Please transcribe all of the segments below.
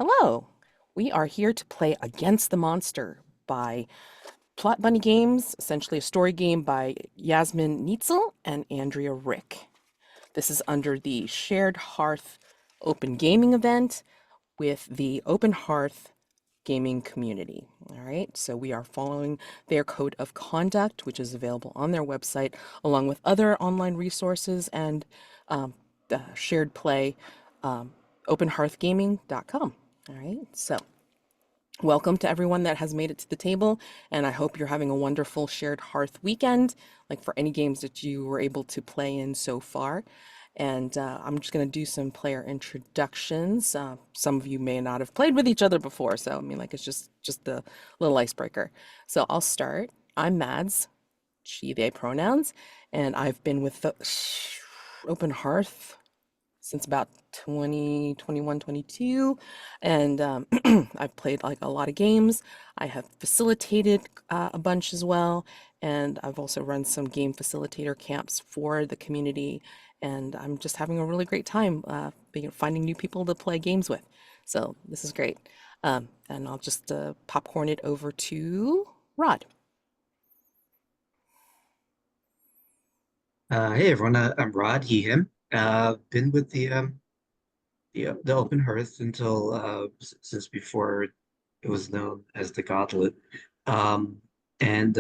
Hello. We are here to play Against the Monster by Plot Bunny Games, essentially a story game by Yasmin Neitzel and Andrea Rick. This is under the Shared Hearth Open Gaming event with the Open Hearth gaming community. All right, so we are following their code of conduct, which is available on their website, along with other online resources and the shared play, openhearthgaming.com. All right, so welcome to everyone that has made it to the table, and I hope you're having a wonderful shared Hearth weekend, like for any games that you were able to play in so far. And I'm just going to do some player introductions. Some of you may not have played with each other before, so I mean, like it's just the little icebreaker. So I'll start. I'm Mads, she, they pronouns, and I've been with the Open Hearth since about 2021, 22, and I've played like a lot of games. I have facilitated a bunch as well, and I've also run some game facilitator camps for the community, and I'm just having a really great time finding new people to play games with. So this is great. And I'll just popcorn it over to Rod. Hey everyone, I'm Rod, he, him. Been with the Open Hearth until since before it was known as the Gauntlet. Um, and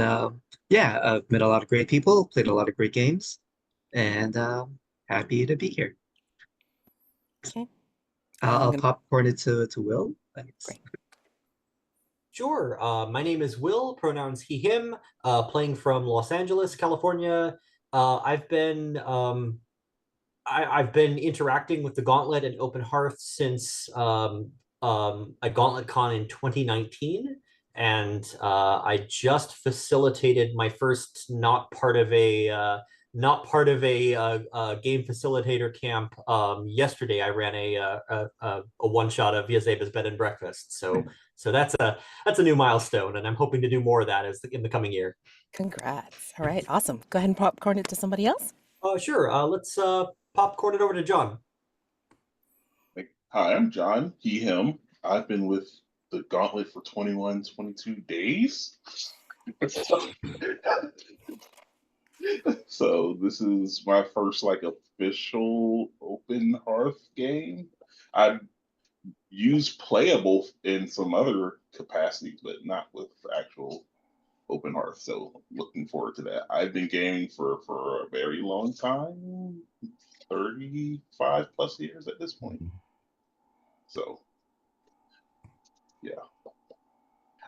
yeah, I've met a lot of great people, played a lot of great games, and happy to be here. Okay, I'm I'll gonna popcorn it to Will. Thanks. great. Sure. My name is Will, pronouns he, him, playing from Los Angeles, California. I've been I've been interacting with the Gauntlet and Open Hearth since a Gauntlet Con in 2019, and I just facilitated my first not part of a game facilitator camp yesterday. I ran a one shot of Yazeba's Bed and Breakfast, so that's a new milestone, and I'm hoping to do more of that in the coming year. Congrats. All right, awesome. Go ahead and popcorn it to somebody else. Sure. Let's popcorn it over to John. Hi, I'm John, he, him. I've been with the Gauntlet for 21, 22 days. So, so this is my first like official open hearth game. I've used playable in some other capacities, but not with actual open hearth. So looking forward to that. I've been gaming for a very long time, 35 plus years at this point. So yeah.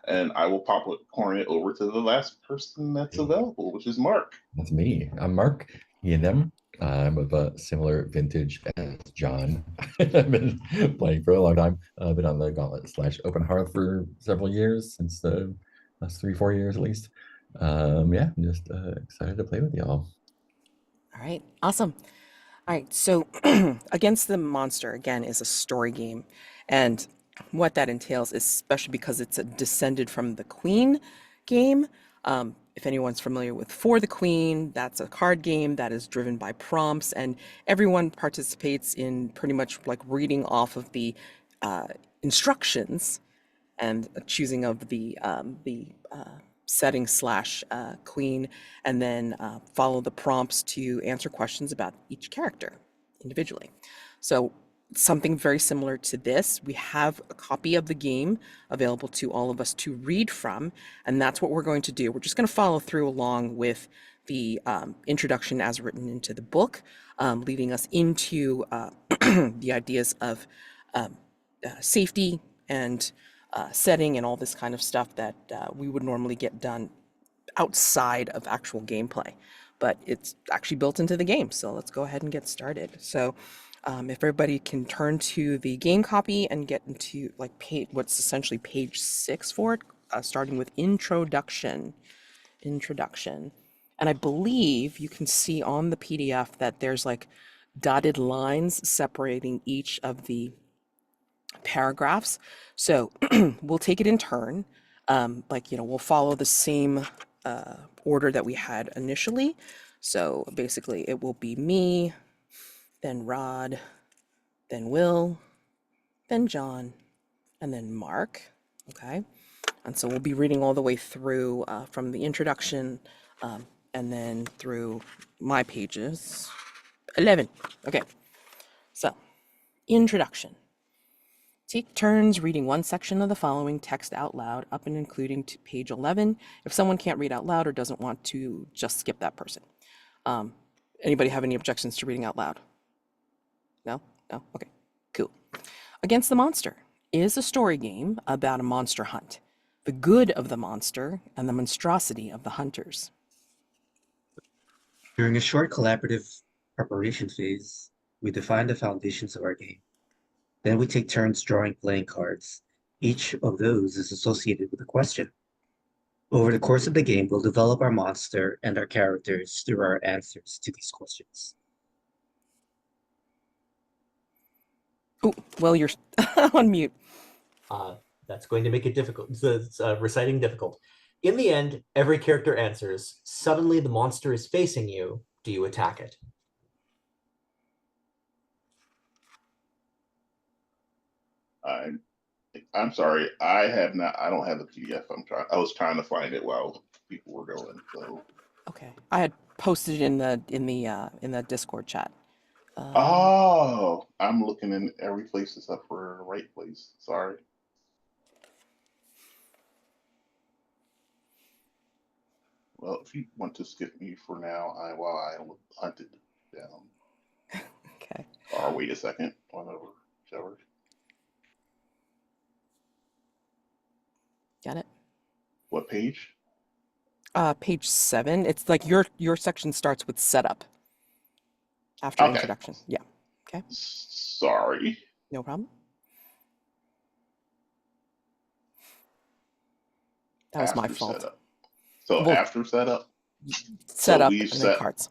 And I will popcorn it over to the last person that's available, which is Mark. That's me. I'm Mark, he and them. I'm of a similar vintage as John. I've been playing for a long time. I've been on the Gauntlet slash Open Hearth for several years, since the last 3, 4 years at least. Yeah, I'm just excited to play with y'all. All right, awesome. All right, so Against the Monster, again, is a story game. And what that entails is, especially because it's a descended from the Queen game. If anyone's familiar with For the Queen, that's a card game that is driven by prompts, and everyone participates in pretty much like reading off of the uh, instructions and choosing of the setting slash queen, and then follow the prompts to answer questions about each character individually. So something very similar to this, we have a copy of the game available to all of us to read from, and that's what we're going to do. We're just going to follow through along with the introduction as written into the book, leading us into the ideas of safety and setting and all this kind of stuff that we would normally get done outside of actual gameplay. But it's actually built into the game, so let's go ahead and get started. So if everybody can turn to the game copy and get into like what's essentially page 6 for it, starting with introduction. Introduction. And I believe you can see on the PDF that there's like dotted lines separating each of the paragraphs. So we'll take it in turn. We'll follow the same order that we had initially. So basically, it will be me, then Rod, then Will, then John, and then Mark. Okay. And so we'll be reading all the way through from the introduction and then through my pages. 11. Okay. So, introduction. Take turns reading one section of the following text out loud, up and including to page 11. If someone can't read out loud or doesn't want to, just skip that person. Anybody have any objections to reading out loud? No? No? Okay, cool. Against the Monster is a story game about a monster hunt, the good of the monster, and the monstrosity of the hunters. During a short collaborative preparation phase, we define the foundations of our game. Then we take turns drawing playing cards. Each of those is associated with a question. Over the course of the game, we'll develop our monster and our characters through our answers to these questions. Oh, well, you're on mute. That's going to make it difficult. It's reciting difficult. In the end, every character answers. Suddenly, the monster is facing you. Do you attack it? I'm sorry. I don't have the PDF. I was trying to find it while people were going. So. Okay, I had posted it in the Discord chat. Oh, I'm looking in every place except for the right place. Sorry. Well, if you want to skip me for now, while I hunt it down. Okay. Or wait a second, whatever, whichever. Got it. What page? Page 7. It's like your section starts with setup. After introduction. Yeah. Okay. Sorry. No problem. That was my fault. Setup. So well, after setup? Setup and then cards.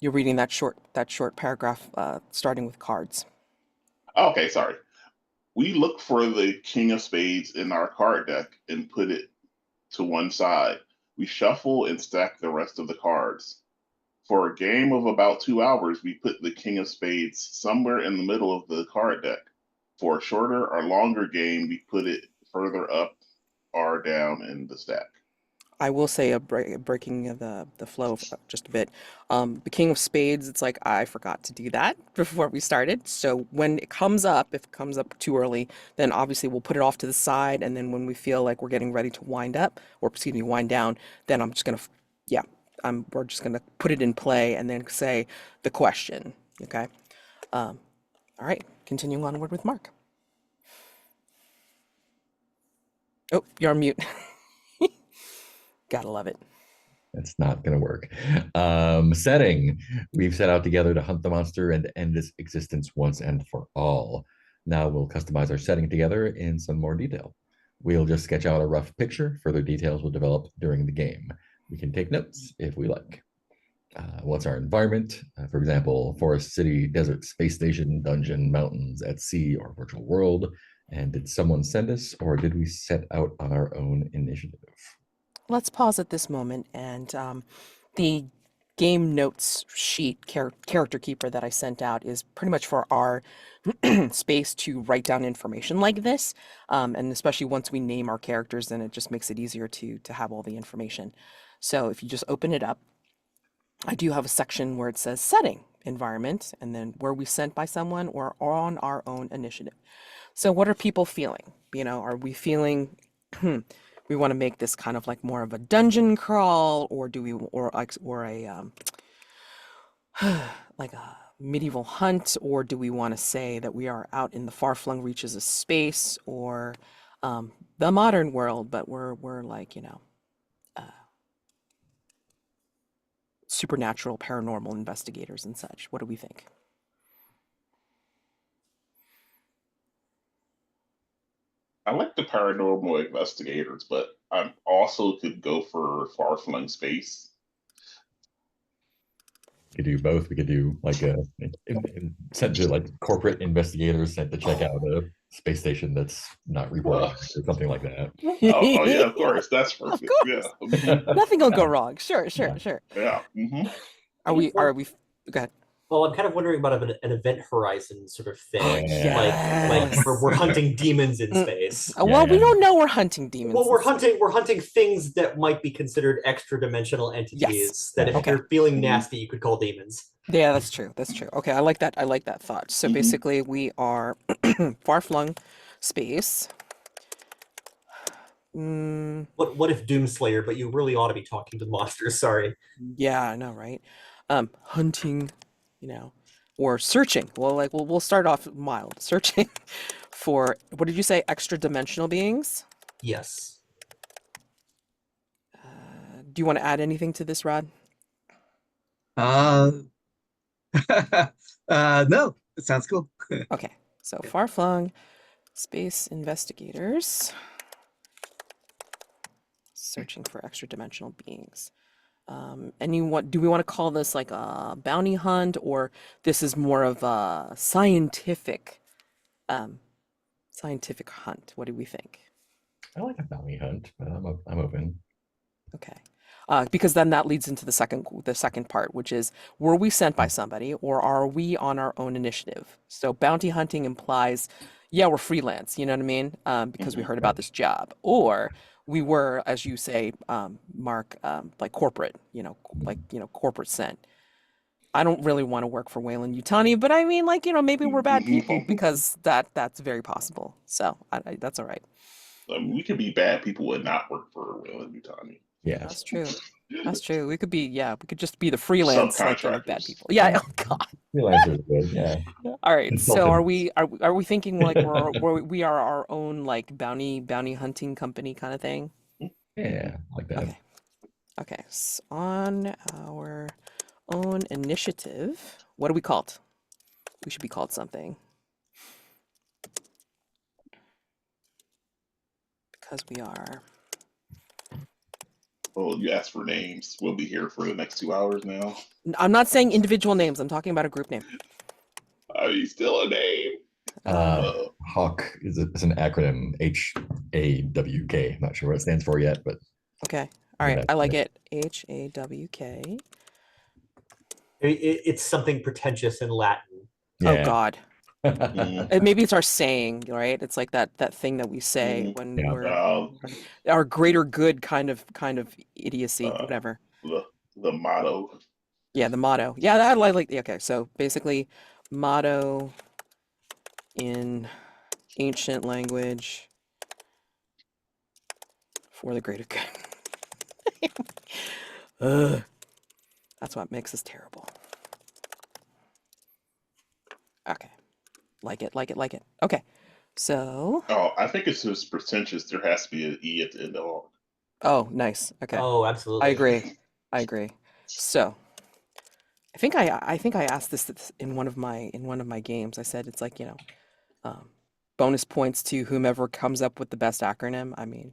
You're reading that short paragraph starting with cards. Okay, sorry. We look for the King of Spades in our card deck and put it to one side. We shuffle and stack the rest of the cards. For a game of about 2 hours, we put the King of Spades somewhere in the middle of the card deck. For a shorter or longer game, we put it further up or down in the stack. I will say breaking the flow just a bit. The King of Spades, it's like I forgot to do that before we started. So when it comes up, if it comes up too early, then obviously we'll put it off to the side. And then when we feel like we're getting ready to wind up, or excuse me, wind down, then I'm just gonna, we're just gonna put it in play and then say the question. Okay. All right. Continuing onward with Mark. Oh, you're on mute. Gotta love it. It's not going to work. Setting. We've set out together to hunt the monster and end its existence once and for all. Now we'll customize our setting together in some more detail. We'll just sketch out a rough picture. Further details will develop during the game. We can take notes if we like. What's our environment? For example, forest, city, desert, space station, dungeon, mountains, at sea, or virtual world. And did someone send us, or did we set out on our own initiative? Let's pause at this moment, and the game notes sheet character keeper that I sent out is pretty much for our space to write down information like this, and especially once we name our characters, then it just makes it easier to have all the information. So if you just open it up, I do have a section where it says setting, environment, and then were we sent by someone or on our own initiative. So what are people feeling? Are we feeling we want to make this kind of like more of a dungeon crawl, or do we, or a like a medieval hunt, or do we want to say that we are out in the far-flung reaches of space, or the modern world, but we're like supernatural, paranormal investigators and such? What do we think? I like the paranormal investigators, but I also could go for far-flung space. We could do both. We could do like sent to like corporate investigators sent to check out a space station that's not reporting or something like that. Oh yeah, of course. That's perfect. Of course. Yeah. Nothing will go wrong. Sure. Yeah. Mm-hmm. Are we go ahead. Well, I'm kind of wondering about an event horizon sort of Oh, thing, like yes. we're hunting demons in Mm. space. Well, we Yeah. don't know we're hunting demons. Well, we're hunting things that might be considered extra dimensional entities that if Okay. you're feeling nasty, you could call demons. Yeah, that's true. That's true. Okay, I like that. I like that thought. So Mhm. basically, we are far-flung space. What if Doomslayer, but you really ought to be talking to monsters, sorry. Yeah, I know, right? Hunting, you know, or searching. Well, like we'll start off mild. Searching for what did you say? Extra dimensional beings? Yes. Do you want to add anything to this, Rod? Uh, no, it sounds cool. Okay, so far-flung space investigators searching for extra dimensional beings. And do we want to call this like a bounty hunt, or this is more of a um, scientific hunt? What do we think? I like a bounty hunt, but I'm open. Okay. Because then that leads into the second part, which is, were we sent by somebody or are we on our own initiative? So bounty hunting implies, yeah, we're freelance, you know what I mean? Because we Mhm. heard about this job. Or we were, as you say, Mark, like corporate, corporate sent. I don't really want to work for Wayland Yutani, but I mean, like, maybe we're bad people because that's very possible. So that's all right. We could be bad people and not work for Wayland Yutani. Yeah. That's true. That's true. We could be, yeah, we could just be the freelance, like, bad Subcontractors. people. Yeah. Oh God. Freelancers are good. Yeah. All right. So are Consultants. we thinking like we are our own like bounty hunting company kind of thing? Yeah, I like that. Okay. Okay. So on our own initiative, what are we called? We should be called something because we are. Oh, you asked for names. We'll be here for the next 2 hours now. I'm not saying individual names. I'm talking about a group name. Are you still a name? Hawk is an acronym, HAWK. I'm not sure what it stands for yet, but Okay. All right. I like it. HAWK. It's something pretentious in Latin. Oh yeah. God. Mhm. And maybe it's our saying, right? It's like that thing that we say when Yeah. we're our greater good kind of idiocy, whatever. The motto. Yeah, the motto. Yeah, that I like. Okay, so basically, motto in ancient language for the greater good. Ugh, that's what makes us terrible. Okay, like it. Okay, so Oh, I think it's just pretentious. There has to be an E at the end of all. oh, nice. Okay, Oh, I absolutely. agree. So. I think I asked this in one of my games. I said it's like, bonus points to whomever comes up with the best acronym. I mean,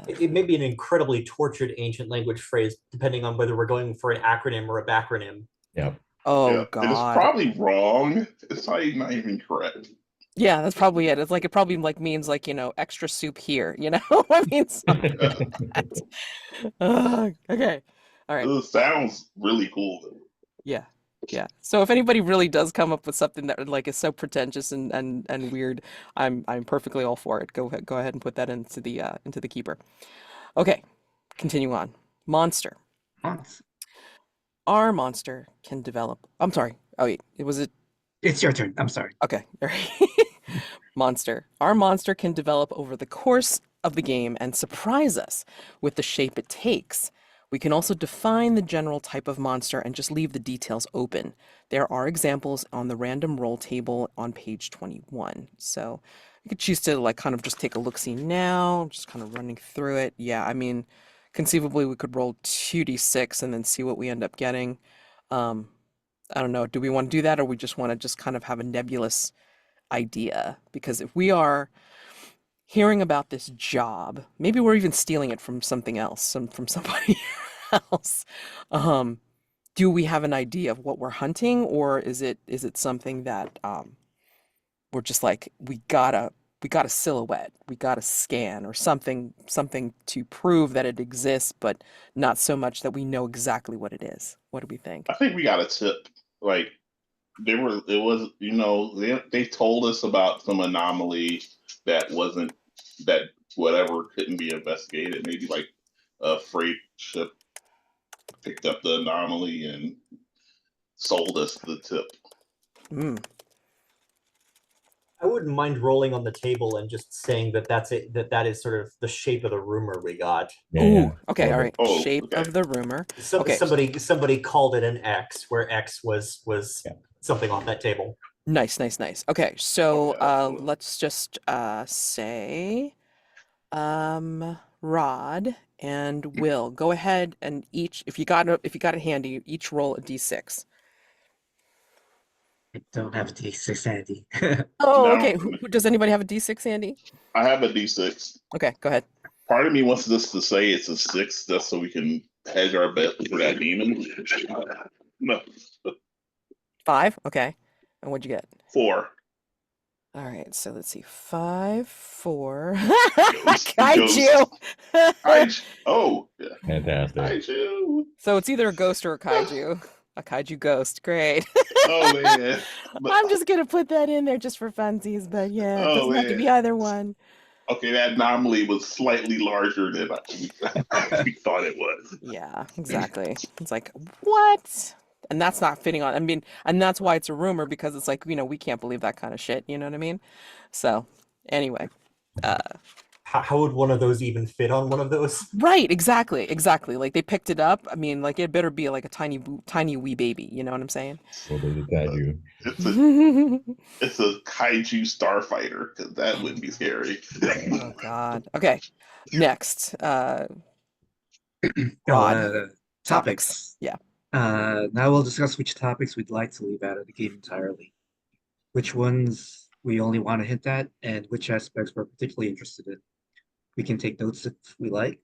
It may be an incredibly tortured ancient language phrase, depending on whether we're going for an acronym or a backronym. Yeah. oh Yeah, and it's God. probably wrong. It's probably not even correct. Yeah, that's probably it. It's like it probably like means like, extra soup here, I mean, something like that. Okay. All right. It sounds really cool though. Yeah. Yeah. So if anybody really does come up with something that like is so pretentious and weird, I'm perfectly all for it. Go ahead and put that into the keeper. Okay. Continue on. Monster. Hans, Our monster can develop. I'm sorry. Oh wait, was it? it's your turn. I'm sorry. Okay. All right. Monster. Our monster can develop over the course of the game and surprise us with the shape it takes. We can also define the general type of monster and just leave the details open. There are examples on the random roll table on page 21. So you could choose to like kind of just take a look-see now, just kind of running through it. Yeah, I mean, conceivably we could roll 2d6 and then see what we end up getting. Um, I don't know. Do we want to do that, or we just want to just kind of have a nebulous idea? Because if we are hearing about this job, maybe we're even stealing it from something else, from somebody else. Um, do we have an idea of what we're hunting, or is it something that we're just like we gotta we got a silhouette, we got a scan or something to prove that it exists, but not so much that we know exactly what it is. What do we think? I think we got a tip. Like it was, they told us about some anomaly that wasn't that whatever couldn't be investigated. Maybe like a freight ship picked up the anomaly and sold us the tip. Mm. I wouldn't mind rolling on the table and just saying that that's it. That is sort of the shape of the rumor we got. Yeah, Ooh, yeah. okay, all Love it. right. Oh, Shape okay. of the rumor. Okay. Somebody called it an X, where X was Yeah. something on that table. Nice. Okay, so Okay, absolutely. let's just say Rod and Will, go ahead and each, if you got it handy, each roll a d6. I don't have a D6 handy. Oh, Now okay. Does anybody have a d6 handy? I have a D6. Okay, go ahead. Part of me wants us to say it's a 6 just so we can hedge our bet for that demon. No, 5. Okay. And what'd you get? 4. All right, so let's see. 5, 4. Ghost. Kaiju. Oh, yeah. Fantastic. Kaiju. So it's either a ghost or a kaiju. A kaiju ghost. Great. Oh man. I'm just gonna put that in there just for funsies, but yeah, it Oh doesn't have to be man. either one. Okay, that anomaly was slightly larger than we thought it was. Yeah, exactly. It's like, what? And that's not fitting on, I mean, and that's why it's a rumor, because it's like, we can't believe that kind of shit, you know what I mean? So, anyway. How would one of those even fit on one of those? Right, exactly. Like they picked it up. I mean, like it better be like a tiny wee baby, you know what I'm saying? So they got you. It's a kaiju starfighter, because that wouldn't be scary. Oh God. Okay. Next, Oh, Rod. topics. Yeah. Now we'll discuss which topics we'd like to leave out of the game entirely, which ones we only want to hint at, and which aspects we're particularly interested in. We can take notes if we like.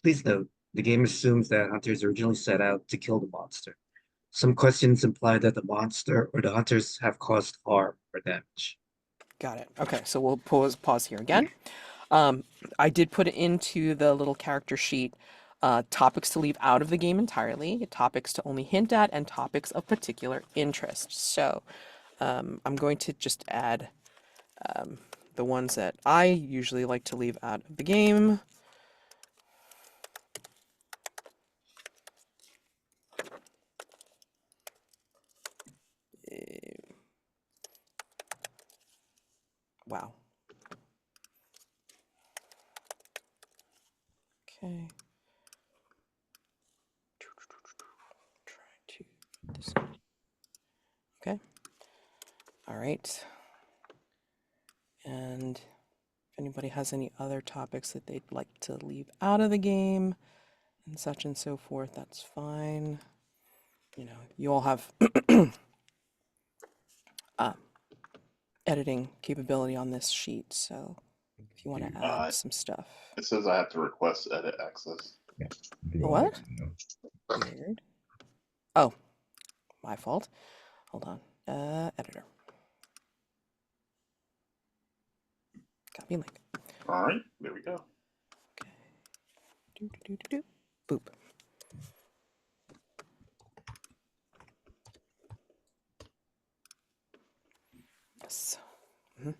Please note, the game assumes that hunters originally set out to kill the monster. Some questions imply that the monster or the hunters have caused harm or damage. Got it. Okay, so we'll pause here again. I did put it into the little character sheet, topics to leave out of the game entirely, topics to only hint at, and topics of particular interest. So I'm going to just add the ones that I usually like to leave out of the game. Wow. Okay. Try to this. Okay. All right. And if anybody has any other topics that they'd like to leave out of the game and such and so forth, that's fine. You all have editing capability on this sheet, so if you want to add some stuff. It says I have to request edit access. Yeah. Do all What? that, you know. Weird. Oh, my fault. Hold on. Editor. Copy link. All right, there we go. Okay. Boop. Yes. Mhm.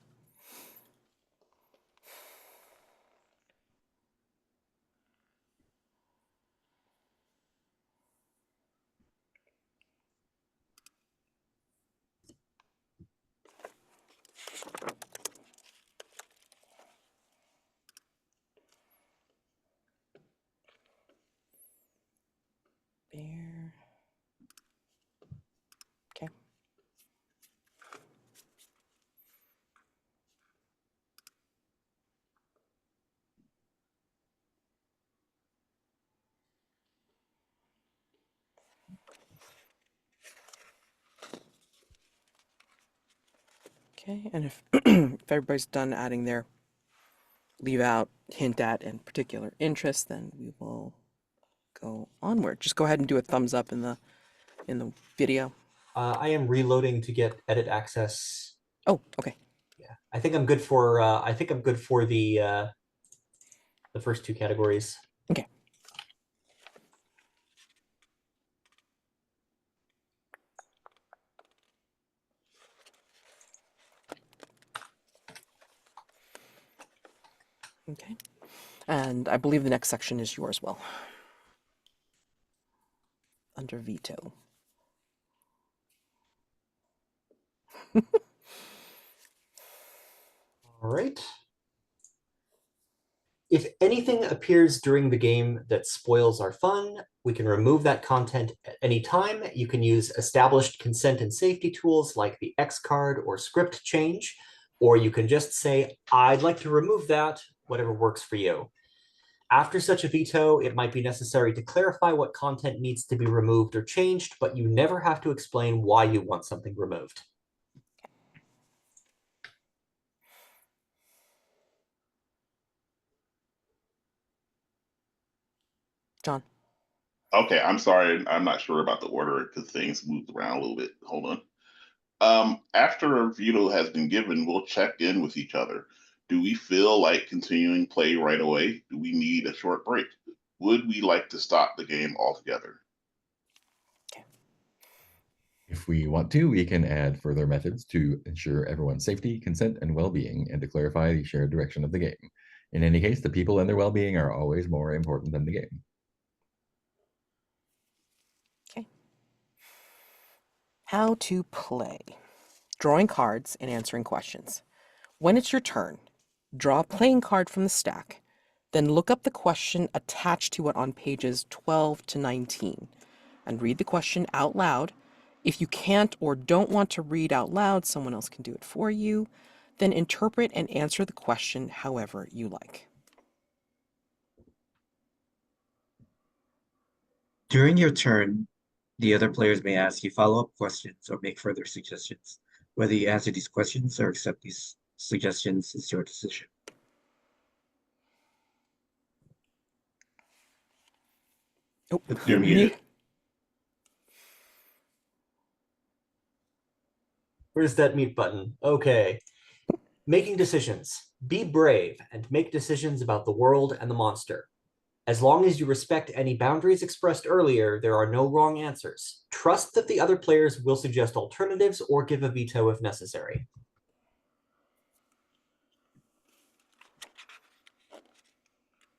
There. Okay. Okay, and if if everybody's done adding their leave out, hint at, and particular interest, then we will go onward. Just go ahead and do a thumbs up in the video. I am reloading to get edit access. Oh, okay. Yeah. I think I'm good for the first two categories. Okay. Okay. And I believe the next section is yours, Will. Under veto. All right. If anything appears during the game that spoils our fun, we can remove that content at any time. You can use established consent and safety tools like the X card or script change, or you can just say, I'd like to remove that, whatever works for you. After such a veto, it might be necessary to clarify what content needs to be removed or changed, but you never have to explain why you want something removed. Jonn. Okay, I'm sorry. I'm not sure about the order because things moved around a little bit. Hold on. After a veto has been given, we'll check in with each other. Do we feel like continuing play right away? Do we need a short break? Would we like to stop the game altogether? If we want to, we can add further methods to ensure everyone's safety, consent, and well-being, and to clarify the shared direction of the game. In any case, the people and their well-being are always more important than the game. Okay. How to play. Drawing cards and answering questions. When it's your turn, draw a playing card from the stack, then look up the question attached to it on pages 12 to 19 and read the question out loud. If you can't or don't want to read out loud, someone else can do it for you. Then interpret and answer the question however you like. During your turn, the other players may ask you follow-up questions or make further suggestions. Whether you answer these questions or accept these suggestions is your decision. Oh, You're muted. Where's that mute button? Okay. Making decisions. Be brave and make decisions about the world and the monster. As long as you respect any boundaries expressed earlier, there are no wrong answers. Trust that the other players will suggest alternatives or give a veto if necessary.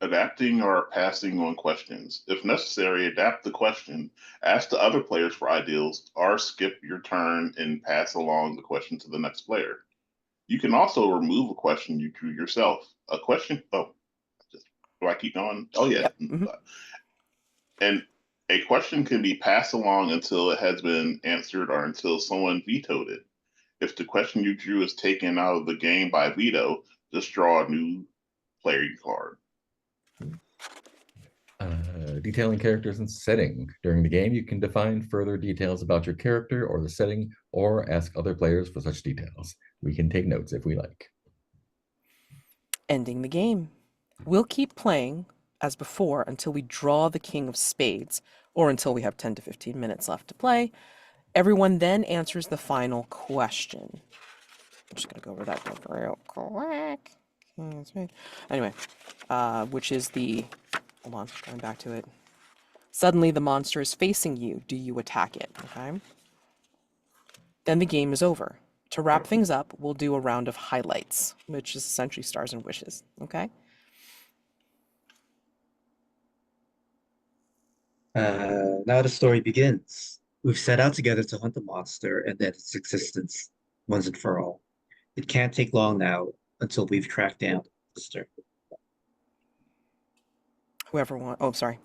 Adapting or passing on questions. If necessary, adapt the question, ask the other players for ideas, or skip your turn and pass along the question to the next player. You can also remove a question you drew yourself. A question, do I keep going? Oh, yeah. Yep. Mm-hmm. And a question can be passed along until it has been answered or until someone vetoed it. If the question you drew is taken out of the game by veto, just draw a new playing card. Detailing characters and setting. During the game, you can define further details about your character or the setting, or ask other players for such details. We can take notes if we like. Ending the game. We'll keep playing as before until we draw the King of Spades, or until we have 10 to 15 minutes left to play. Everyone then answers the final question. I'm just going to go over that real quick. Anyway, which is the, hold on, going back to it. Suddenly the monster is facing you. Do you attack it? Okay. Then the game is over. To wrap things up, we'll do a round of highlights, which is essentially stars and wishes. Okay. Now the story begins. We've set out together to hunt the monster and end its existence once and for all. It can't take long now until we've tracked down the monster. Whoever wants. Oh, sorry.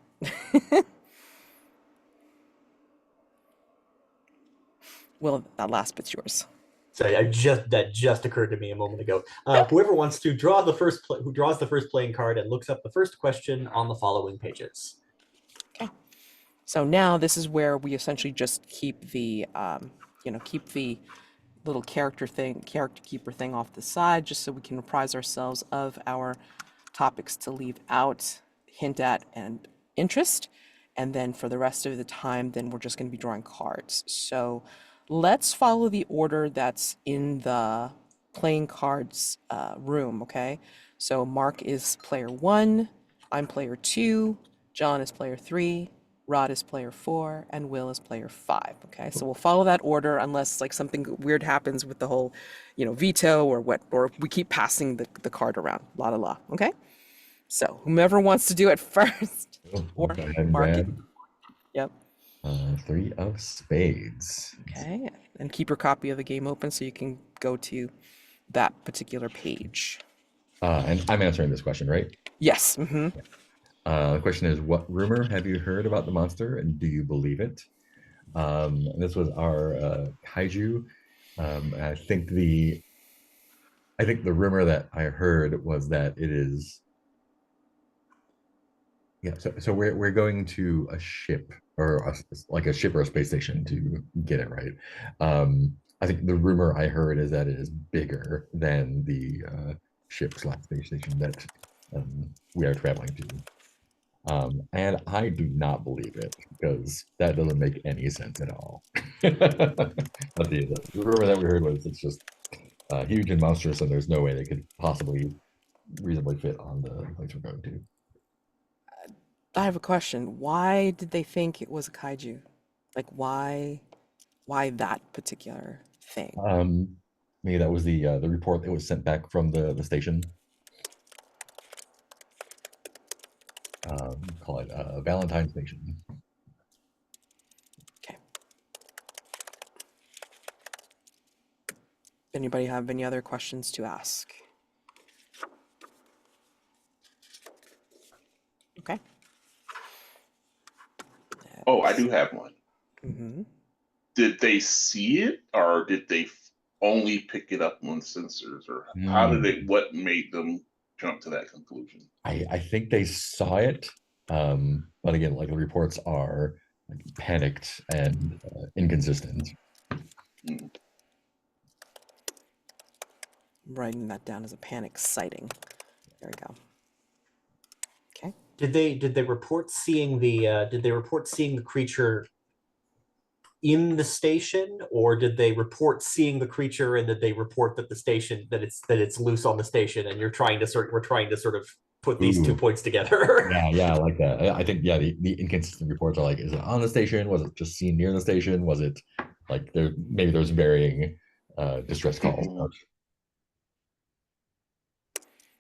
Will, that last bit's yours. Sorry, that just occurred to me a moment ago. Whoever wants to draw who draws the first playing card and looks up the first question on the following pages. Okay. So now this is where we essentially just keep the, keep the little character keeper thing off the side, just so we can apprise ourselves of our topics to leave out, hint at, and interest. And then for the rest of the time, then we're just going to be drawing cards. So let's follow the order that's in the playing cards room, okay? So Mark is player 1, I'm player 2, Jonn is player 3, Rod is player 4, and Will is player 5, okay? So we'll follow that order unless like something weird happens with the whole, veto or what, or we keep passing the card around, la la la, okay? So whomever wants to do it first, Cool. or I'll go ahead and Mark it. grab Yep. 3 of spades. Okay, and keep your copy of the game open so you can go to that particular page. And I'm answering this question, right? Yes. The question is, what rumor have you heard about the monster, and do you believe it? And this was our kaiju. I think the rumor that I heard was that it is. Yeah, so we're going to a ship like a ship or a space station to get it right. I think the rumor I heard is that it is bigger than the ship/space station that we are traveling to. And I do not believe it because that doesn't make any sense at all. But the rumor that we heard was it's just huge and monstrous, and there's no way they could possibly reasonably fit on the place we're going to. I have a question. Why did they think it was a kaiju? Like why that particular thing? Maybe that was the report that was sent back from the station. Call it Valentine Station. Okay. Anybody have any other questions to ask? Okay. Oh, I do have one. Mm-hmm. Did they see it, or did they only pick it up on sensors, or how did Hmm. they? What made them jump to that conclusion? I think they saw it, but again, like the reports are like, panicked and inconsistent. Hmm. Writing that down as a panic sighting. There we go. Okay. Did they report seeing the creature in the station, or did they report seeing the creature and did they report that it's loose on the station, and we're trying to sort of put these 2 Ooh. points together? Yeah, I like that. I think the inconsistent reports are like, is it on the station? Was it just seen near the station? Was it like there's varying distress calls? Mhm.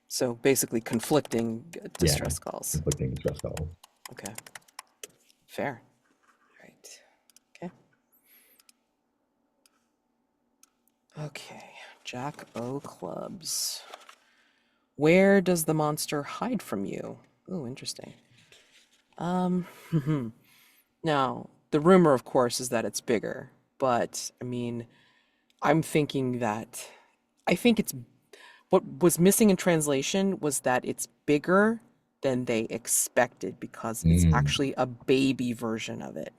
So basically conflicting distress calls. Conflicting distress calls. Okay. Fair. Right. Okay. Okay. Jack O clubs. Where does the monster hide from you? Oh, interesting. Now, the rumor, of course, is that it's bigger, but I mean, I'm thinking that I think it's what was missing in translation was that it's bigger than they expected because it's Mm. actually a baby version of it.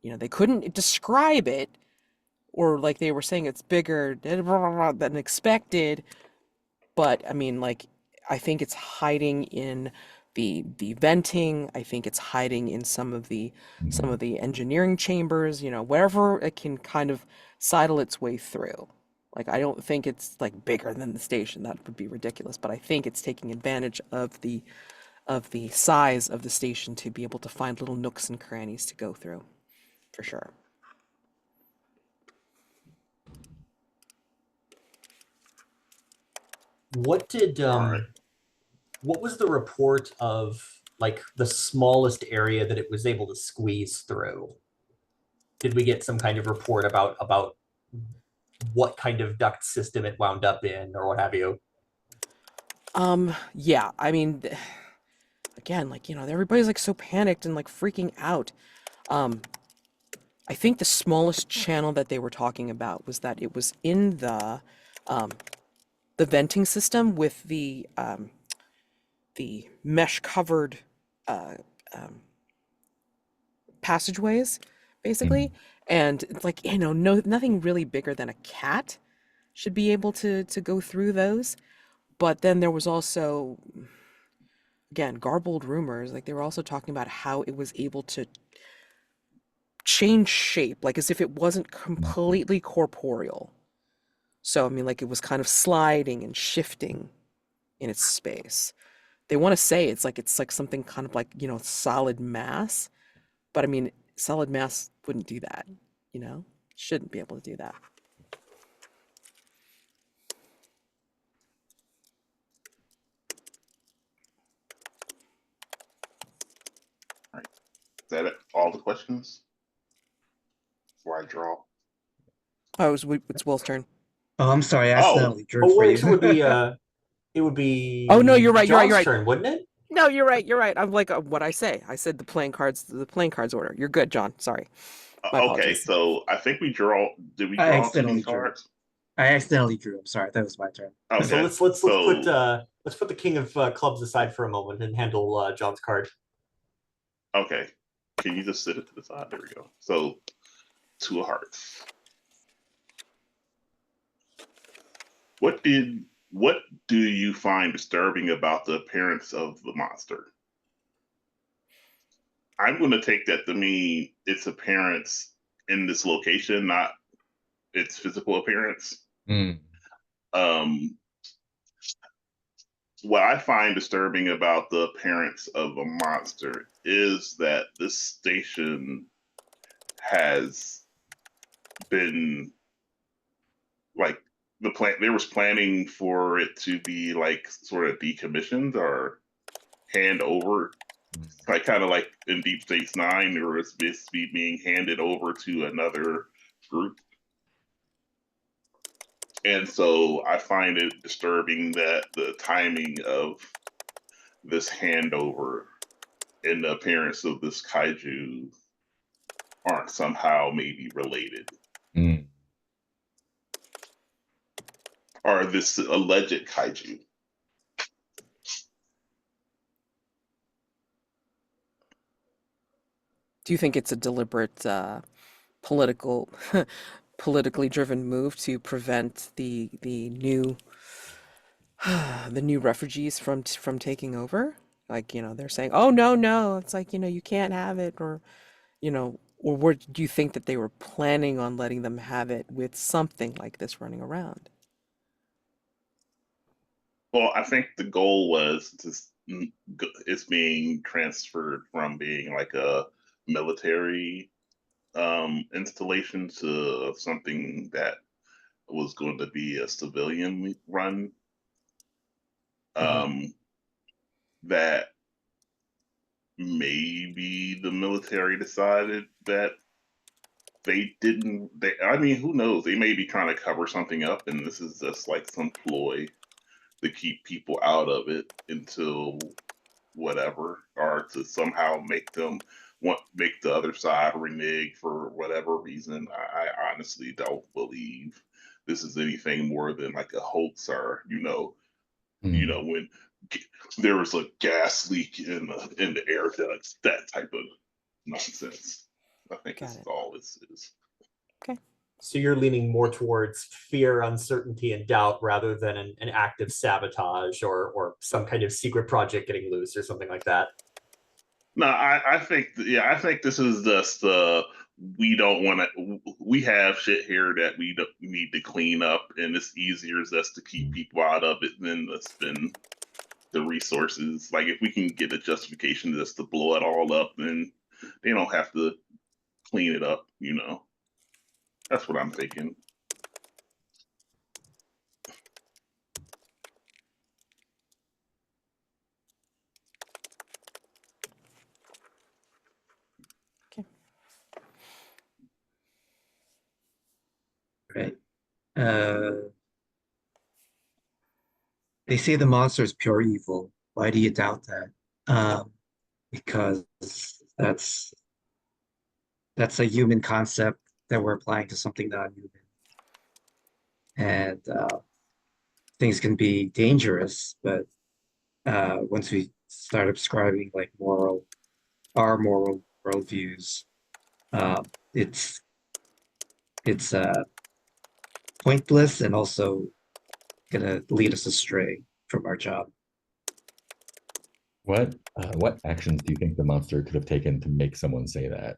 They couldn't describe it, or like they were saying it's bigger than expected, but I mean, like, I think it's hiding in the venting. I think it's hiding in some of the engineering chambers, wherever it can kind of sidle its way through. Like, I don't think it's like bigger than the station. That would be ridiculous. But I think it's taking advantage of the size of the station to be able to find little nooks and crannies to go through, for sure. What did All right. what was the report of like the smallest area that it was able to squeeze through? Did we get some kind of report about what kind of duct system it wound up in or what have you? Yeah, I mean, again, like, everybody's like so panicked and like freaking out. I think the smallest channel that they were talking about was that it was in the venting system with the mesh covered uh, um, passageways, basically. And it's like, nothing really bigger than a cat should be able to go through those. But then there was also, again, garbled rumors. Like they were also talking about how it was able to change shape, like as if it wasn't completely corporeal. So I mean, like it was kind of sliding and shifting in its space. They want to say it's like something kind of like, solid mass, but I mean, solid mass wouldn't do that, you know? Shouldn't be able to do that. Is that it? All the questions? Before I draw. Oh, it's Will's turn. Oh, I'm sorry, I Oh, accidentally drew Oh for wait, you. it would be Oh no, you're right, you're right, John's you're right. turn, wouldn't it? No, you're right, you're right. I'm like what I say. I said the playing cards order. You're good, John. Sorry. My okay. apologies. So I think we draw. Did we I draw two accidentally these drew. cards? I accidentally drew. I'm sorry, that was my turn. So Okay. let's put the king of clubs aside for a moment and handle John's card. Okay. Can you just sit it to the side? There we go. So 2 of hearts. What do you find disturbing about the appearance of the monster? I'm going to take that to mean its appearance in this location, not its physical appearance. Mm. What I find disturbing about the appearance of a monster is that this station has been like there was planning for it to be like sort of decommissioned or hand over, like kind of like in Deep Space Nine, or it's basically being handed over to another group. And so I find it disturbing that the timing of this handover and the appearance of this kaiju aren't somehow maybe related. Mm. Or this alleged kaiju. Do you think it's a deliberate political politically driven move to prevent the new the new refugees from taking over? Like, they're saying, "Oh no, no." It's like, you can't have it, or do you think that they were planning on letting them have it with something like this running around? Well, I think the goal was it's being transferred from being like a military installation to something that was going to be a civilian run. Mhm. That maybe the military decided that I mean, who knows? They may be trying to cover something up, and this is just like some ploy to keep people out of it until whatever, or to somehow make the other side renege for whatever reason. I honestly don't believe this is anything more than like a hoax, or Mm. when there was a gas leak in the air ducts, that type of nonsense. I think this Got is it. all this is. Okay. So you're leaning more towards fear, uncertainty, and doubt rather than an act of sabotage or some kind of secret project getting loose or something like that. No, I think I think this is just we don't want to. We have shit here that we need to clean up, and it's easier just to keep people out of it than to spend the resources. Like if we can get a justification just to blow it all up, then they don't have to clean it up. That's what I'm thinking. Okay. Right. They say the monster is pure evil. Why do you doubt that? Because that's that's a human concept that we're applying to something non-human, and things can be dangerous. But once we start ascribing like our moral worldviews, it's it's pointless and also gonna lead us astray from our job. What actions do you think the monster could have taken to make someone say that?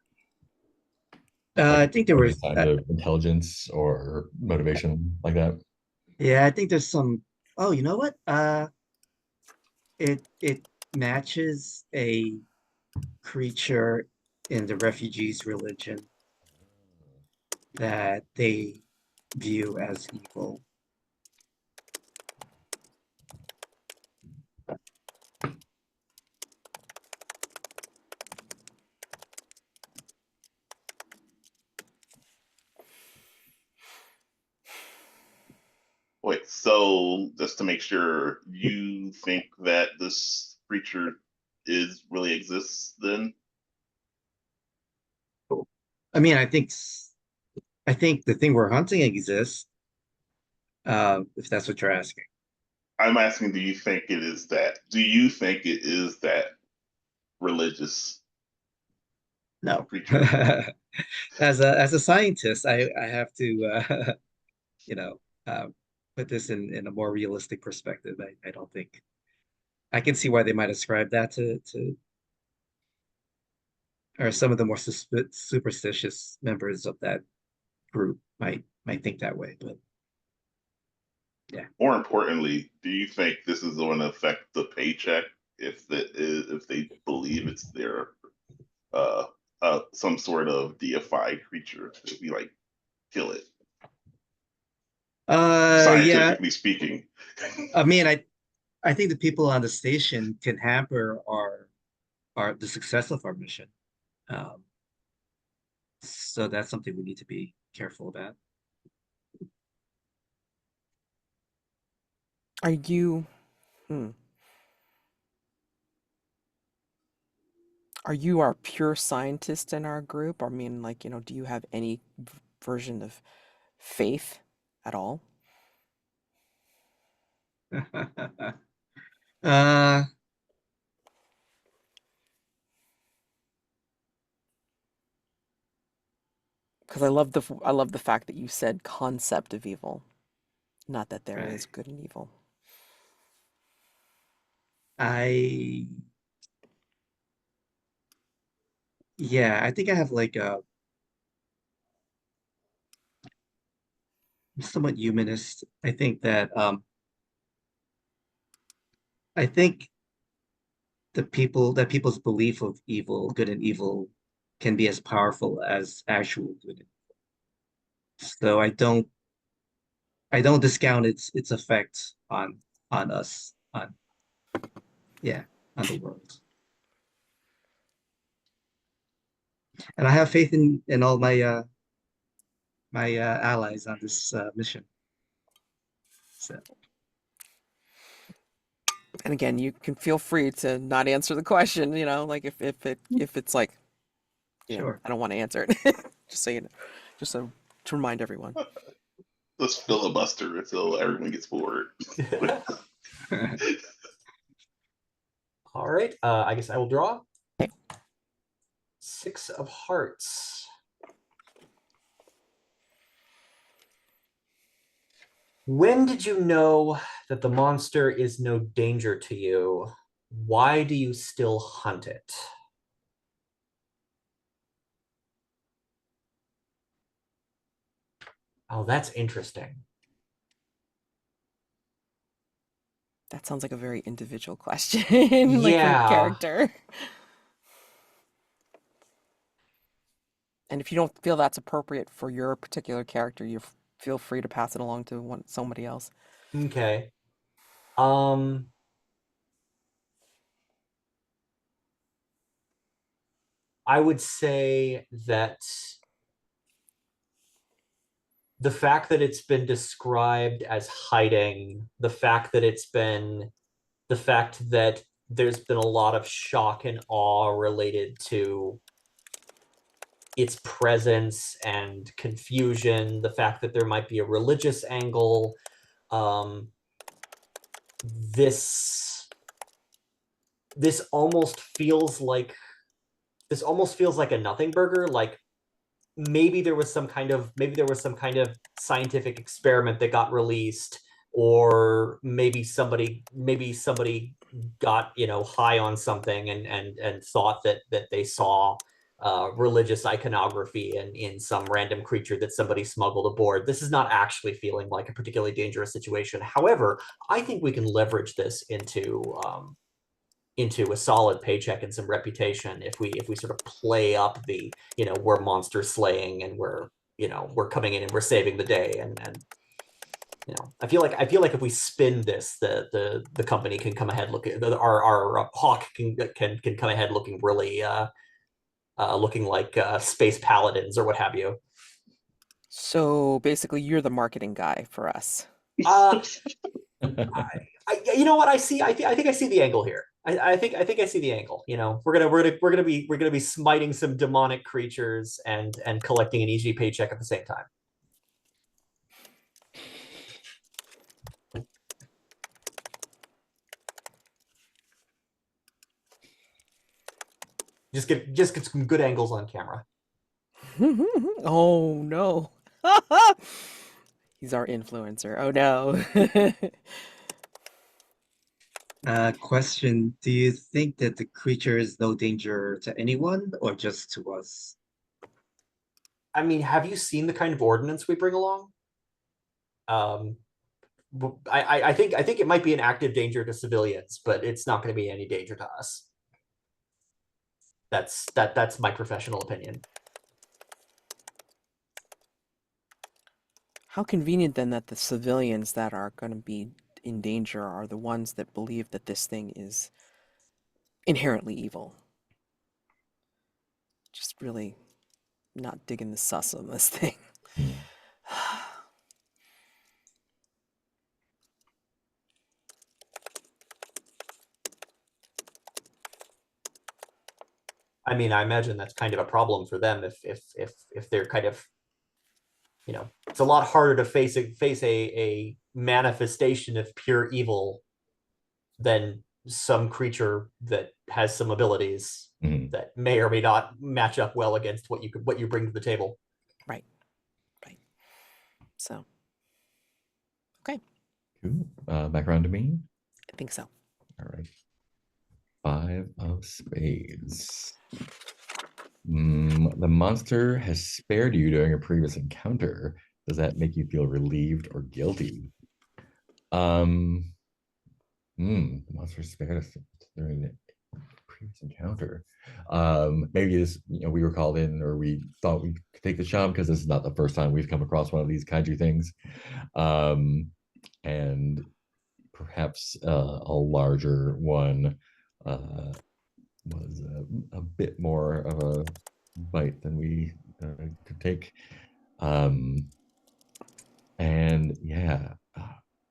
I Like think there any was signs of intelligence or motivation like that? Yeah, I think there's some. Oh, you know what? It matches a creature in the refugees' religion that they view as evil. Wait, so just to make sure, you think that this creature is really exists then? I mean, I think the thing we're hunting exists. If that's what you're asking. I'm asking, do you think it is that? Do you think it is that religious No. creature? As a scientist, I have to you know put this in a more realistic perspective. I don't think I can see why they might ascribe that to or some of the more superstitious members of that group might think that way. But yeah. More importantly, do you think this is going to affect the paycheck if they believe it's their uh some sort of deified creature? If we like kill it, Yeah. scientifically speaking. I mean, I think the people on the station can hamper our the success of our mission. Um, so that's something we need to be careful about. Are you, hmm, are you our pure scientist in our group? I mean, like, do you have any version of faith at all? uh, Because I love the fact that you said concept of evil, not that there is right. good and evil. I Yeah, I think I have like a somewhat humanist. I think that I think people's belief of evil, good and evil, can be as powerful as actual good. So I don't discount its effect on us, on yeah, on the world. And I have faith in all my allies on this mission. So And again, you can feel free to not answer the question, like if it's like, sure. I don't want to answer it. Just so you know, just so to remind everyone. Let's filibuster until everyone gets bored. All right, I guess I will draw. Okay. 6 of Hearts. When did you know that the monster is no danger to you? Why do you still hunt it? Oh, that's interesting. That sounds like a very individual question, like for your Yeah. character. And if you don't feel that's appropriate for your particular character, you feel free to pass it along to somebody else. Okay. Um, I would say that the fact that it's been described as hiding, the fact that there's been a lot of shock and awe related to its presence and confusion, the fact that there might be a religious angle, um, this this almost feels like this almost feels like a nothing burger. Like maybe there was some kind of scientific experiment that got released, or maybe somebody got high on something and thought that they saw religious iconography in some random creature that somebody smuggled aboard. This is not actually feeling like a particularly dangerous situation. However, I think we can leverage this into a solid paycheck and some reputation if we sort of play up the, we're monster slaying and we're coming in and we're saving the day, and I feel like if we spin this, the company can come ahead looking, our hawk can come ahead looking really looking like space paladins or what have you. So basically, you're the marketing guy for us. You know what I see? I think I see the angle here. I think I see the angle. We're gonna be smiting some demonic creatures and collecting an easy paycheck at the same time. Just get some good angles on camera. Oh no. He's our influencer. Oh no. Question, do you think that the creature is no danger to anyone or just to us? I mean, have you seen the kind of ordnance we bring along? I think it might be an active danger to civilians, but it's not going to be any danger to us. That's my professional opinion. How convenient then that the civilians that are going to be in danger are the ones that believe that this thing is inherently evil. Just really not digging the sus on this thing. I mean, I imagine that's kind of a problem for them if they're kind of, it's a lot harder to face a manifestation of pure evil than some creature that has some abilities that may or may not match up well against what you bring to the table. Right. So, okay. Cool. Back around to me. I think so. All right. 5 of spades. The monster has spared you during a previous encounter. Does that make you feel relieved or guilty? The monster spared us during the previous encounter. Maybe this, we were called in, or we thought we could take the job because this is not the first time we've come across one of these kaiju things. And perhaps a larger one was a bit more of a bite than we could take. And yeah,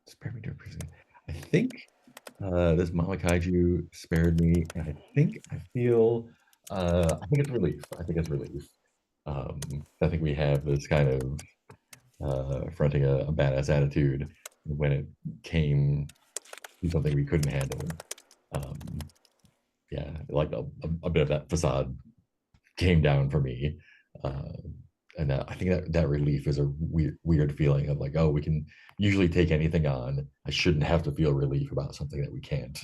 spare me to appreciate. I think this Mama Kaiju spared me, and I think I feel, I think it's relief. I think it's relief. I think we have this kind of fronting a badass attitude when it came to something we couldn't handle. Yeah, like a bit of that facade came down for me. And I think that relief is a weird feeling of like, oh, we can usually take anything on. I shouldn't have to feel relief about something that we can't.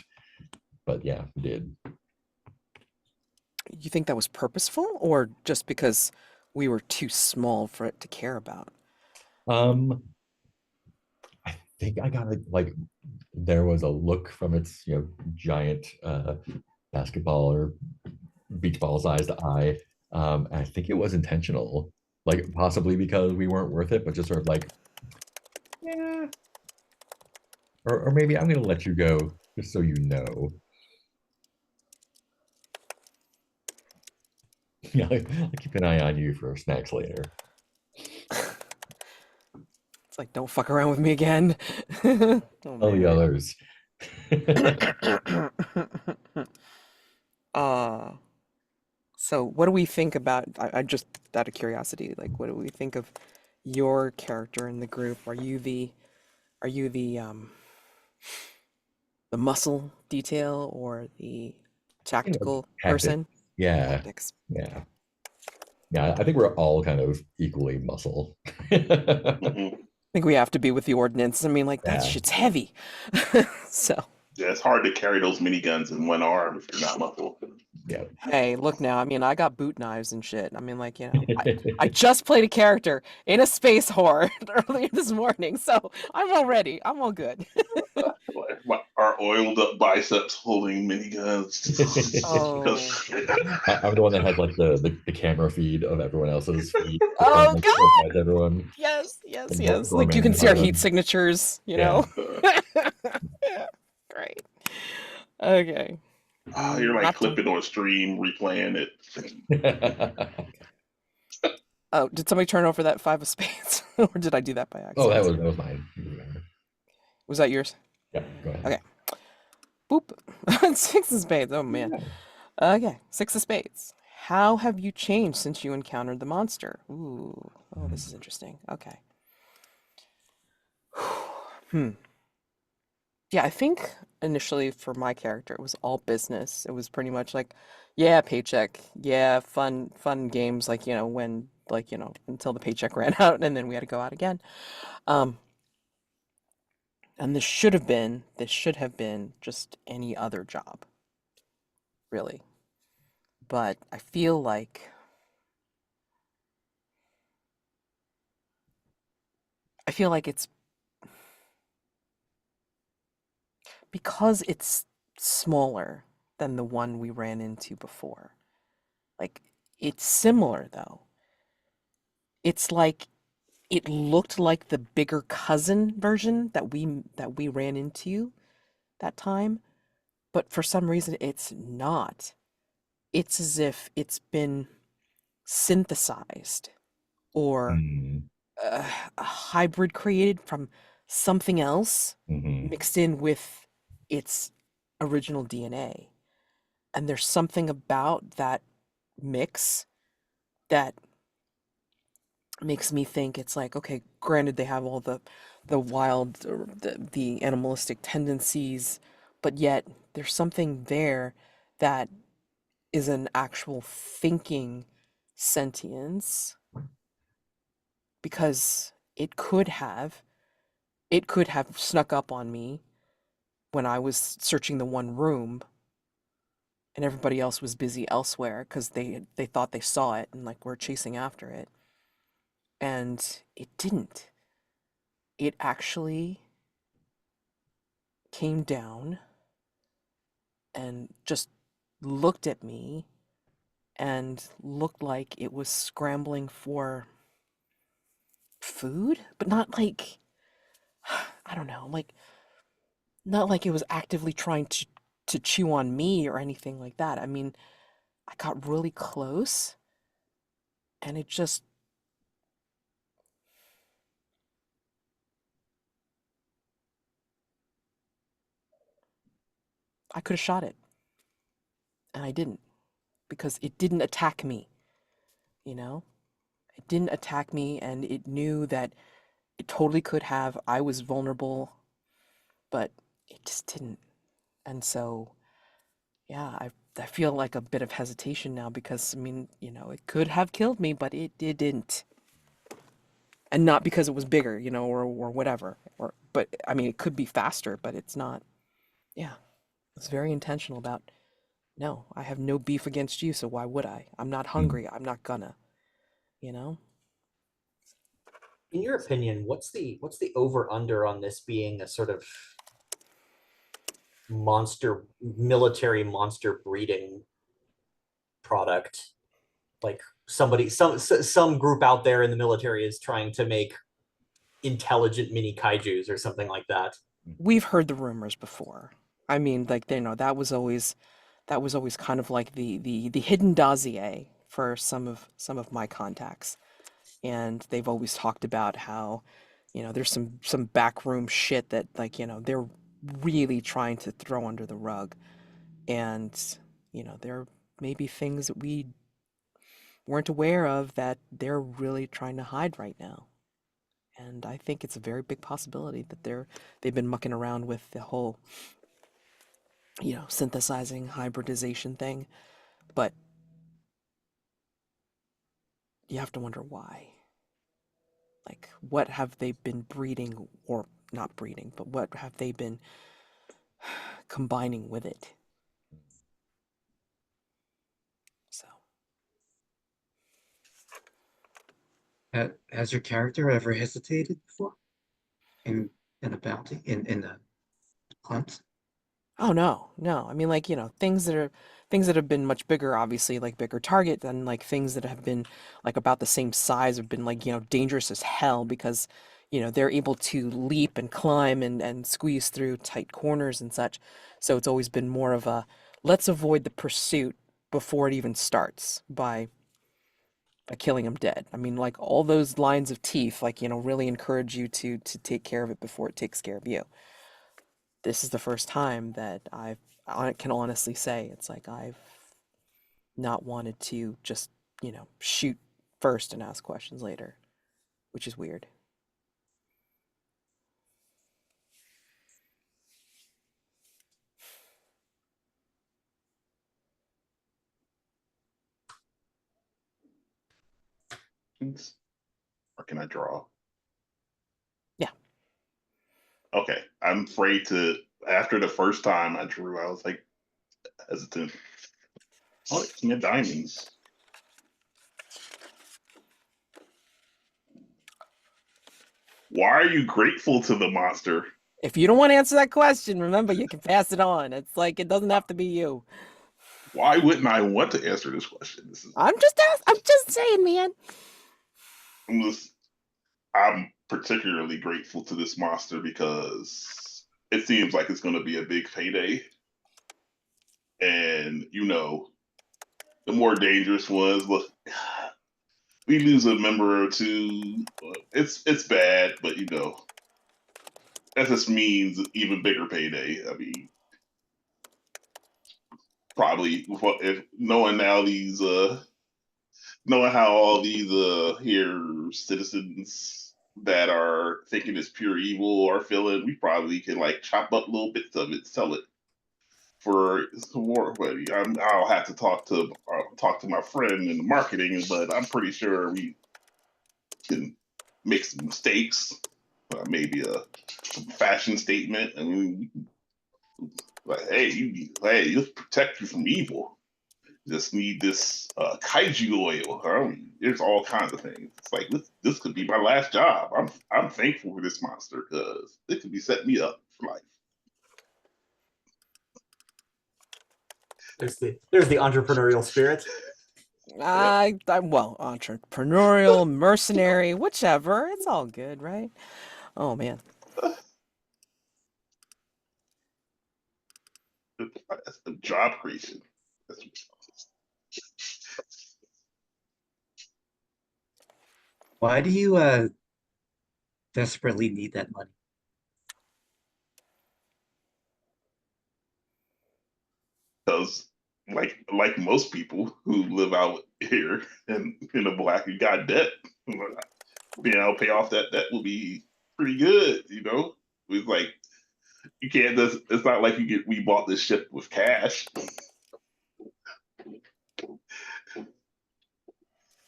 But yeah, we did. You think that was purposeful, or just because we were too small for it to care about? I think I got it, like there was a look from its giant basketball or beach ball sized eye. And I think it was intentional, like possibly because we weren't worth it, but just sort of like, yeah. Or maybe I'm gonna let you go just so you know. Yeah, I'll keep an eye on you for snacks later. It's like, don't fuck around with me again. All the others. So what do we think about, I just out of curiosity, like what do we think of your character in the group? Are you the muscle detail or the tactical person? Yeah. Tactics. Yeah. Yeah, I think we're all kind of equally muscle. I think we have to be with the ordnance. I mean, like, that Yeah. shit's heavy. So Yeah, it's hard to carry those miniguns in one arm if you're not muscle. Yeah. Hey, look now. I mean, I got boot knives and shit. I mean, like, I just played a character in a space horde earlier this morning, so I'm all ready. I'm all good. Our oiled up biceps holding miniguns. Oh, I'm the one that has like the camera feed of everyone else's feed and oh like God! organize everyone Yes, yes, and yes. Like you Gorman can see our heat Island. signatures, Yeah. Great. Okay. You're like Not to. clipping on stream, replaying it. Oh, did somebody turn over that five of spades, or did I do that by Oh, accident? that was mine. Was that yours? Yeah, go ahead. Okay. Boop. Six of spades. Oh man. Yeah. Okay. Six of spades. How have you changed since you encountered the monster? Ooh. Oh, this is interesting. Okay. Hmm. Yeah, I think initially for my character, it was all business. It was pretty much like, yeah, paycheck. Yeah, fun games. Like, when, like, until the paycheck ran out and then we had to go out again. Um, and this should have been just any other job, really. But I feel like it's because it's smaller than the one we ran into before. Like, it's similar though. It's like it looked like the bigger cousin version that we ran into that time, but for some reason it's not. It's as if it's been synthesized or Mm, uh, a hybrid created from something else mhm, mixed in with its original DNA. And there's something about that mix that makes me think it's like, okay, granted they have all the wild or the animalistic tendencies, but yet there's something there that is an actual thinking sentience because it could have snuck up on me when I was searching the one room and everybody else was busy elsewhere because they thought they saw it and like were chasing after it, and it didn't. It actually came down and just looked at me and looked like it was scrambling for food, but not like, I don't know, like not like it was actively trying to chew on me or anything like that. I mean, I got really close and it just I could have shot it and I didn't because it didn't attack me, you know? It didn't attack me and it knew that it totally could have. I was vulnerable, but it just didn't. And so, yeah, I feel like a bit of hesitation now because I mean, it could have killed me, but it didn't. And not because it was bigger, or whatever. But I mean, it could be faster, but it's not. Yeah, it's very intentional about, no, I have no beef against you, so why would I? I'm not mm. hungry. I'm not gonna, you know? In your opinion, what's the over under on this being a sort of military monster breeding product? Like some group out there in the military is trying to make intelligent mini kaijus or something like that. We've heard the rumors before. I mean, like, that was always kind of like the hidden dossier for some of my contacts. And they've always talked about how, there's some backroom shit that, like, they're really trying to throw under the rug. And, there may be things that we weren't aware of that they're really trying to hide right now. And I think it's a very big possibility that they've been mucking around with the whole, synthesizing hybridization thing. But you have to wonder why. Like, what have they been breeding, or not breeding, but what have they been combining with it? Has your character ever hesitated before in a bounty in a hunt? Oh no, no. I mean, like, things that have been much bigger, obviously, like bigger target than like things that have been like about the same size have been like, dangerous as hell because, they're able to leap and climb and squeeze through tight corners and such. So it's always been more of a let's avoid the pursuit before it even starts by killing them dead. I mean, like all those lines of teeth, like, really encourage you to take care of it before it takes care of you. This is the first time that I can honestly say it's like I've not wanted to just, shoot first and ask questions later, which is weird. Or can I draw? Yeah. Okay, I'm afraid to. After the first time I drew, I was like hesitant. Oh, King of Diamonds. Why are you grateful to the monster? If you don't want to answer that question, remember you can pass it on. It's like it doesn't have to be you. Why wouldn't I want to answer this question? I'm just saying, man. I'm just, I'm particularly grateful to this monster because it seems like it's going to be a big payday, and the more dangerous ones. Look, we lose a member or two. It's bad, but that just means even bigger payday. I mean, probably if knowing now these knowing how all these here citizens that are thinking it's pure evil are feeling, we probably can like chop up little bits of it, sell it for some more money. I'll have to talk to my friend in the marketing, but I'm pretty sure we can make some mistakes. Maybe a fashion statement. I mean, like, hey, let's protect you from evil. Just need this kaiju oil. There's all kinds of things. It's like this could be my last job. I'm thankful for this monster because it could be setting me up for life. There's the entrepreneurial spirit. I'm well, entrepreneurial, mercenary, whichever. It's all good, right? Oh man. That's the job creation. That's Why do you desperately need that money? because like most people who live out here in the black, you got debt. Being able to pay off that debt will be pretty good. It's like you can't just. It's not like we bought this ship with cash.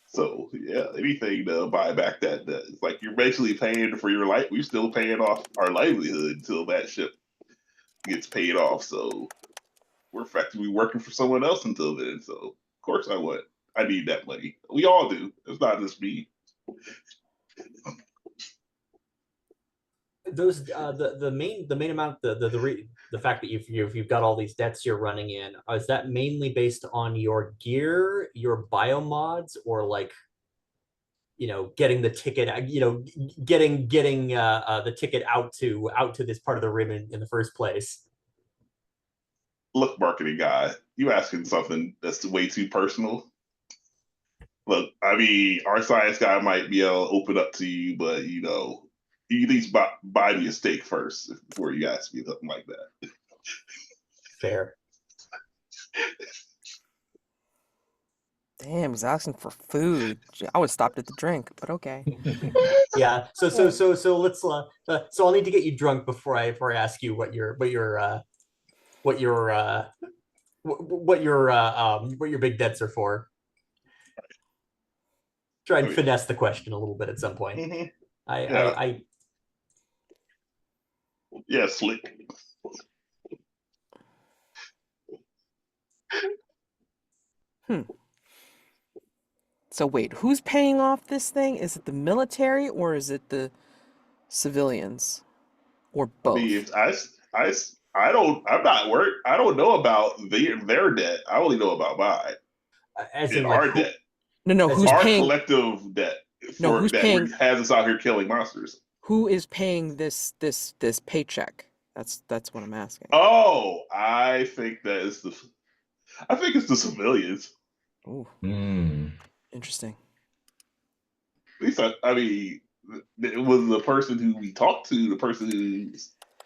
So yeah, anything to buy back that debt. It's like you're basically paying for your life. We're still paying off our livelihood until that ship gets paid off. So we're effectively working for someone else until then. So of course I need that money. We all do. It's not just me. Those the main amount the fact that you've got all these debts you're running in, is that mainly based on your gear, your biomods, or like getting the ticket, getting the ticket out to this part of the rim in the first place? Look, marketing guy, you asking something that's way too personal. Look, I mean, our science guy might be able to open up to you, but you at least buy me a steak first before you ask me something like that. Fair. Damn, he's asking for food. Gee, I would stopped at the drink, but okay. Yeah. So let's so I'll need to get you drunk before I ask you what your big debts are for. Try and finesse the question a little bit at some point. Mm-hmm. I Yeah, slick. Hmm. So wait, who's paying off this thing? Is it the military or is it the civilians or I mean, both? if I don't, I'm not worried. I don't know about their debt. I only know about mine As and in, like, our who? debt, No, As who's in, our paying? collective debt No, for who's that paying? has us out here killing monsters. Who is paying this paycheck? That's what I'm asking. Oh, I think it's the civilians. Oh, Hmm. interesting. At least I mean, it was the person who we talked to, the person who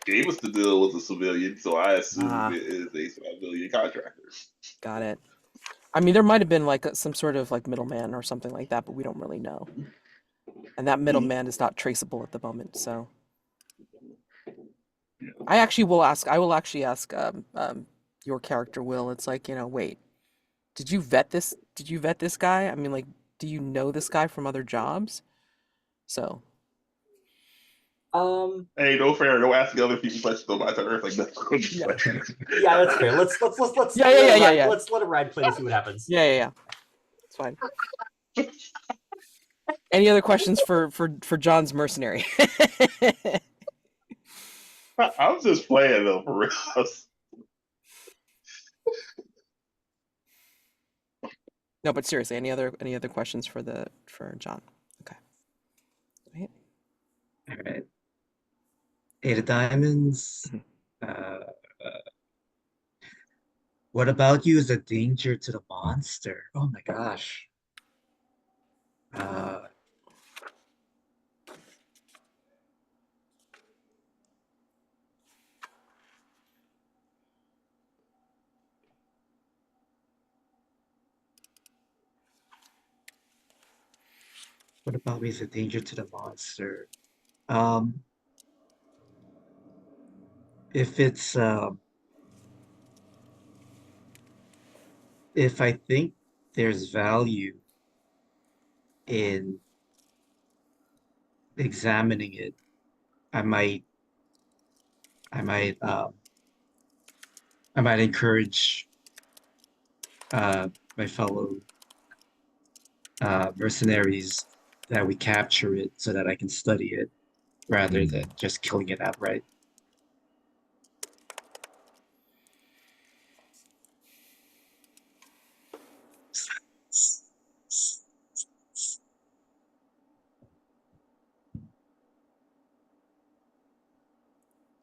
gave us the deal was a civilian, so I assume Ah, it is a civilian contractor. got it. I mean, there might have been like some sort of like middleman or something like that, but we don't really know. And that Mhm. middleman is not traceable at the moment. So Yeah. I actually will ask. I will actually ask your character, Will. It's like, wait, did you vet this? Did you vet this guy? I mean, like, do you know this guy from other jobs? So um, Hey, no fair. No asking other people questions on my turn. Like that's what I'm yeah, saying. yeah, that's fair. Let's yeah, yeah, let yeah, it yeah, ride. yeah, Let's let it ride play to see what happens. yeah, yeah, yeah. It's fine. Any other questions for John's mercenary? I'm just playing though, for real. No, but seriously, any other questions for John? Okay. Right. All right. 8 of diamonds. Mhm. Uh, what about you is a danger to the monster? Oh my gosh. Uh, what about me is a danger to the monster? Um, if it's if I think there's value in examining it, I might I might um I might encourage uh my fellow mercenaries that we capture it so that I can study it rather Hmm. than just killing it outright.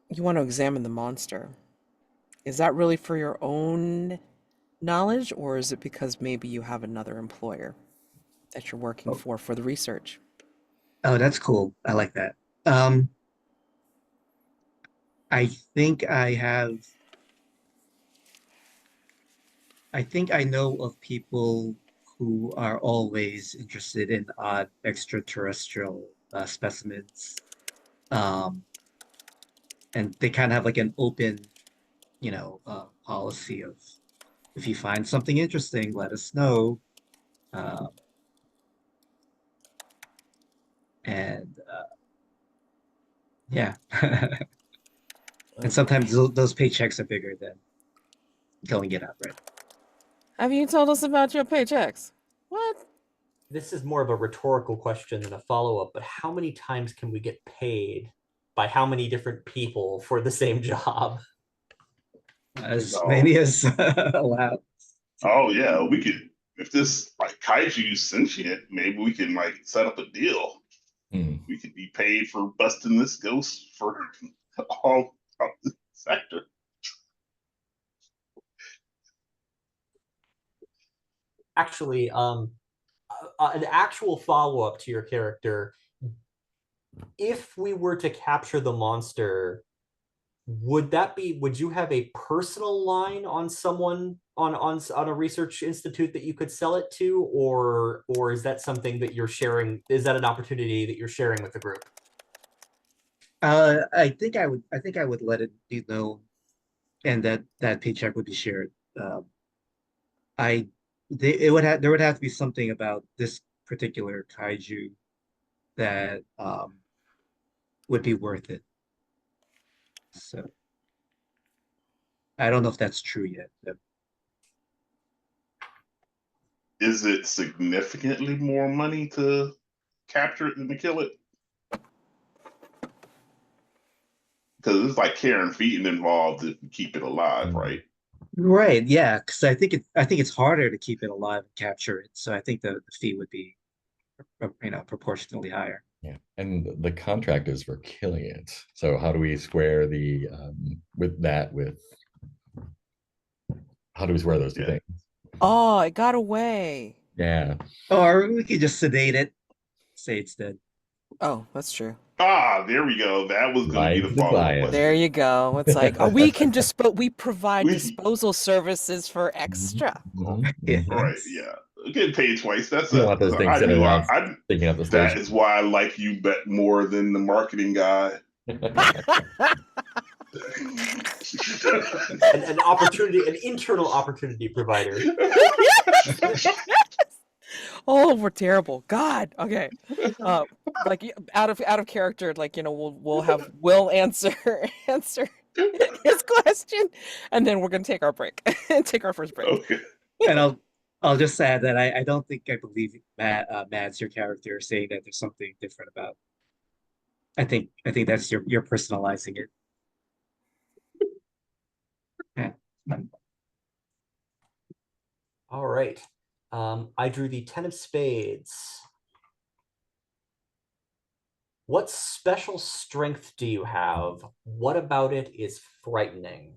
You want to examine the monster. Is that really for your own knowledge, or is it because maybe you have another employer that you're working Oh, for the research? oh, that's cool. I like that. Um, I think I have I think I know of people who are always interested in odd extraterrestrial specimens. Um, and they kind of have like an open, policy of if you find something interesting, let us know. Um, and yeah, and sometimes Okay. those paychecks are bigger than killing it outright. Have you told us about your paychecks? What? This is more of a rhetorical question than a follow-up, but how many times can we get paid by how many different people for the same job? As No. many as allowed. Oh yeah, we could. If this like kaiju sentient, maybe we can like set up a deal. Hmm. We could be paid for busting this ghost for all of the sector. Actually, an actual follow-up to your character. If we were to capture the monster, would you have a personal line on someone on a research institute that you could sell it to, or is that something that you're sharing? Is that an opportunity that you're sharing with the group? I think I would let it be known, and that paycheck would be shared. I there would have to be something about this particular kaiju that would be worth it. So I don't know if that's true yet. But is it significantly more money to capture it than to kill it? Because it's like care and feeding involved to keep it alive, right? Right, yeah, because I think it's harder to keep it alive and capture it. So I think the fee would be, proportionally higher. Yeah, and the contract is for killing it. So how do we square the with how do we square those two Yeah. things? Oh, it got away. Yeah. Or we could just sedate it, say it's dead. Oh, that's true. Ah, there we go. That was going to be Lying the to the follow-up client. There question. you go. It's like, oh, we provide We disposal services for extra. Cool. Yeah. right, yeah. Getting paid twice. That's You don't a. want those things I sitting knew around I. thinking up the That station. is why I like you bet more than the marketing guy. An opportunity, an internal opportunity provider. Oh, we're terrible. God. Okay. Uh, like out of character, like we'll have Will answer answer his question, and then we're gonna take our break. Take our first break. Okay. And I'll just add that I don't think I believe Mads, your character, saying that there's something different about. I think that's you're personalizing it. Yeah. All right. I drew the 10 of spades. What special strength do you have? What about it is frightening?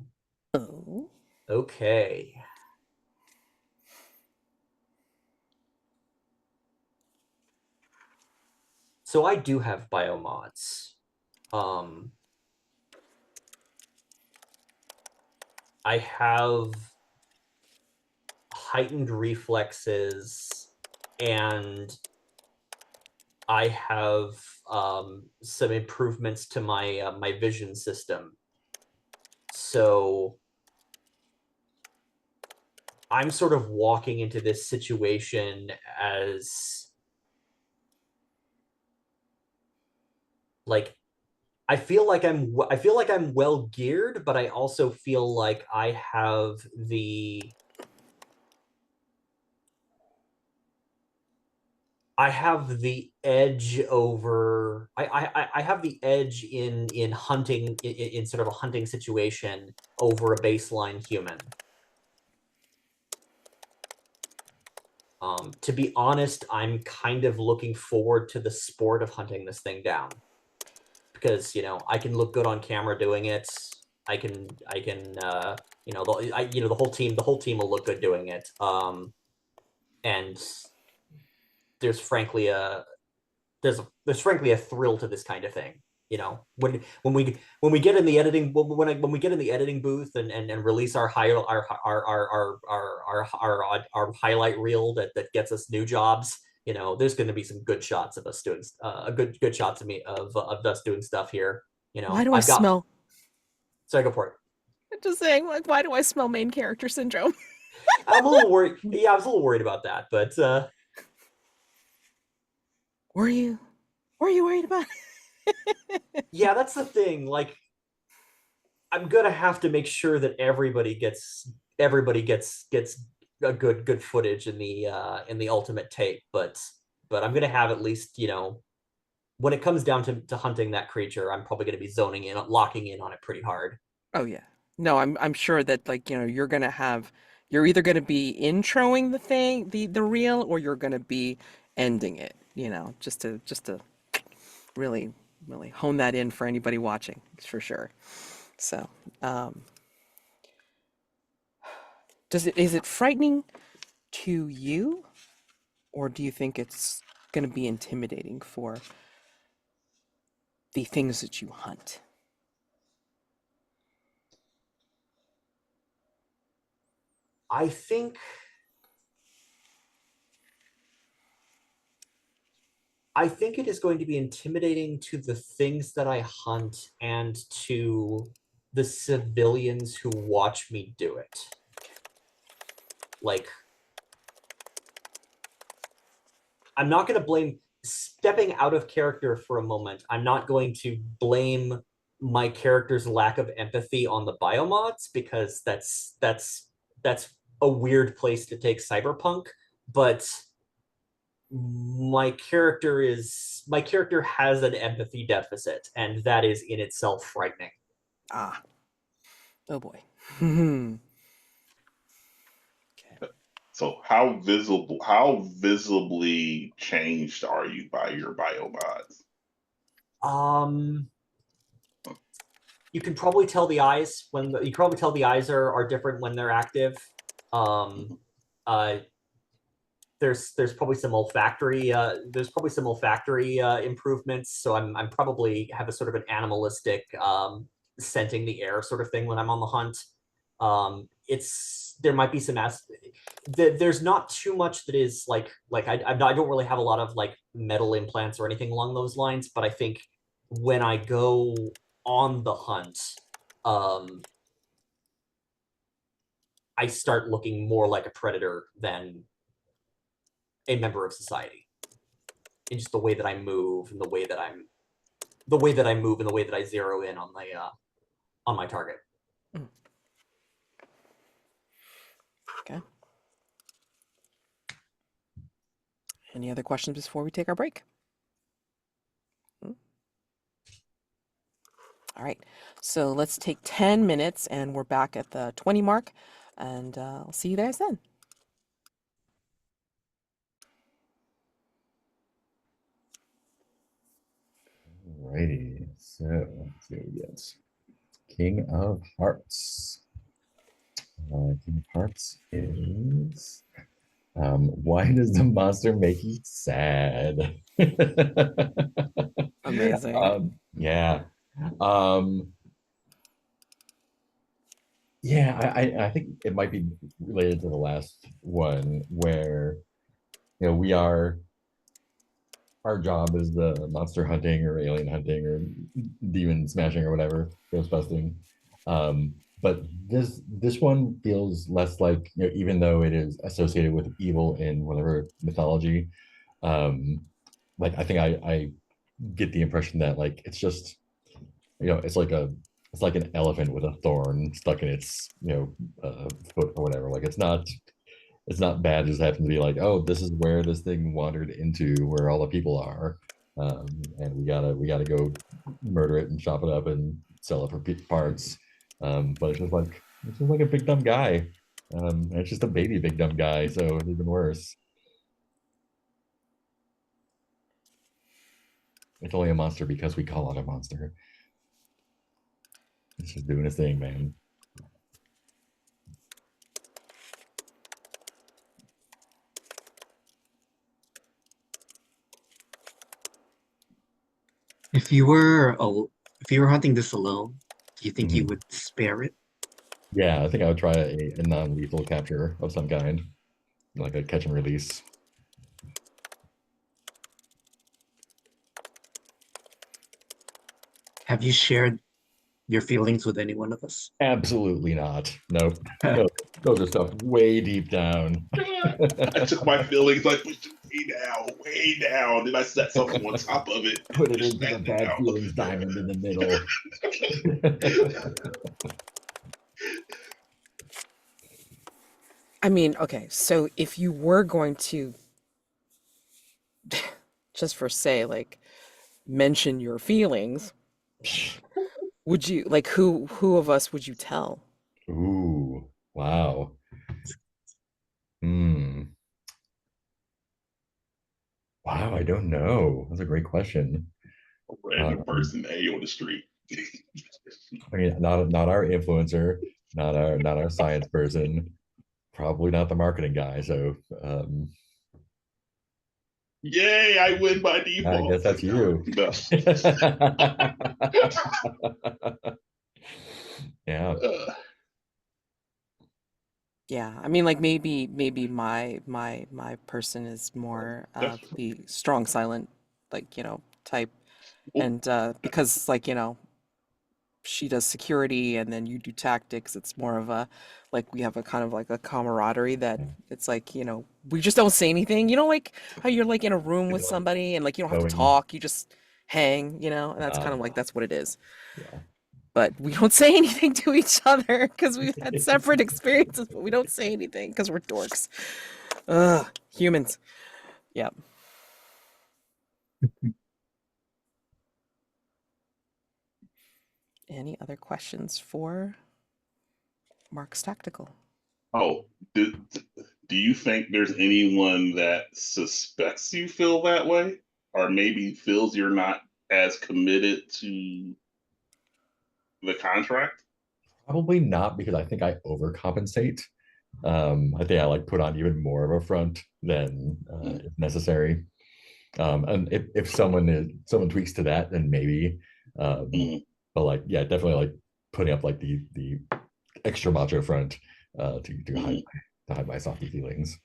Oh. Okay. So I do have biomods. I have heightened reflexes, and I have some improvements to my my vision system. So I'm sort of walking into this situation as like I feel like I'm well geared, but I also feel like I have the edge over I have the edge in hunting in sort of a hunting situation over a baseline human. To be honest, I'm kind of looking forward to the sport of hunting this thing down, because I can look good on camera doing it. I can the whole team will look good doing it. And there's frankly a thrill to this kind of thing. When we get in the editing when we get in the editing booth and release our highlight reel that gets us new jobs. There's going to be some good shots of us doing a good shots of me of us doing stuff here. Why do I I've got. smell? Sorry, go for it. I'm just saying, like, why do I smell main character syndrome? I'm a little worried. Yeah, I was a little worried about that, but Were you worried about it? yeah, that's the thing. Like, I'm gonna have to make sure that everybody gets a good footage in the ultimate tape, but I'm gonna have at least, when it comes down to hunting that creature, I'm probably gonna be zoning in, locking in on it pretty hard. Oh yeah. No, I'm sure that, like, you're either gonna be introing the thing, the reel, or you're gonna be ending it, just to really, really hone that in for anybody watching, for sure. So, is it frightening to you, or do you think it's gonna be intimidating for the things that you hunt? I think it is going to be intimidating to the things that I hunt and to the civilians who watch me do it. Like, I'm not going to blame, stepping out of character for a moment, I'm not going to blame my character's lack of empathy on the biomods, because that's a weird place to take cyberpunk. but my character has an empathy deficit, and that is in itself frightening. Ah. Oh boy. So how visibly changed are you by your biobots? You can probably tell the eyes are different when they're active. There's probably some olfactory improvements. So I'm probably have a sort of an animalistic scenting the air sort of thing when I'm on the hunt. There might be some there's not too much that is like I don't really have a lot of like metal implants or anything along those lines, but I think when I go on the hunt, I start looking more like a predator than a member of society. In just the way that I move and the way that I zero in on my target. Okay. Any other questions before we take our break? All right, so let's take 10 minutes and we're back at the 20 mark, and I'll see you guys then. Alrighty, so let's see what we get. King of Hearts. King of Hearts is why does the monster make you sad? Amazing. Yeah. Yeah, I think it might be related to the last one where our job is the monster hunting or alien hunting or demon smashing or whatever, ghost busting. But this one feels less like, even though it is associated with evil in whatever mythology, like I think I get the impression that like it's just, it's like an elephant with a thorn stuck in its foot or whatever. Like it's not bad. Just happen to be like, oh, this is where this thing wandered into, where all the people are, and we gotta go murder it and chop it up and sell it for parts. But it's just like a big dumb guy. And it's just a baby big dumb guy, so it's even worse. It's only a monster because we call it a monster. It's just doing its thing, man. If you were hunting this alone, do you think you would spare it? Yeah, I think I would try a non-lethal capture of some kind, like a catch and release. Have you shared your feelings with any one of us? Absolutely not. Nope. No, those are stuff way deep down. I took my feelings, I pushed it way down, then I set something on top of it. Put it into the bad feelings diamond in the middle. I mean, okay, so if you were going to, just for say, like, mention your feelings, would you, like, who of us would you tell? Ooh, wow. Hmm. Wow, I don't know. That's a great question. A random person on the street. I mean, not our influencer, not our science person, probably not the marketing guy. So Yay, I win by default. I guess that's you. No. Yeah. Yeah, I mean, like maybe my person is more the strong silent, like, type, and because, like, she does security and then you do tactics, it's more of a, like, we have a kind of like a camaraderie that it's like, we just don't say anything, like how you're like in a room with somebody and like you don't have to talk, you just hang, and that's kind of like that's what it is. Yeah. But we don't say anything to each other because we've had separate experiences, but we don't say anything because we're dorks. Ugh, humans. Yep. Any other questions for Mark's Tactical? Oh, do you think there's anyone that suspects you feel that way? Or maybe feels you're not as committed to the contract? Probably not, because I think I overcompensate. I think I like put on even more of a front than if necessary. And if someone tweaks to that, then maybe. Mm-hmm. But like, yeah, definitely like putting up like the extra macho front to hide my softy feelings.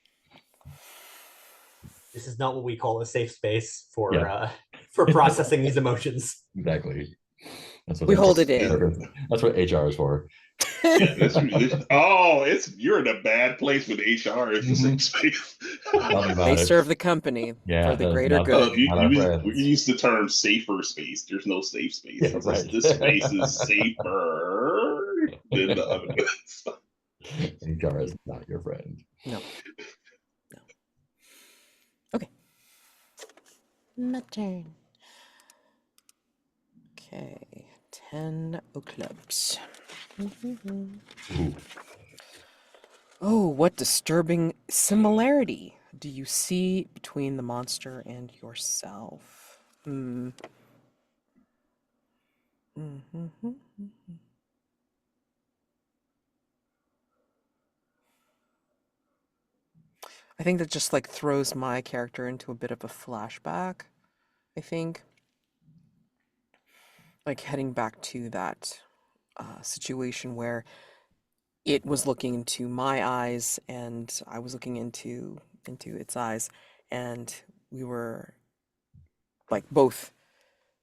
This is not what we call a safe space for Yeah. for processing these emotions. Exactly. That's what We hold it And in. That's what HR is for. yeah, you're in a bad place with HR. It's the same space. Tell me They about it. serve the company Yeah, for the that's greater not good. You, not our we friends. use the term safer space. There's no safe space. Yeah, It's just right. this space is safer than the other ones. HR is not your friend. No, no. Okay. My turn. Okay. 10 O clubs. Ooh. Oh, what disturbing similarity do you see between the monster and yourself? Hmm. Mm-hmm. I think that just like throws my character into a bit of a flashback. I think, like heading back to that situation where it was looking into my eyes and I was looking into its eyes, and we were like both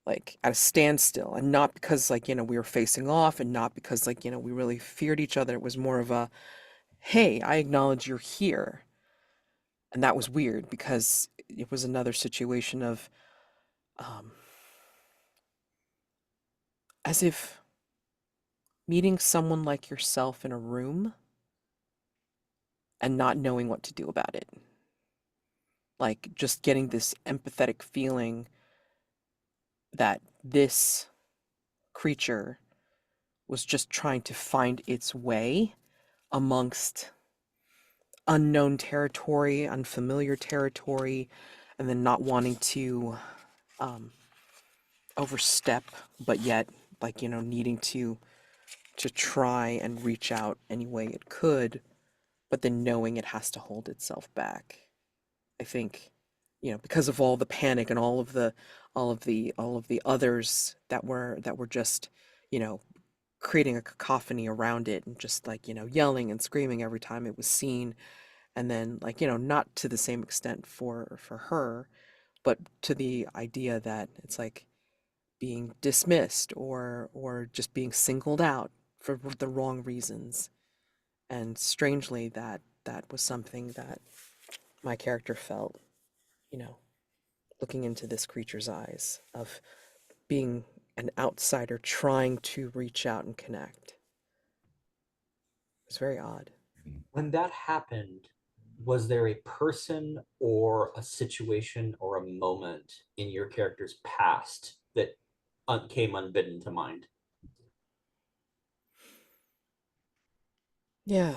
like at a standstill, and not because like we were facing off, and not because like we really feared each other. It was more of a, hey, I acknowledge you're here. And that was weird because it was another situation of um, as if meeting someone like yourself in a room and not knowing what to do about it. Like just getting this empathetic feeling that this creature was just trying to find its way amongst unknown territory, unfamiliar territory, and then not wanting to um, overstep, but yet like needing to try and reach out any way it could, but then knowing it has to hold itself back. I think, because of all the panic and all of the others that were just, you know, creating a cacophony around it, and just like, yelling and screaming every time it was seen. And then like, not to the same extent for her, but to the idea that it's like being dismissed or just being singled out for the wrong reasons. And strangely, that was something that my character felt, you know, looking into this creature's eyes, of being an outsider trying to reach out and connect. It's very odd. When that happened, was there a person or a situation or a moment in your character's past that came unbidden to mind? Yeah,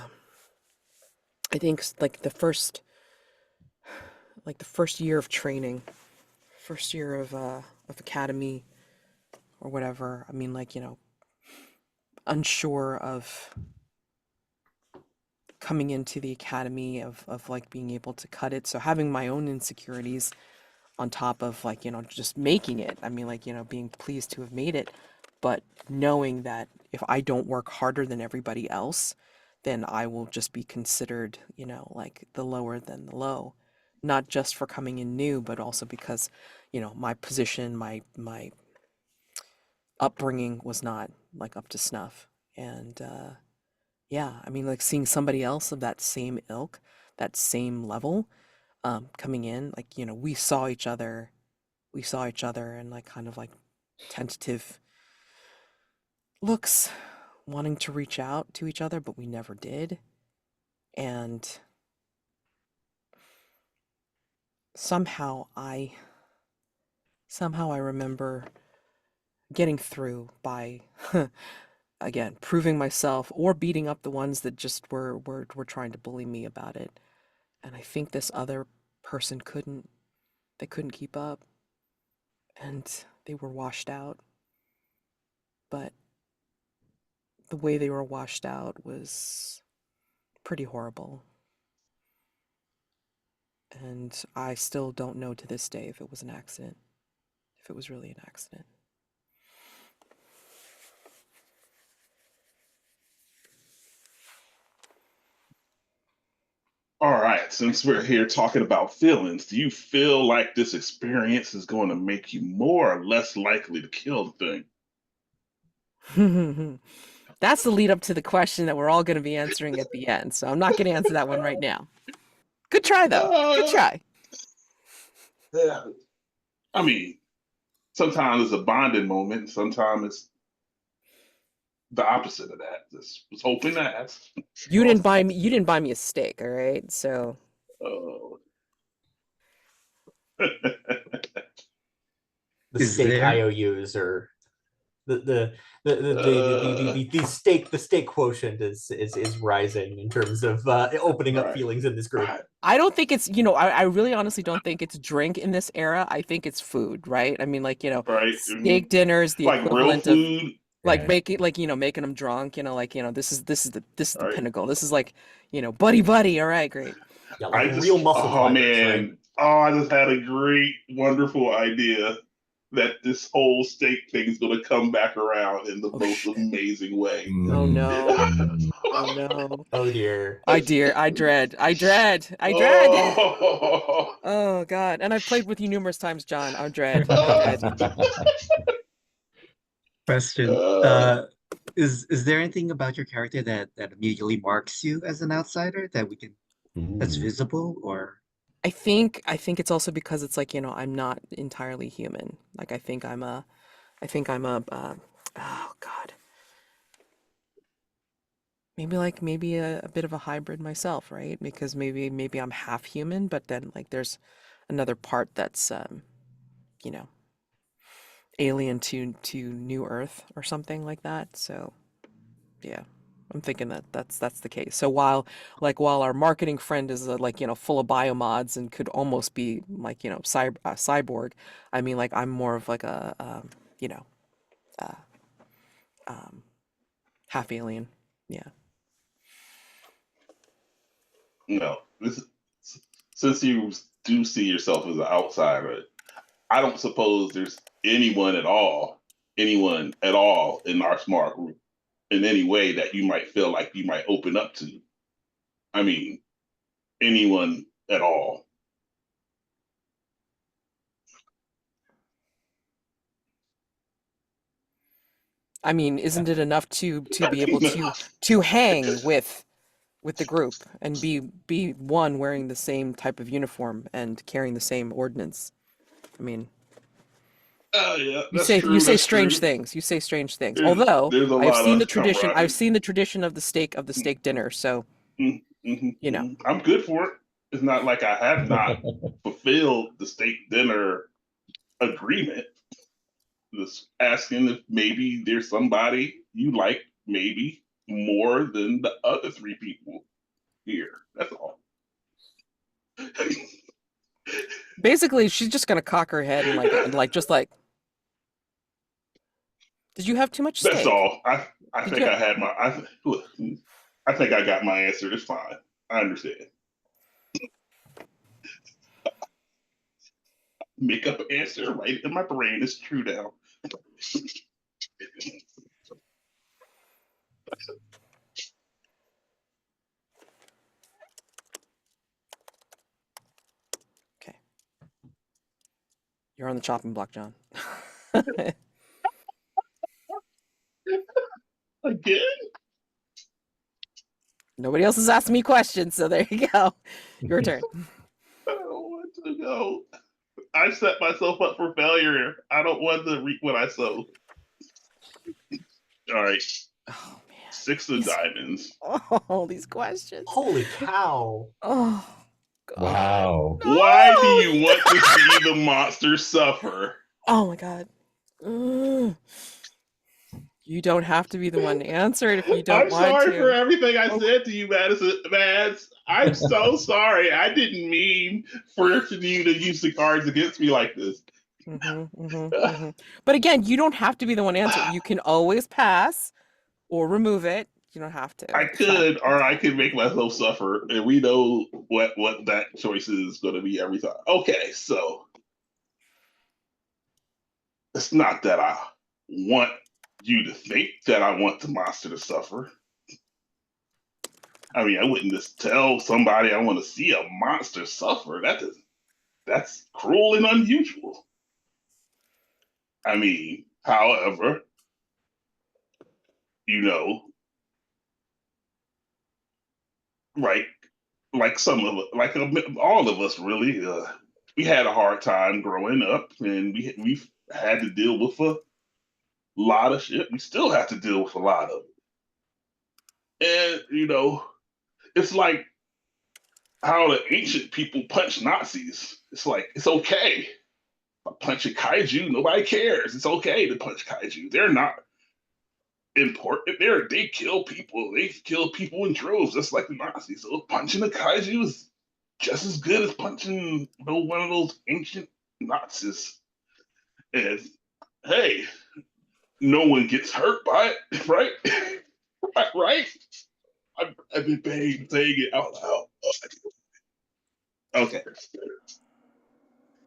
I think like the first year of training, first year of academy or whatever. I mean, like, unsure of coming into the academy, of like being able to cut it. So having my own insecurities on top of like, just making it. I mean, like, being pleased to have made it, but knowing that if I don't work harder than everybody else, then I will just be considered, like the lower than the low. Not just for coming in new, but also because, my position, my upbringing was not like up to snuff. And yeah, I mean, like seeing somebody else of that same ilk, that same level, coming in, like, we saw each other and like kind of like tentative looks, wanting to reach out to each other, but we never did. And somehow I remember getting through by again proving myself or beating up the ones that just were trying to bully me about it. And I think this other person couldn't keep up and they were washed out. But the way they were washed out was pretty horrible. And I still don't know to this day if it was an accident, if it was really an accident. All right, since we're here talking about feelings, do you feel like this experience is going to make you more or less likely to kill the thing? That's the lead up to the question that we're all going to be answering at the end. So I'm not going to answer that one right now. Good try, though. Good try. Yeah. I mean, sometimes it's a bonding moment, sometimes it's the opposite of that. Just was hoping that. You didn't buy me a steak, all right? So Oh. The Is steak there- IOUs or the steak quotient is rising in terms of opening up Right. feelings in this group. I don't think it's, I really honestly don't think it's drink in this era. I think it's food, right? I mean, like, Right. steak dinner is the Like real equivalent of food. like Yeah. making them drunk, this is the Right. pinnacle. This is like, buddy. All right, great. Yeah, like real muscle oh fibers, man. right? Oh, I just had a great, wonderful idea that this whole steak thing is going to come back around in the Oh, most shit. amazing way. Oh no. Mm. Oh no. Oh dear. I dread. Oh. Oh God. And I've played with you numerous times, John. I dread. Question. Uh, Is there anything about your character that immediately marks you as an outsider that that's Ooh. visible or I think it's also because it's like, I'm not entirely human. Like I think I'm a oh God. Maybe a bit of a hybrid myself, right? Because maybe I'm half human, but then like there's another part that's you know, alien to New Earth or something like that. So yeah, I'm thinking that that's the case. So while our marketing friend is like full of biomods and could almost be like cyborg, I mean like I'm more of like a you know uh, um, half alien. Yeah. no, since you do see yourself as an outsider, I don't suppose there's anyone at all in our smart group in any way that you might feel like you might open up to. I mean, anyone at all. I mean, isn't it enough to be able to hang with the group and be one wearing the same type of uniform and carrying the same ordnance? I mean, Yeah, you that's say true. That's strange true. things. You say strange things. There's Although there's a I've lot seen the of tradition. I've camaraderie. seen the tradition of the steak dinner. So you know. I'm good for it. It's not like I have not fulfilled the state dinner agreement. Just asking if maybe there's somebody you like, maybe more than the other three people here. That's all. Basically, she's just gonna cock her head and like just like, did you have too much That's steak? all. I Did think you? I had my. Look, I think I got my answer. It's fine. I understand. Make up an answer right in my brain. It's true now. Okay, you're on the chopping block, John. Again? Nobody else has asked me questions, so there you go. Your turn. I don't want to go. I set myself up for failure. I don't want to reap what I sow. All right. Oh man. 6 of These- diamonds. Oh, these questions. Holy cow. Oh Wow. Why do No! you want to see the monster suffer? Oh my God. Ugh. You don't have to be the one to answer it if you don't I'm want sorry for to. everything I Oh, said to you, Madison. Mads. I'm so sorry. I didn't mean for you to use the cards against me like this. But again, you don't have to be the one to answer it. You can always pass or remove it. You don't have to. I It's fine. could, or I could make myself suffer, and we know what that choice is going to be every time. Okay, so it's not that I want you to think that I want the monster to suffer. I mean, I wouldn't just tell somebody I want to see a monster suffer. That's cruel and unusual. I mean, however, you know, right? Like all of us, really, we had a hard time growing up, and we've had to deal with a lot of shit. We still have to deal with a lot of it, and it's like how the ancient people punched Nazis. It's like it's okay. Punch a kaiju, nobody cares. It's okay to punch kaiju. They're not important. They kill people. They kill people in droves, just like the Nazis. So punching a kaiju is just as good as punching one of those ancient Nazis. And hey, no one gets hurt by it, right? Right? I've been paying saying it out loud. Okay.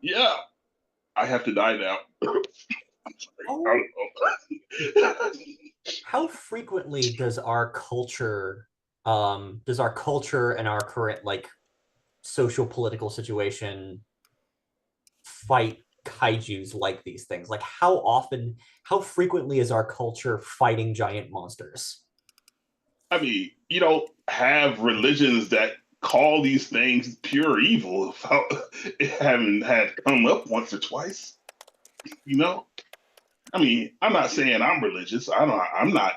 Yeah, I have to die now. I'm sorry. I don't know. How frequently does our culture and our current like social political situation fight kaijus like these things? Like how frequently is our culture fighting giant monsters? I mean, you don't have religions that call these things pure evil without it having had come up once or twice. You know, I mean, I'm not saying I'm religious. I'm not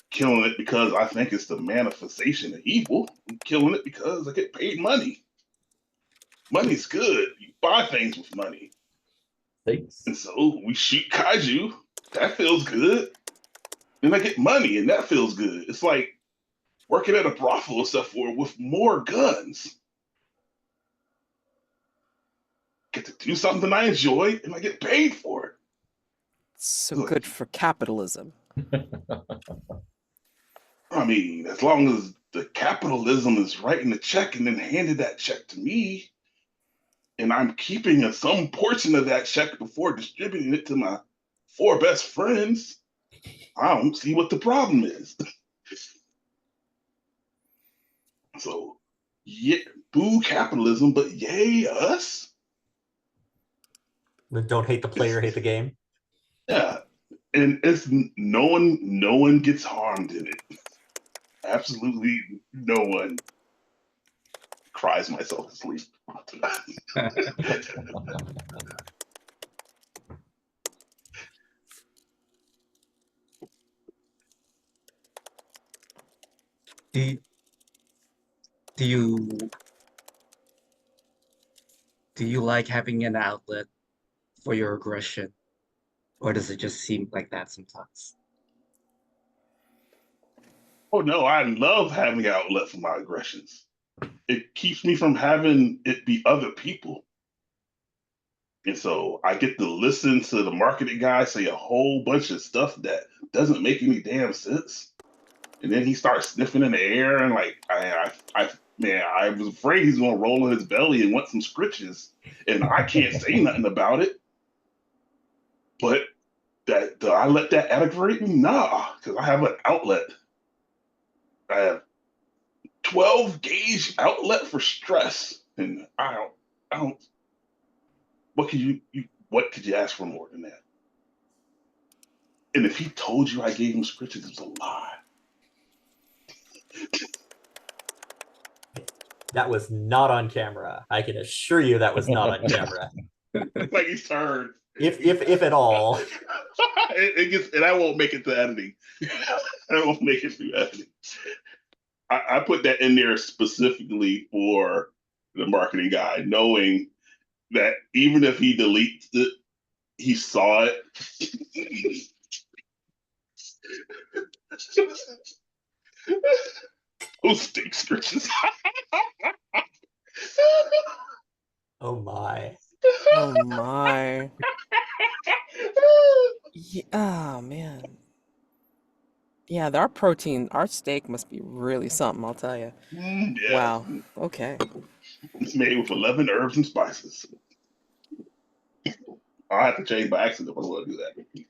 killing it because I think it's the manifestation of evil. I'm killing it because I get paid money. Money's good. You buy things with money, Thanks. and so we shoot kaiju. That feels good. Then I get money, and that feels good. It's like working at a brothel, except for with more guns. Get to do something I enjoy, and I get paid for it. So Look, good for capitalism. I mean, as long as the capitalism is writing the check and then handing that check to me, and I'm keeping some portion of that check before distributing it to my four best friends, I don't see what the problem is. So, yeah, boo capitalism, but yay us. Don't hate the player, hate the game. Yeah, and it's no one gets harmed in it. Absolutely no one. Cries myself to sleep. Do you, do you do you like having an outlet for your aggression, or does it just seem like that sometimes? Oh no, I love having an outlet for my aggressions. It keeps me from having it be other people. And so I get to listen to the marketing guy say a whole bunch of stuff that doesn't make any damn sense. And then he starts sniffing in the air and like man, I was afraid he's gonna roll in his belly and want some scritches. And I can't say nothing about it. But that do I let that aggravate me? Nah, because I have an outlet. I have 12 gauge outlet for stress. And I don't what could you ask for more than that? And if he told you I gave him scritches, it was a lie. That was not on camera. I can assure you that was not on camera. Like he's turned. If at all. It gets, and I won't make it to editing. I won't make it through editing. I put that in there specifically for the marketing guy, knowing that even if he deletes it, he saw it. Those stink scratches. Oh my. Oh my. Yeah, oh man. Yeah, our protein, our steak must be really something, I'll tell you. Yeah, Wow. Okay. it's made with 11 herbs and spices. I'll have to change by accident if I want to do that.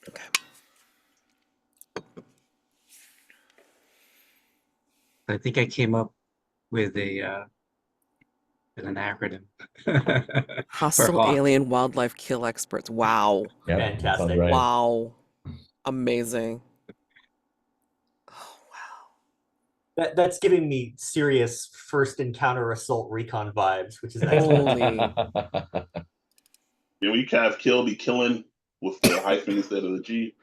Okay. I think I came up with an acronym for Hostile Hawk. alien wildlife kill experts. Wow. Yep, that sounds Fantastic. right. Wow. Amazing. Oh, wow. That's giving me serious first encounter assault recon vibes, which is excellent. Holy. And we kind of be killing with the hyphen instead of the G.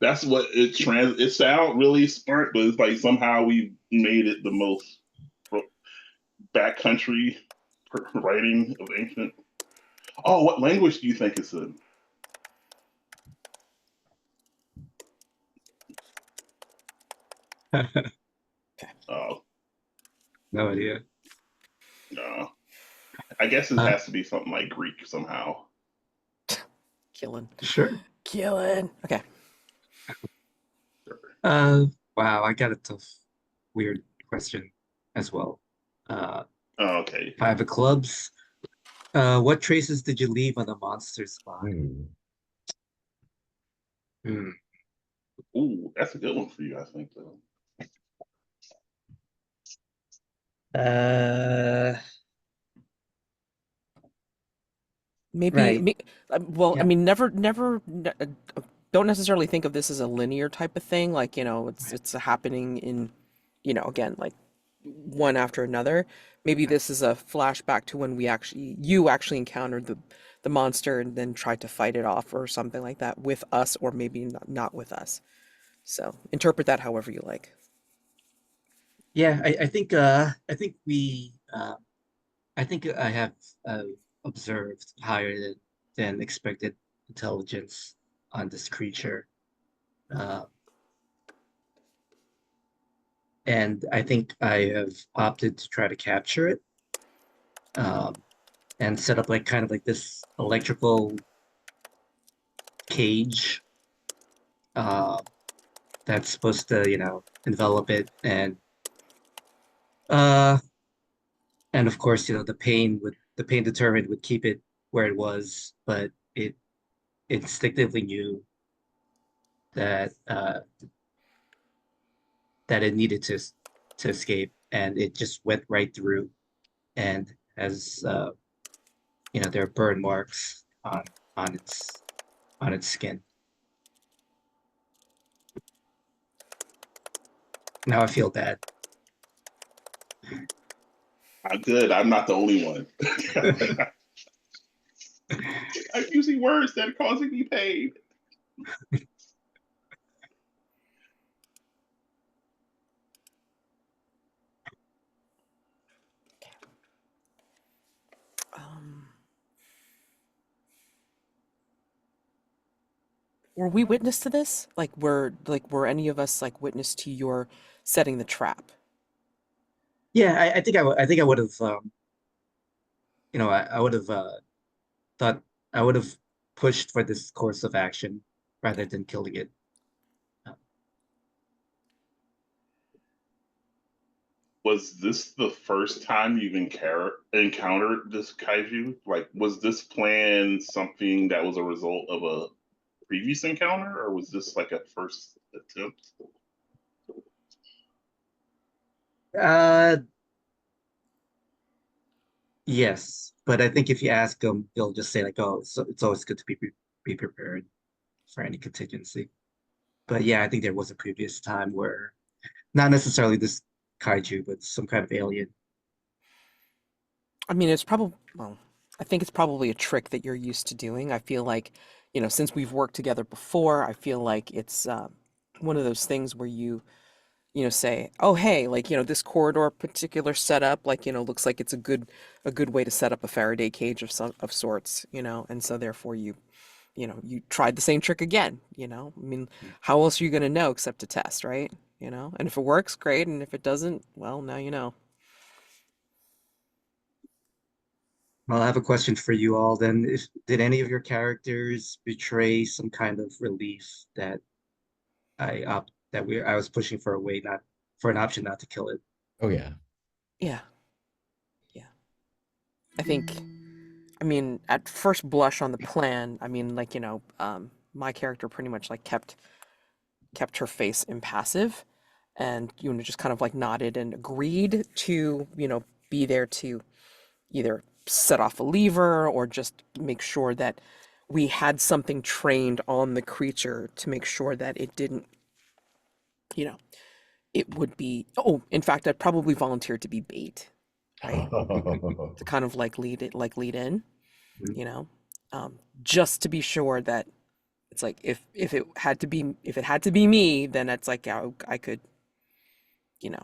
That's what it sounds really smart, but it's like somehow we made it the most backcountry writing of ancient. Oh, what language do you think it's in? Oh, No idea. no. I guess it Uh, has to be something like Greek somehow. Killing. sure. Killing. Okay. Wow, I got a tough, weird question as well. Uh, Oh, okay. Five of clubs. What traces did you leave on the monster's body? Hmm. Ooh, that's a good one for you, I think, though. Uh, Maybe, right. me, well, I Yep. mean, don't necessarily think of this as a linear type of thing. Like, Right. it's happening in, again, like one after another. Maybe Right. this is a flashback to when you actually encountered the monster and then tried to fight it off or something like that with us, or maybe not with us. So interpret that however you like. Yeah, I think I think I have uh, observed higher than expected intelligence on this creature. Uh, and I think I have opted to try to capture it, um, and set up like kind of like this electrical cage, uh, that's supposed to, envelop it, uh, and of course, the pain determined would keep it where it was, but it instinctively knew that that it needed to escape, and it just went right through, and as there are burn marks on its on its skin. Now I feel bad. I'm good. I'm not the only one. I'm using words that are causing me pain. Um, were we witness to this? Were any of us like witness to your setting the trap? Yeah, I think I would have I would have thought I would have pushed for this course of action rather than killing it. Uh, Was this the first time you've encountered this kaiju? Like, was this plan something that was a result of a previous encounter, or was this like a first attempt? uh yes, but I think if you ask them, they'll just say like, "Oh, it's always good to be prepared for any contingency." But yeah, I think there was a previous time where not necessarily this kaiju, but some kind of alien. I mean, it's probably, well, I think it's probably a trick that you're used to doing. I feel like, since we've worked together before, I feel like it's one of those things where say, oh, hey, like, this corridor particular setup, like, looks like it's a good way to set up a Faraday cage of sorts, and so therefore you tried the same trick again, I mean, how else are you going to know except to test, right? And if it works, great. And if it doesn't, well, now you know. Well, I have a question for you all then. Did any of your characters betray some kind of relief that I was pushing for a way not for an option not to kill it? Oh yeah. Yeah. Yeah. I think, I mean, at first blush on the plan, I mean, like, my character pretty much like kept her face impassive and, just kind of like nodded and agreed to, be there to either set off a lever or just make sure that we had something trained on the creature to make sure that it didn't, you know, it would be, oh, in fact, I'd probably volunteer to be bait, right? To kind of like lead in, Mhm. you know, just to be sure that it's like if it had to be me, then it's like I could, you know,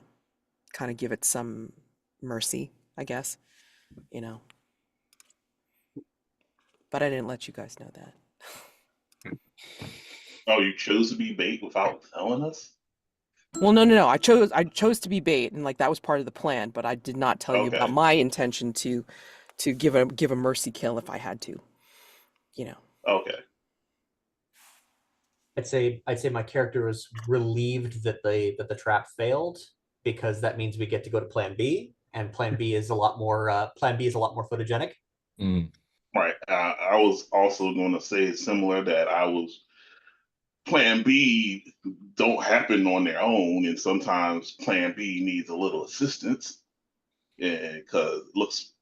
kind of give it some mercy, I guess, you know. But I didn't let you guys know that. Oh, you chose to be bait without telling us? Well, no. I chose to be bait, and like that was part of the plan. But I did not tell you about Okay. my intention to give a mercy kill if I had to. You know. Okay. I'd say my character was relieved that the trap failed, because that means we get to go to Plan B, and Plan B is a lot more photogenic. Mm. Right. I was also going to say similar that I was Plan B don't happen on their own, and sometimes Plan B needs a little assistance, because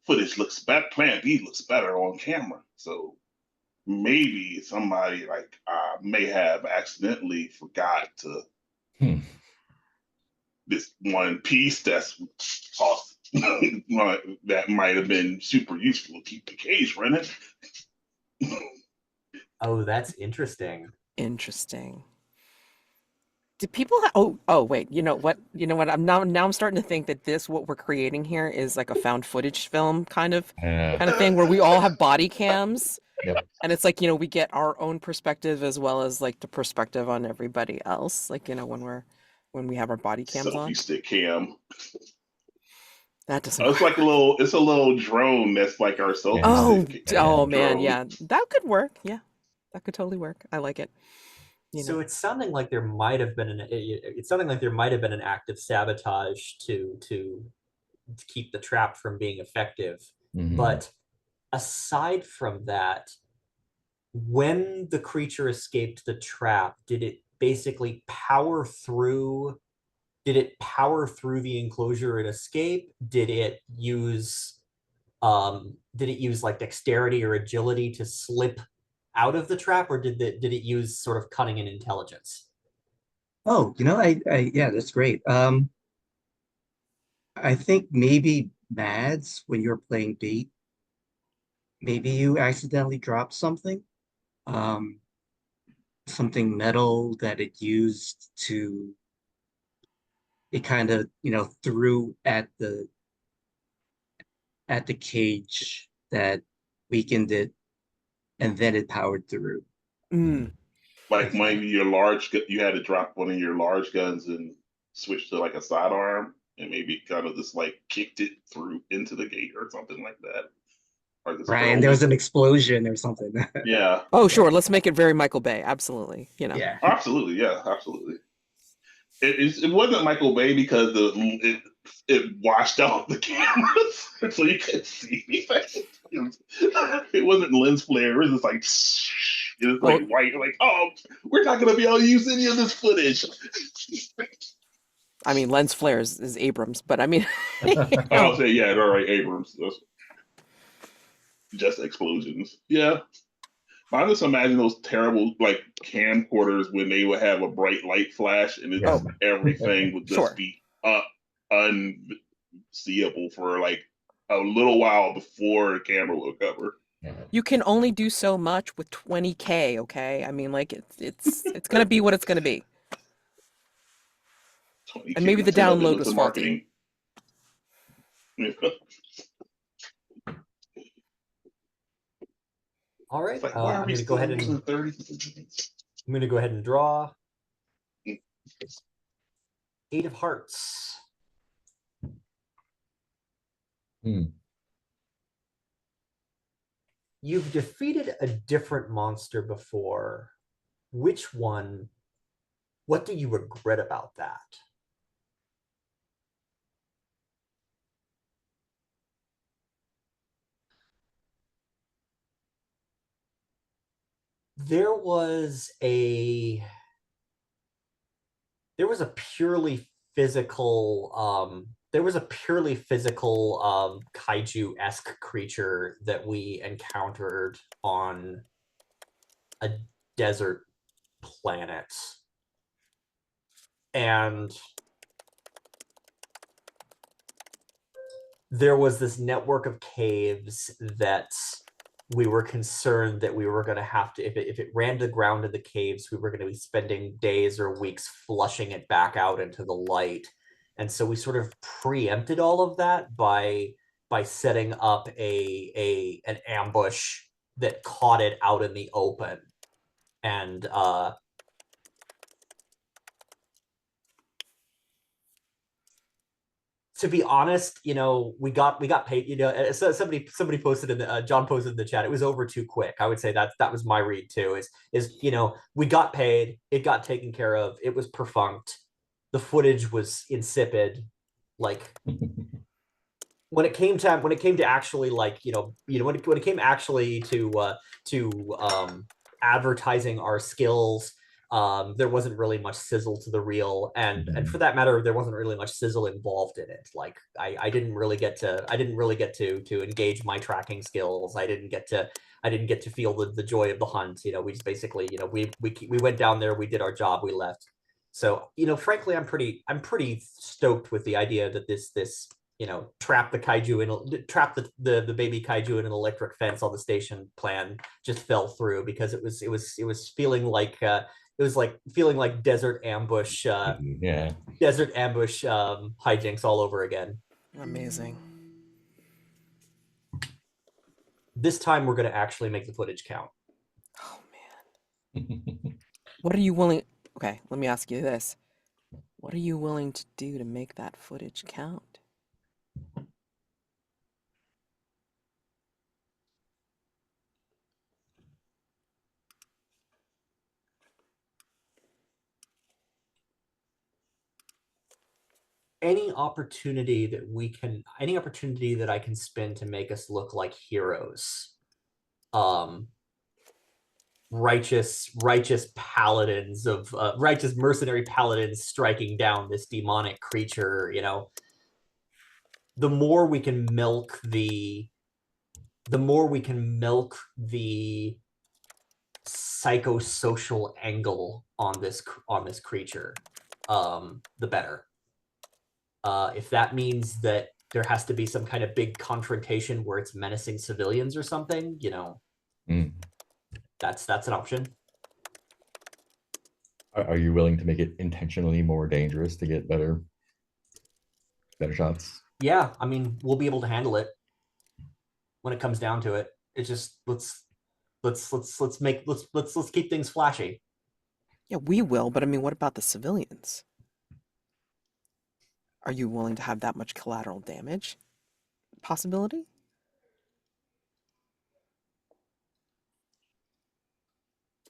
footage looks better. Plan B looks better on camera, so maybe somebody like may have accidentally forgot to Hmm. this one piece that's cost that might have been super useful to keep the cage running. Oh, that's interesting. Interesting. Do people oh wait, you know what, I'm starting to think that what we're creating here is like a found footage film kind of thing where we all have body cams, Yep. and it's like, we get our own perspective as well as like the perspective on everybody else, like, when we have our body cams Selfie on. stick cam. That doesn't It's work. like it's a little drone that's like our selfie Yeah. Oh, stick oh man, drone. yeah, that could work. Yeah, that could totally work. I like it. You So know. it's sounding like there might have been an act of sabotage to keep the trap from being effective. Mhm. But aside from that, when the creature escaped the trap, did it power through the enclosure and escape? Did it use like dexterity or agility to slip out of the trap, or did it use sort of cunning and intelligence? Oh, yeah, that's great. I think maybe Mads, when you're playing bait, maybe you accidentally dropped um, something metal that it kind of, threw at the cage that weakened it, and then it powered through. Mm. Like Okay. maybe you had to drop one of your large guns and switch to like a sidearm, and maybe kind of just like kicked it through into the gate or something like that, or just Right, and hurled there it. was an explosion or something. Yeah, Oh, Yeah. sure. Let's make it very Michael Bay. Absolutely. Yeah. absolutely. Yeah, absolutely. It wasn't Michael Bay because it washed out the cameras, so you couldn't see anything. It wasn't lens flare. It was just like it was like Oh, white. Like, oh, we're not gonna be able to use any of this footage. I mean, lens flares is Abrams, but I mean, I'll say, yeah, all right, Abrams. That's just explosions. Yeah. I just imagine those terrible like camcorders when they would have a bright light flash and Yeah. oh, everything would just sure. be unseeable for like a little while before the camera will cover. Yeah. You can only do so much with 20K, okay? I mean, like it's gonna be what it's gonna be. You And can't maybe the mess it up download with the was faulty. marketing. All right, It's like, why are I'm we going to go still ahead and using 30? I'm going to go ahead and draw 8 of hearts. You've defeated a different monster before. Which one? What do you regret about that? There was a purely physical kaiju-esque creature that we encountered on a desert planet. And there was this network of caves that we were concerned that we were going to have to, if it ran to the ground in the caves, we were going to be spending days or weeks flushing it back out into the light. And so we sort of preempted all of that by setting up an ambush that caught it out in the open. And to be honest, we got paid. So somebody posted in the John posted in the chat. It was over too quick. I would say that was my read too. Is we got paid. It got taken care of. It was perfunced. The footage was insipid. Like when it came to actually when it came actually to advertising our skills. There wasn't really much sizzle to the reel, and for that matter, there wasn't really much sizzle involved in it. Like I didn't really get to engage my tracking skills. I didn't get to feel the joy of the hunt. We just basically we went down there, we did our job, we left. So frankly, I'm pretty stoked with the idea that this trap the baby kaiju in an electric fence on the station plan just fell through, because it was feeling like desert ambush hijinks all over again. Amazing. This time we're going to actually make the footage count. Oh man. What are you willing? Okay, let me ask you this. What are you willing to do to make that footage count? Any opportunity that I can spend to make us look like heroes. Righteous paladins of righteous mercenary paladins striking down this demonic creature. The more we can milk the psychosocial angle on this creature, the better. If that means that there has to be some kind of big confrontation where it's menacing civilians or something, that's an option. Are you willing to make it intentionally more dangerous to get better shots? Yeah, I mean, we'll be able to handle it when it comes down to it. It's just let's keep things flashy. Yeah, we will, but I mean, what about the civilians? Are you willing to have that much collateral damage possibility?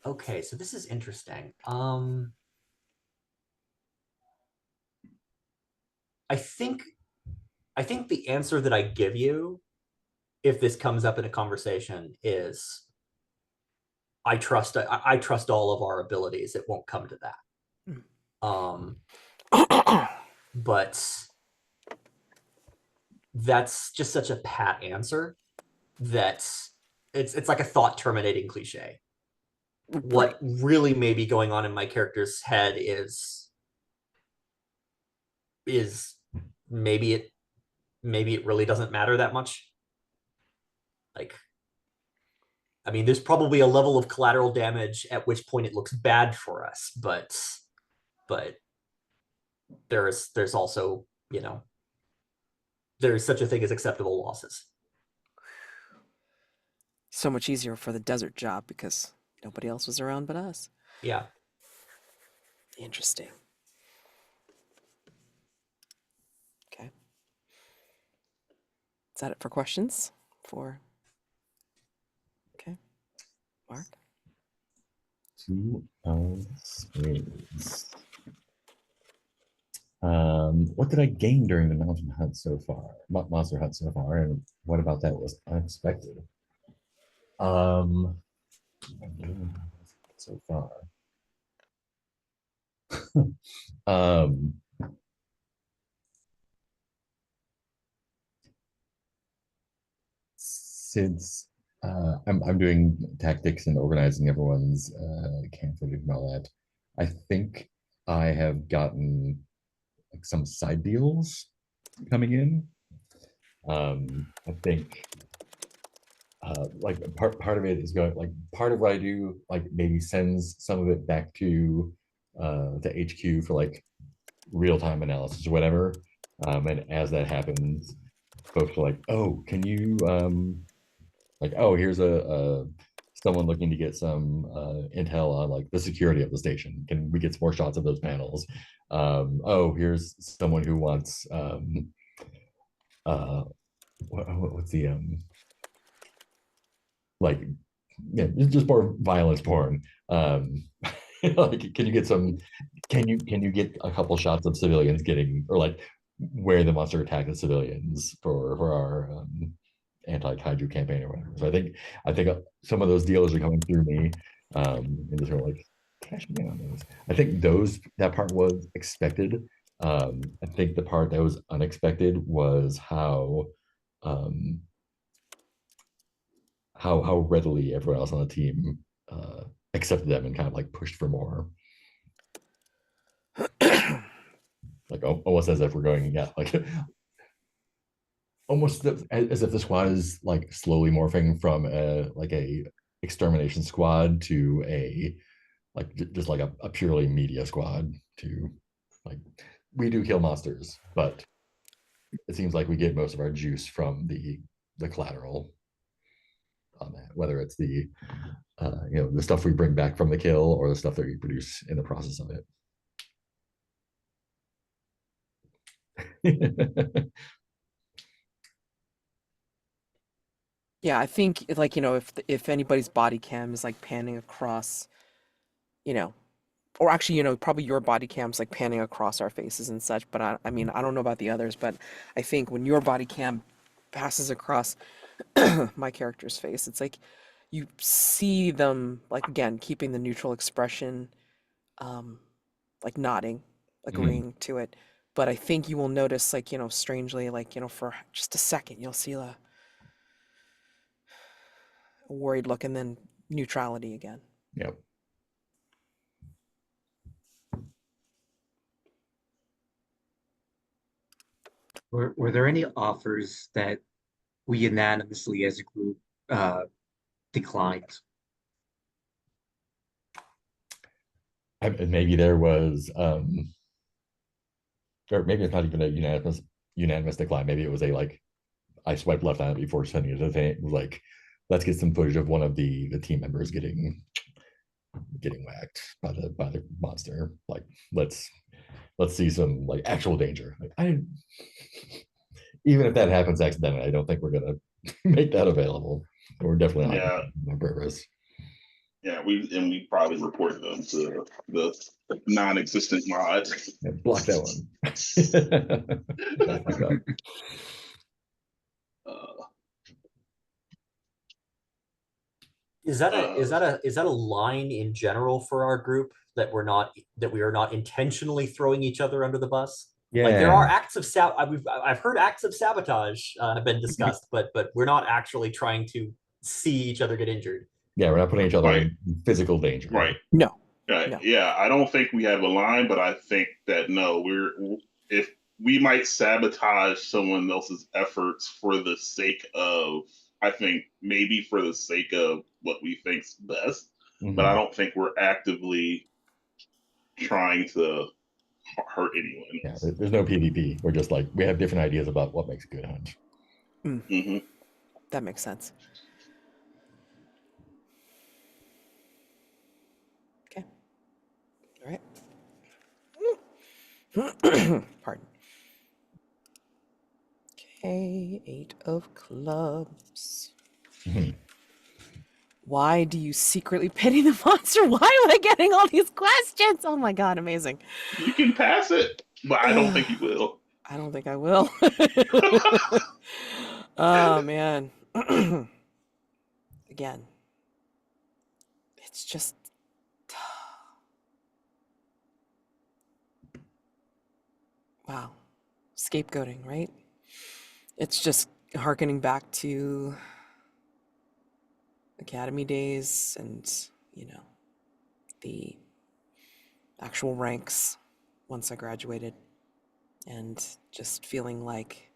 Okay, so this is interesting. I think the answer that I give you, if this comes up in a conversation, is I trust all of our abilities. It won't come to that. But that's just such a pat answer that it's like a thought terminating cliche. What really may be going on in my character's head is maybe it really doesn't matter that much. Like, I mean, there's probably a level of collateral damage at which point it looks bad for us, but there's also, there's such a thing as acceptable losses. So much easier for the desert job because nobody else was around but us. Yeah. Interesting. Okay. Is that it for questions? Okay. Mark? 2 of spades. What did I gain during the mountain hunt so far? Monster hunt so far, and what about that was unexpected? So far. um since I'm doing tactics and organizing everyone's camp footage and all that, I think I have gotten like some side deals coming in. I think like part of it is going like part of what I do like maybe sends some of it back to HQ for like real-time analysis or whatever. And as that happens, folks are like, oh, can you like, oh, here's a someone looking to get some intel on like the security of the station. Can we get some more shots of those panels? Oh, here's someone who wants what's the like yeah, just more violence porn. Like, can you get some? Can you get a couple shots of civilians getting or like where the monster attacked the civilians for our anti-kaiju campaign or whatever? So I think some of those deals are coming through me, and just sort of like cash me in on those. I think that part was expected. I think the part that was unexpected was um, how readily everyone else on the team accepted them and kind of like pushed for more. Like almost as if we're going, yeah, like almost as if the squad is like slowly morphing from a extermination squad to a like just like a purely media squad to like we do kill monsters, but it seems like we get most of our juice from the collateral on that, whether it's the the stuff we bring back from the kill or the stuff that we produce in the process of it. Yeah, I think like, if anybody's body cam is like panning across, you know, or actually, probably your body cam's like panning across our faces and such, but I mean, I don't know about the others, but I think when your body cam passes across my character's face, it's like you see them like again keeping the neutral expression, um, like nodding, Mhm. agreeing to it. But I think you will notice like, strangely, like, for just a second, you'll see a worried look and then neutrality again. Yep. Were there any offers that we unanimously as a group uh, declined? Maybe there was or maybe it's not even a unanimous decline. Maybe it was a like I swiped left on it before sending it to the thing. It was like, let's get some footage of one of the team members getting whacked by the monster. Like let's see some like actual danger. Like I even if that happens accidentally, I don't think we're gonna make that available. We're definitely not Yeah, on purpose. yeah, we probably reported them to the non-existent mod. Yeah, block that one. That's fucked up. Uh, Is that a uh, is that a line in general for our group that we are not intentionally throwing each other under the bus? Like there are Yeah. acts of I've heard acts of sabotage have been discussed, but we're not actually trying to see each other get injured. Yeah, we're not putting each other right, in physical danger. right. No, no. Yeah, I don't think we have a line, but I think that no, if we might sabotage someone else's efforts for the sake of, I think maybe for the sake of what we think's best, but I Mhm. don't think we're actively trying to hurt anyone Yeah, else. there's no PvP. We're just like, we have different ideas about what makes a good hunt. Mm-hmm. That makes sense. Okay. All right. Pardon. Okay, 8 of clubs. Why do you secretly pity the monster? Why am I getting all these questions? Oh my god, amazing. You can pass it, but I don't think you will. I don't think I will. Oh man. Again, it's just wow. Scapegoating, right? It's just harkening back to academy days and, you know, the actual ranks once I graduated, and just feeling like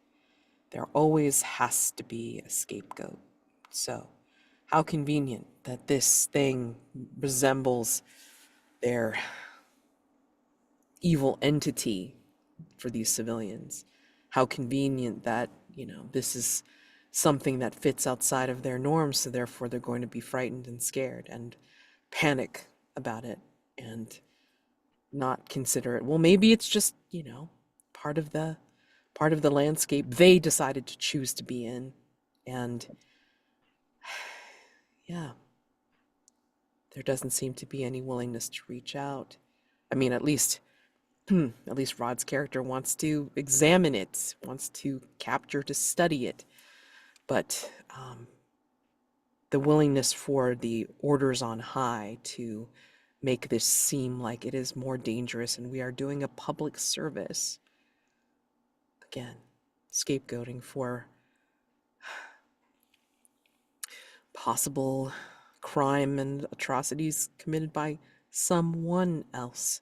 there always has to be a scapegoat. So, how convenient that this thing resembles their evil entity for these civilians. How convenient that, you know, this is something that fits outside of their norms, so therefore they're going to be frightened and scared and panic about it and not consider it. Well, maybe it's just, you know, part of the landscape they decided to choose to be in. And yeah, there doesn't seem to be any willingness to reach out. I mean, at least Rod's character wants to examine it, wants to capture, to study it. But the willingness for the orders on high to make this seem like it is more dangerous and we are doing a public service. Again, scapegoating for possible crime and atrocities committed by someone else,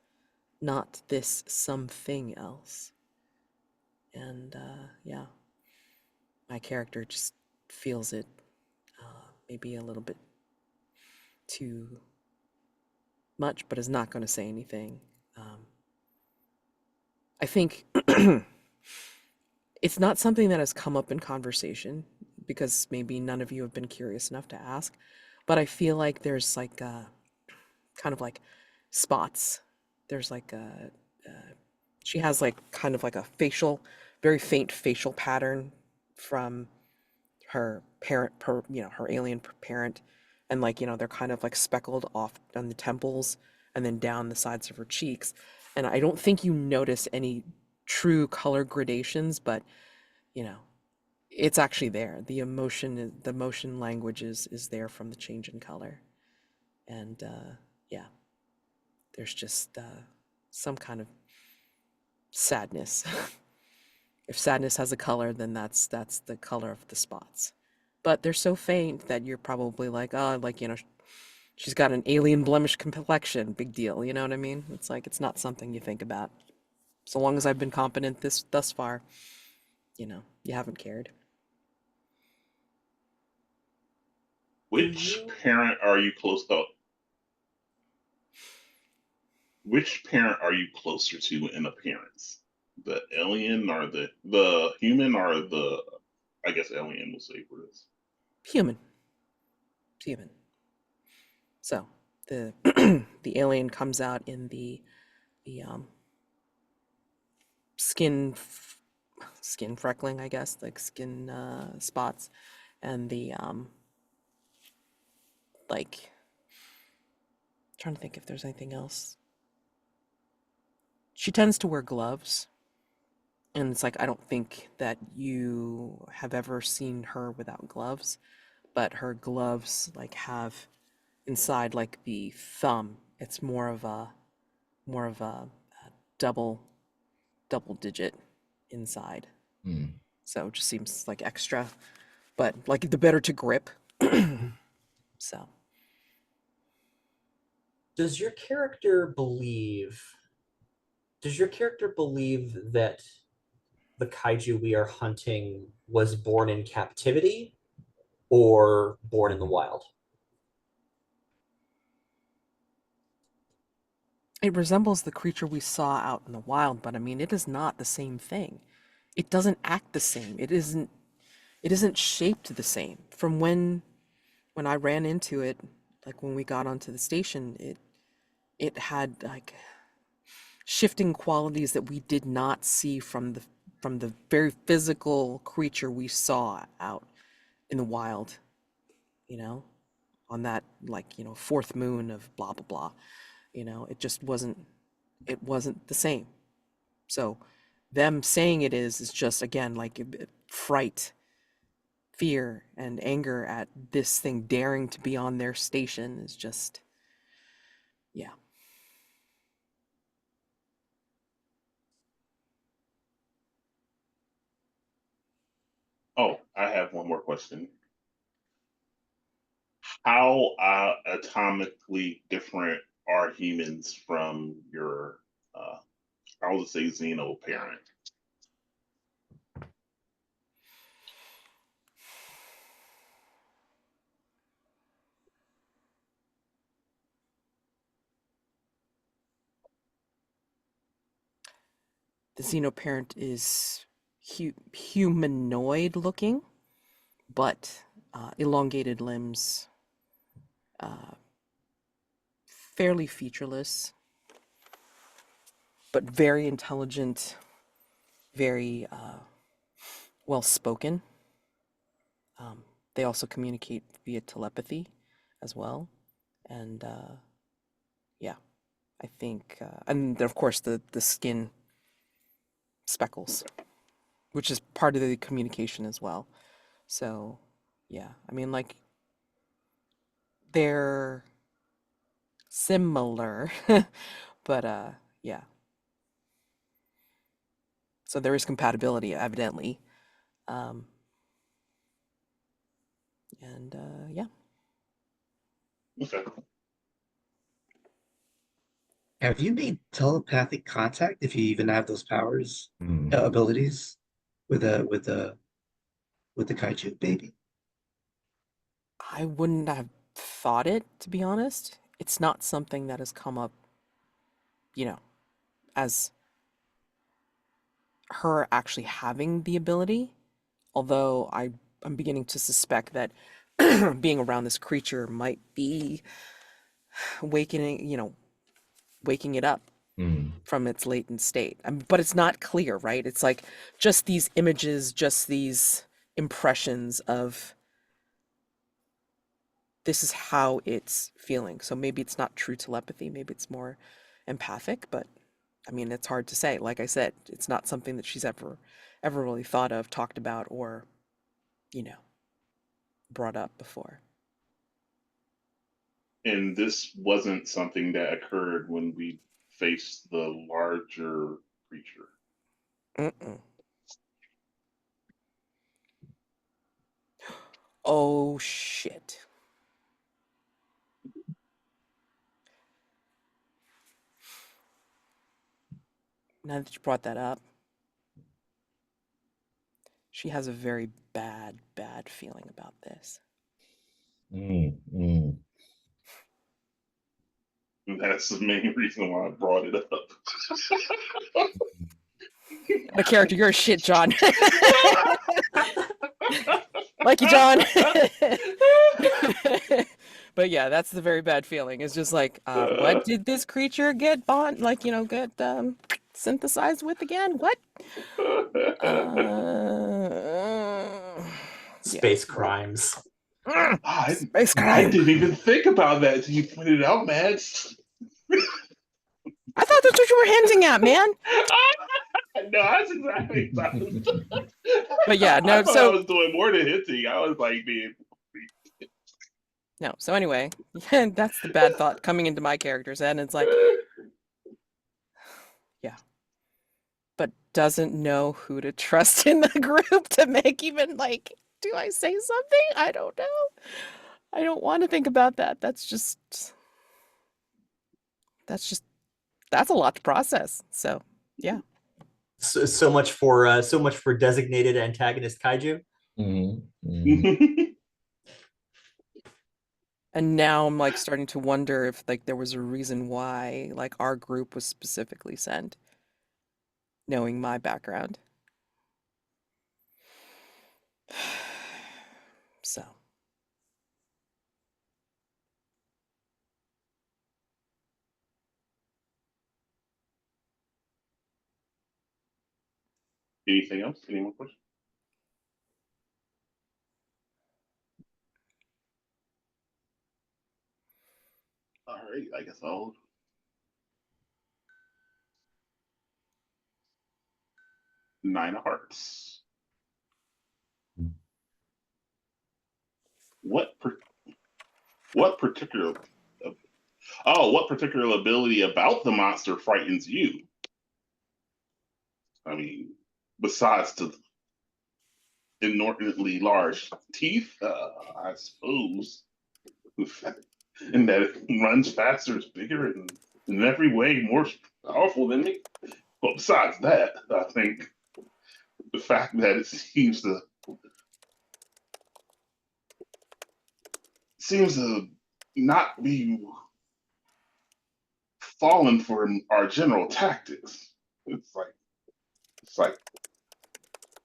not this something else. And yeah, my character just feels it maybe a little bit too much, but is not going to say anything. I think it's not something that has come up in conversation because maybe none of you have been curious enough to ask, but I feel like there's like kind of like spots. There's like she has like kind of like a facial, very faint facial pattern from her parent, her alien parent, and like, you know, they're kind of like speckled off on the temples and then down the sides of her cheeks. And I don't think you notice any true color gradations, but you know, it's actually there. The motion language is there from the change in color. And yeah, there's just some kind of sadness. If sadness has a color, then that's the color of the spots. But they're so faint that you're probably like, oh, like, you know, she's got an alien blemish complexion, big deal, you know what I mean? It's like it's not something you think about. So long as I've been competent thus far, you know, you haven't cared. Which parent are you close to? Which parent are you closer to in appearance? The alien or the human or the, I guess alien will say for this. Human. Human. So the the alien comes out in the skin skin freckling, I guess, like skin spots, and the like, trying to think if there's anything else. She tends to wear gloves, and it's like I don't think that you have ever seen her without gloves, but her gloves like have inside like the thumb. It's more of a double digit inside. So it just seems like extra, but like the better to grip. So Does your character believe that the kaiju we are hunting was born in captivity or born in the wild? It resembles the creature we saw out in the wild, but I mean, it is not the same thing. It doesn't act the same. It isn't shaped the same. From when I ran into it, like when we got onto the station, it had like shifting qualities that we did not see from the very physical creature we saw out in the wild, you know, on that, like, fourth moon of blah blah blah. It just wasn't the same. So them saying it is just again like fright, fear, and anger at this thing daring to be on their station is just, yeah. Oh, I have one more question. How atomically different are humans from your, I would say, Xeno parent? The xenoparent is humanoid looking, but elongated limbs, uh, fairly featureless, but very intelligent, very well spoken. They also communicate via telepathy as well. And yeah, I think, and of course, the skin speckles, which is part of the communication as well. So, yeah, I mean, like, they're similar, but yeah. So there is compatibility, evidently. Um, and yeah. Okay. Have you made telepathic contact if you even have those powers, abilities with the kaiju baby? I wouldn't have thought it, to be honest. It's not something that has come up, you know, as her actually having the ability. Although I'm beginning to suspect that being around this creature might be wakening, waking it up from its latent state. But it's not clear, right? It's like just these images, just these impressions of this is how it's feeling. So maybe it's not true telepathy, maybe it's more empathic, but I mean, it's hard to say. Like I said, it's not something that she's ever really thought of, talked about, or, you know, brought up before. And this wasn't something that occurred when we faced the larger creature. Mm-mm. Oh shit. Now that you brought that up, she has a very bad feeling about this. And that's the main reason why I brought it up. The character, you're a shit, Jonn. Like you, Jonn. But yeah, that's the very bad feeling. It's just like, what did this creature get get synthesized with again? What? Space crimes. Space I crime. didn't even think about that until you pointed it out, Mads. I thought that's what you were hinting at, man. No, that's exactly what I was doing. But yeah, no, I thought I was doing more than hinting. I was like being. No, so anyway, that's the bad thought coming into my character's head, and it's like, yeah, but doesn't know who to trust in the group to make even like, do I say something? I don't know. I don't want to think about that. That's a lot to process. So yeah. So much for designated antagonist kaiju. And now I'm like starting to wonder if like there was a reason why like our group was specifically sent, knowing my background. So, Anything else? Any more questions? All right, I guess I'll. Nine of Hearts. What per, what particular what particular ability about the monster frightens you? I mean, besides the inordinately large teeth, I suppose, and that it runs faster, is bigger, and in every way more powerful than me. But besides that, I think the fact that it seems to not be fallen for our general tactics. It's like it's like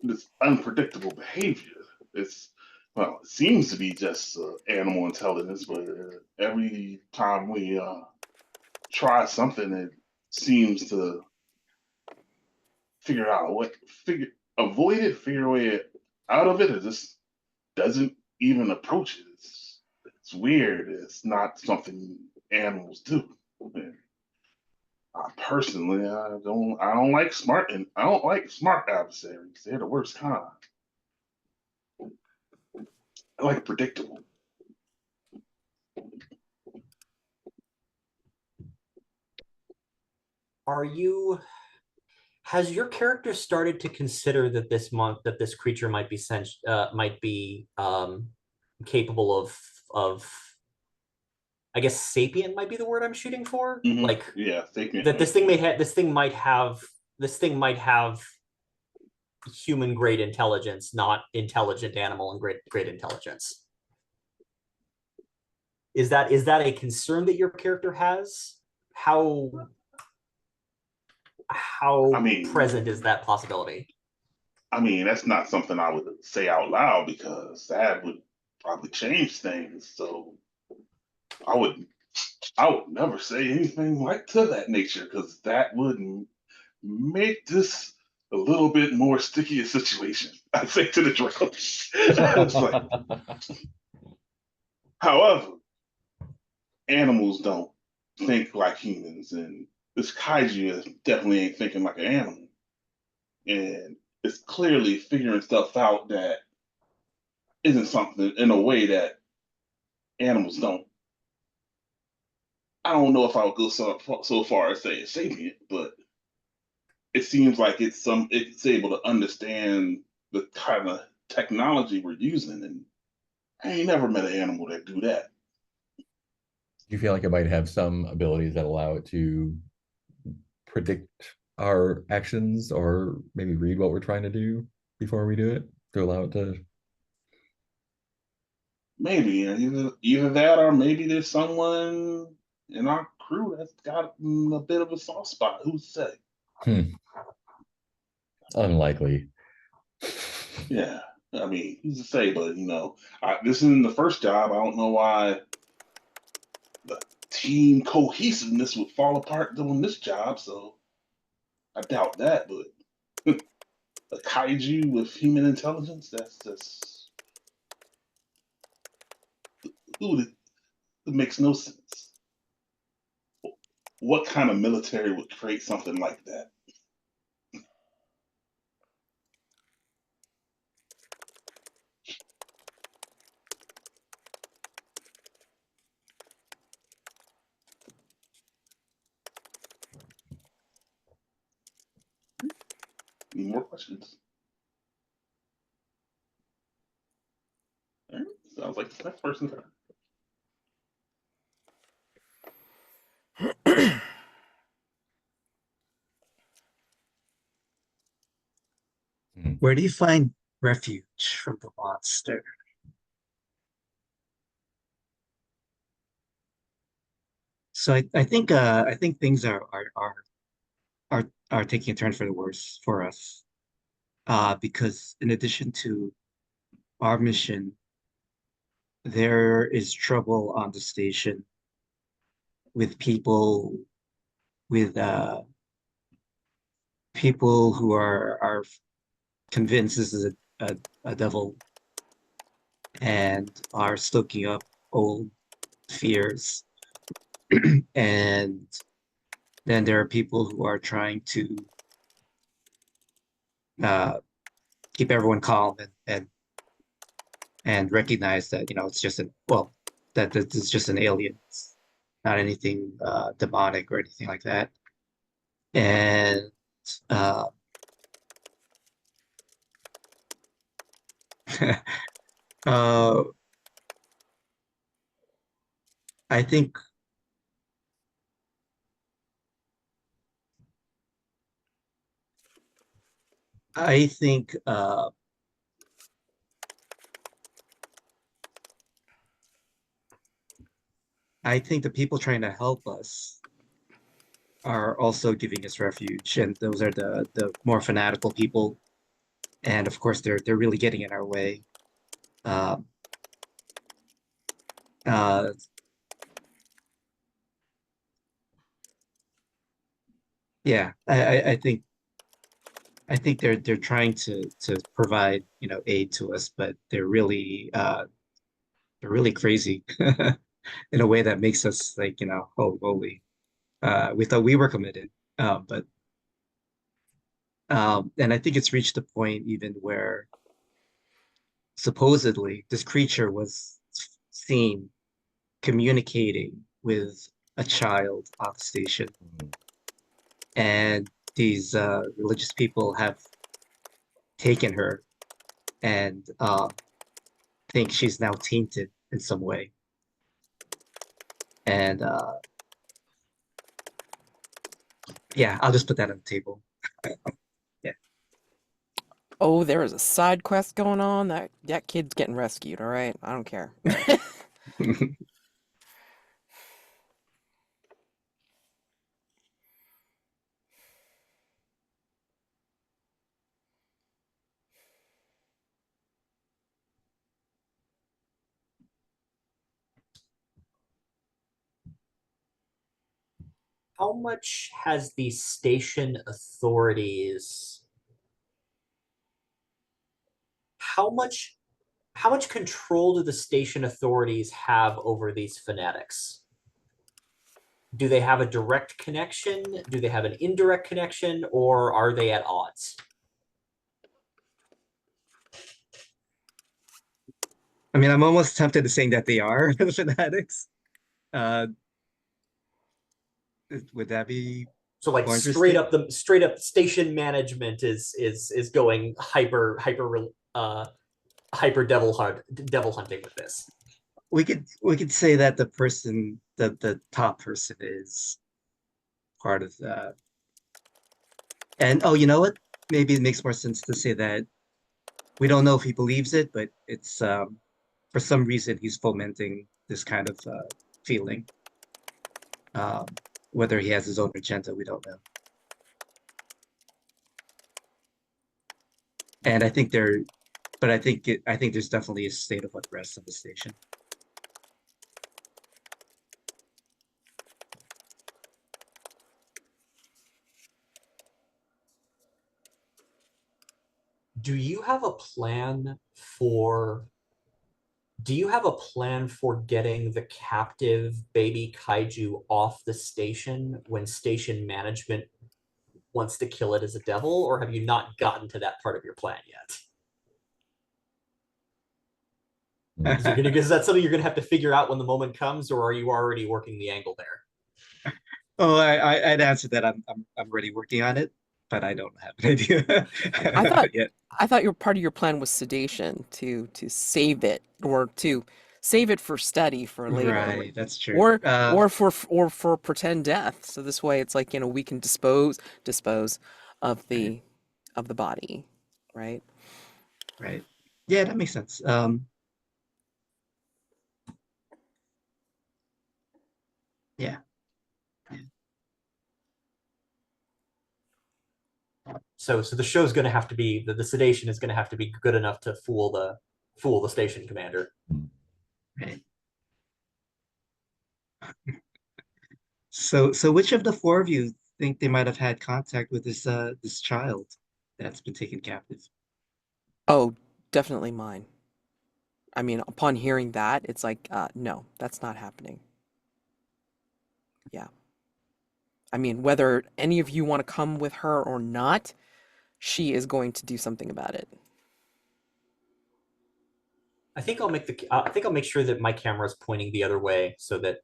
this unpredictable behavior. It's well, it seems to be just animal intelligence, but every time we try something, it seems to figure out what figure avoid it, figure a way out of it. It just doesn't even approach it. It's weird. It's not something animals do. And personally, I don't like smart adversaries. They're the worst kind. I like predictable. Has your character started to consider that this creature might be capable of I guess sapient might be the word I'm shooting for? Mm-hmm. Like Yeah, sapient. that this thing might have human grade intelligence, not intelligent animal and great intelligence. Is that a concern that your character has? How I mean, present is that possibility? I mean, that's not something I would say out loud because that would probably change things. So I would never say anything like to that nature because that would make this a little bit more sticky a situation. I say to the drones. It's like, however, animals don't think like humans, and this kaiju definitely ain't thinking like an animal, and it's clearly figuring stuff out that isn't something in a way that animals don't. I don't know if I would go so far as say it's sapient, but it seems like it's able to understand the kind of technology we're using, and I ain't never met an animal that do that. Do you feel like it might have some abilities that allow it to predict our actions or maybe read what we're trying to do before we do it to allow it to? Maybe either that or maybe there's someone in our crew that's got a bit of a soft spot. Who's to say? Unlikely. Yeah, I mean, who's to say? But this isn't the first job. I don't know why the team cohesiveness would fall apart doing this job. So I doubt that. But a kaiju with human intelligence, that's just who it makes no sense. What kind of military would create something like that? Any more questions? All right. Sounds like the next person's turn. Where do you find refuge from the monster? So I think things are taking a turn for the worse for us. Because in addition to our mission, there is trouble on the station with with people who are convinced this is a devil and are stoking up old fears. And then there are people who are trying to uh, keep everyone calm and recognize that it's just that this is just an alien. It's not anything demonic or anything like that. And uh, uh, I think I think I think the people trying to help us are also giving us refuge, and those are the more fanatical people. And of course, they're really getting in our way. Um, uh, yeah, I think they're trying to provide aid to us, but they're really crazy in a way that makes us like oh holy. We thought we were committed, but and I think it's reached a point even where supposedly this creature was seen communicating with a child on the station, and these religious people have taken her and think she's now tainted in some way. And yeah, I'll just put that on the table. Yeah. Oh, there is a side quest going on. That kid's getting rescued, all right? I don't care. How much has the station authorities? How much? How much control do the station authorities have over these fanatics? Do they have a direct connection? Do they have an indirect connection, or are they at odds? I mean, I'm almost tempted to saying that they are the fanatics. Uh, would that be So like more interesting? straight up station management is going hyper devil hunting with this. We could say that the top person is part of that. And oh, you know what? Maybe it makes more sense to say that we don't know if he believes it, but it's for some reason he's fomenting this kind of feeling. Whether he has his own agenda, we don't know. And I think there, but I think there's definitely a state of unrest on the station. Do you have a plan for do you have a plan for getting the captive baby kaiju off the station when station management wants to kill it as a devil, or have you not gotten to that part of your plan yet? Is that something you're gonna have to figure out when the moment comes, or are you already working the angle there? Oh, I'd answer that I'm already working on it, but I don't have an idea I thought yet. I thought your part of your plan was sedation to save it or to save it for study for later, Right, that's true. or for pretend death. So this way it's like, we can dispose of Right, the body, right? right. Yeah, that makes sense. Yeah. So the show's going to have to be the sedation is going to have to be good enough to fool the station commander. Right. So which of the four of you think they might have had contact with this child that's been taken captive? Oh, definitely mine. I mean, upon hearing that, it's like, no, that's not happening. Yeah. I mean, whether any of you want to come with her or not, she is going to do something about it. I think I'll make sure that my camera is pointing the other way so that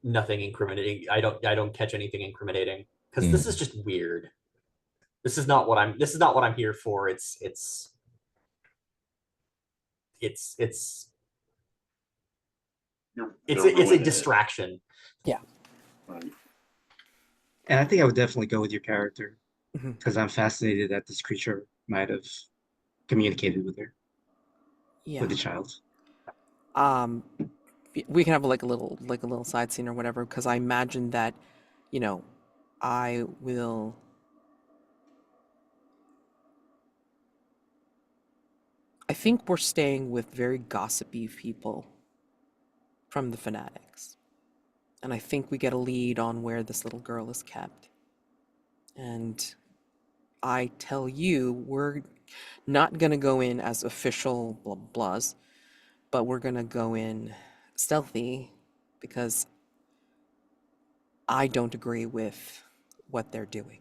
nothing incriminating. I don't catch anything incriminating because this is just weird. This is not what I'm here for. It's They're a ruining it. distraction. Yeah. Right. And I think I would definitely go with your character Mhm. because I'm fascinated that this creature might have communicated with her, Yeah. with the child. Um, we can have like a little side scene or whatever, because I imagine that, you know, I will. I think we're staying with very gossipy people from the fanatics. And I think we get a lead on where this little girl is kept. And I tell you, we're not going to go in as official blah blahs, but we're going to go in stealthy because I don't agree with what they're doing.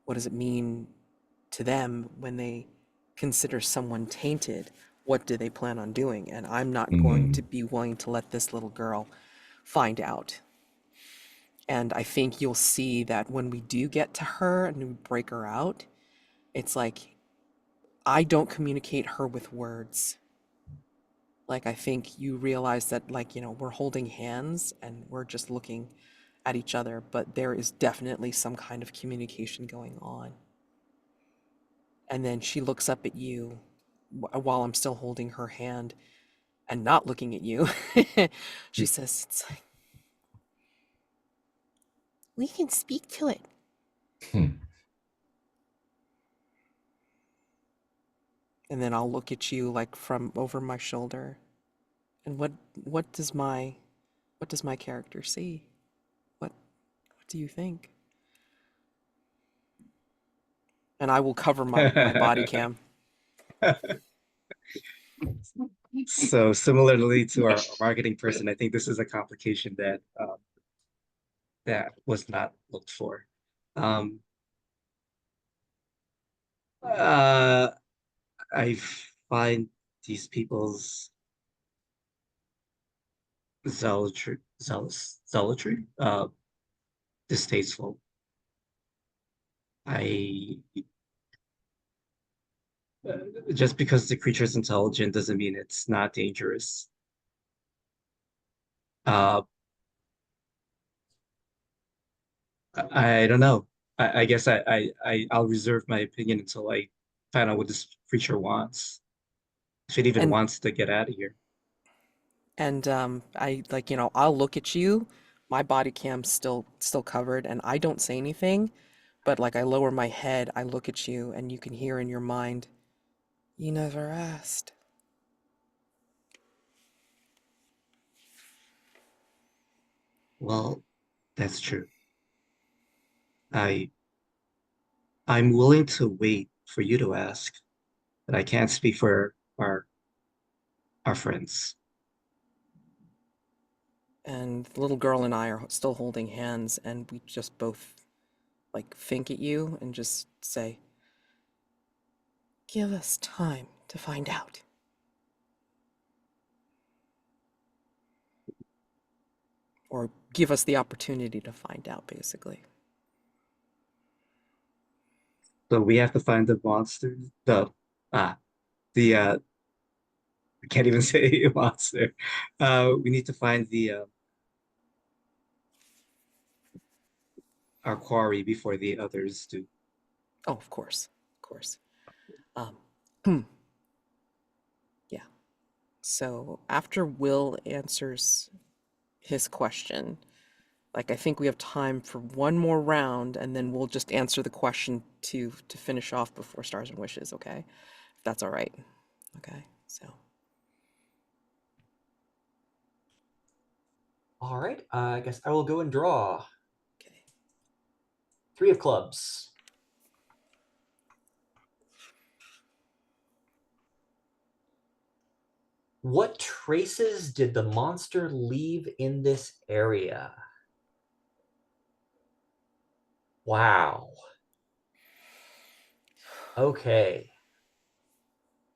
What does it mean to them when they consider someone tainted? What do they plan on doing? And I'm not going to be willing to let this little girl find out. And I think you'll see that when we do get to her and we break her out, it's like I don't communicate her with words. Like I think you realize that, like, we're holding hands and we're just looking at each other, but there is definitely some kind of communication going on. And then she looks up at you while I'm still holding her hand and not looking at you. She says, it's like, we can speak to it. And then I'll look at you like from over my shoulder. And what does my character see? What do you think? And I will cover my body cam. So similarly to our marketing person, I think this is a complication that was not looked for. Um, uh, I find these people's zealotry, distasteful. I just because the creature is intelligent doesn't mean it's not dangerous. Uh, I don't know. I guess I'll reserve my opinion until I find out what this creature wants. If it even And wants to get out of here. I like, I'll look at you. My body cam's still covered and I don't say anything, but like I lower my head, I look at you and you can hear in your mind, you never asked. Well, that's true. I I'm willing to wait for you to ask, but I can't speak for our friends. And the little girl and I are still holding hands and we just both like think at you and just say, give us time to find out. Or give us the opportunity to find out, basically. So we have to find the monster. Ah the I can't even say monster. We need to find the our quarry before the others do. Oh, of course. Of course. Um, yeah. So after Will answers his question, Like I think we have time for one more round, and then we'll just answer the question to finish off before Stars and Wishes, okay? If that's all right. Okay, so All right, I guess I will go and draw. okay. 3 of clubs. What traces did the monster leave in this area? Wow. Okay.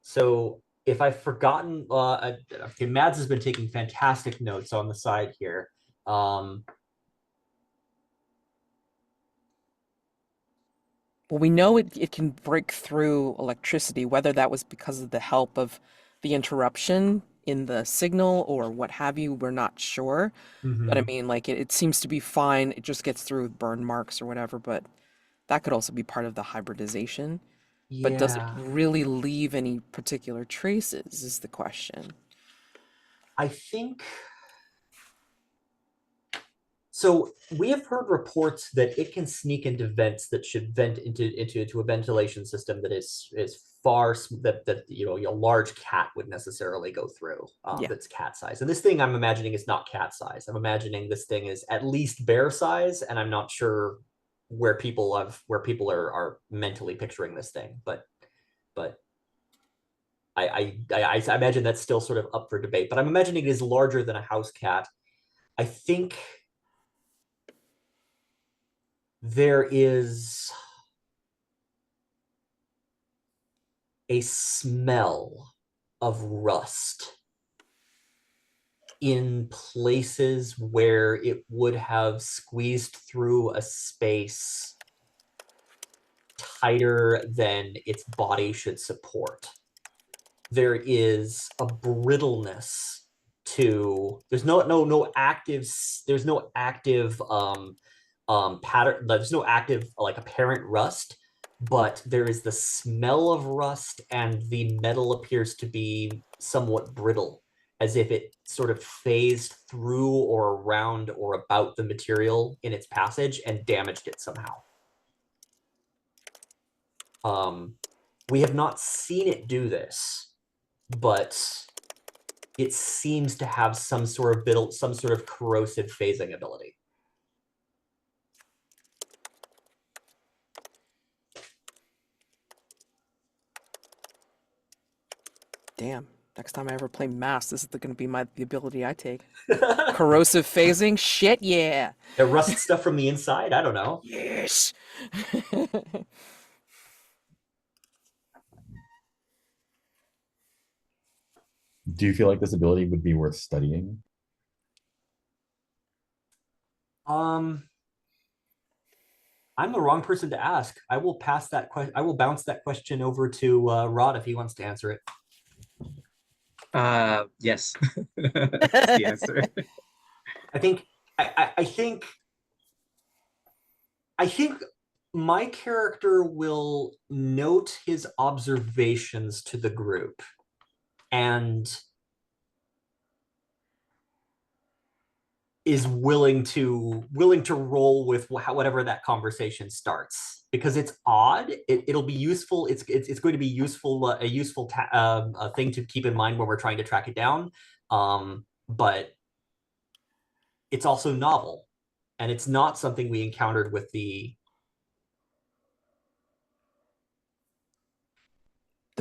So if I've forgotten, okay, Mads has been taking fantastic notes on the side here. Well, we know it can break through electricity, whether that was because of the help of the interruption in the signal or what have you, we're not sure. But I mean, like it seems to be fine. It just gets through with burn marks or whatever, but that could also be part of the hybridization. But does it Yeah, really leave any particular traces, is the question. I think so. We have heard reports that it can sneak into vents that should vent into a ventilation system that is that a large cat would necessarily go through. Yeah. That's cat size, and this thing I'm imagining is not cat size. I'm imagining this thing is at least bear size, and I'm not sure where people are mentally picturing this thing, but I imagine that's still sort of up for debate. But I'm imagining it is larger than a house cat. I think there is a smell of rust in places where it would have squeezed through a space tighter than its body should support. There is a brittleness to there's no active pattern, there's no active like apparent rust, but there is the smell of rust, and the metal appears to be somewhat brittle, as if it sort of phased through or around or about the material in its passage and damaged it somehow. We have not seen it do this, but it seems to have some sort of corrosive phasing ability. Damn. Next time I ever play Mass, this is going to be the ability I take. Corrosive phasing? Shit, yeah. It rusts stuff from the inside. I don't know. Yes. Do you feel like this ability would be worth studying? I'm the wrong person to ask. I will pass that question. I will bounce that question over to Rod if he wants to answer it. Yes. That's the answer. I think I think my character will note his observations to the group and is willing to roll with whatever that conversation starts, because it's odd. It'll be useful. It's going to be useful, a useful a thing to keep in mind when we're trying to track it down. But it's also novel, and it's not something we encountered with The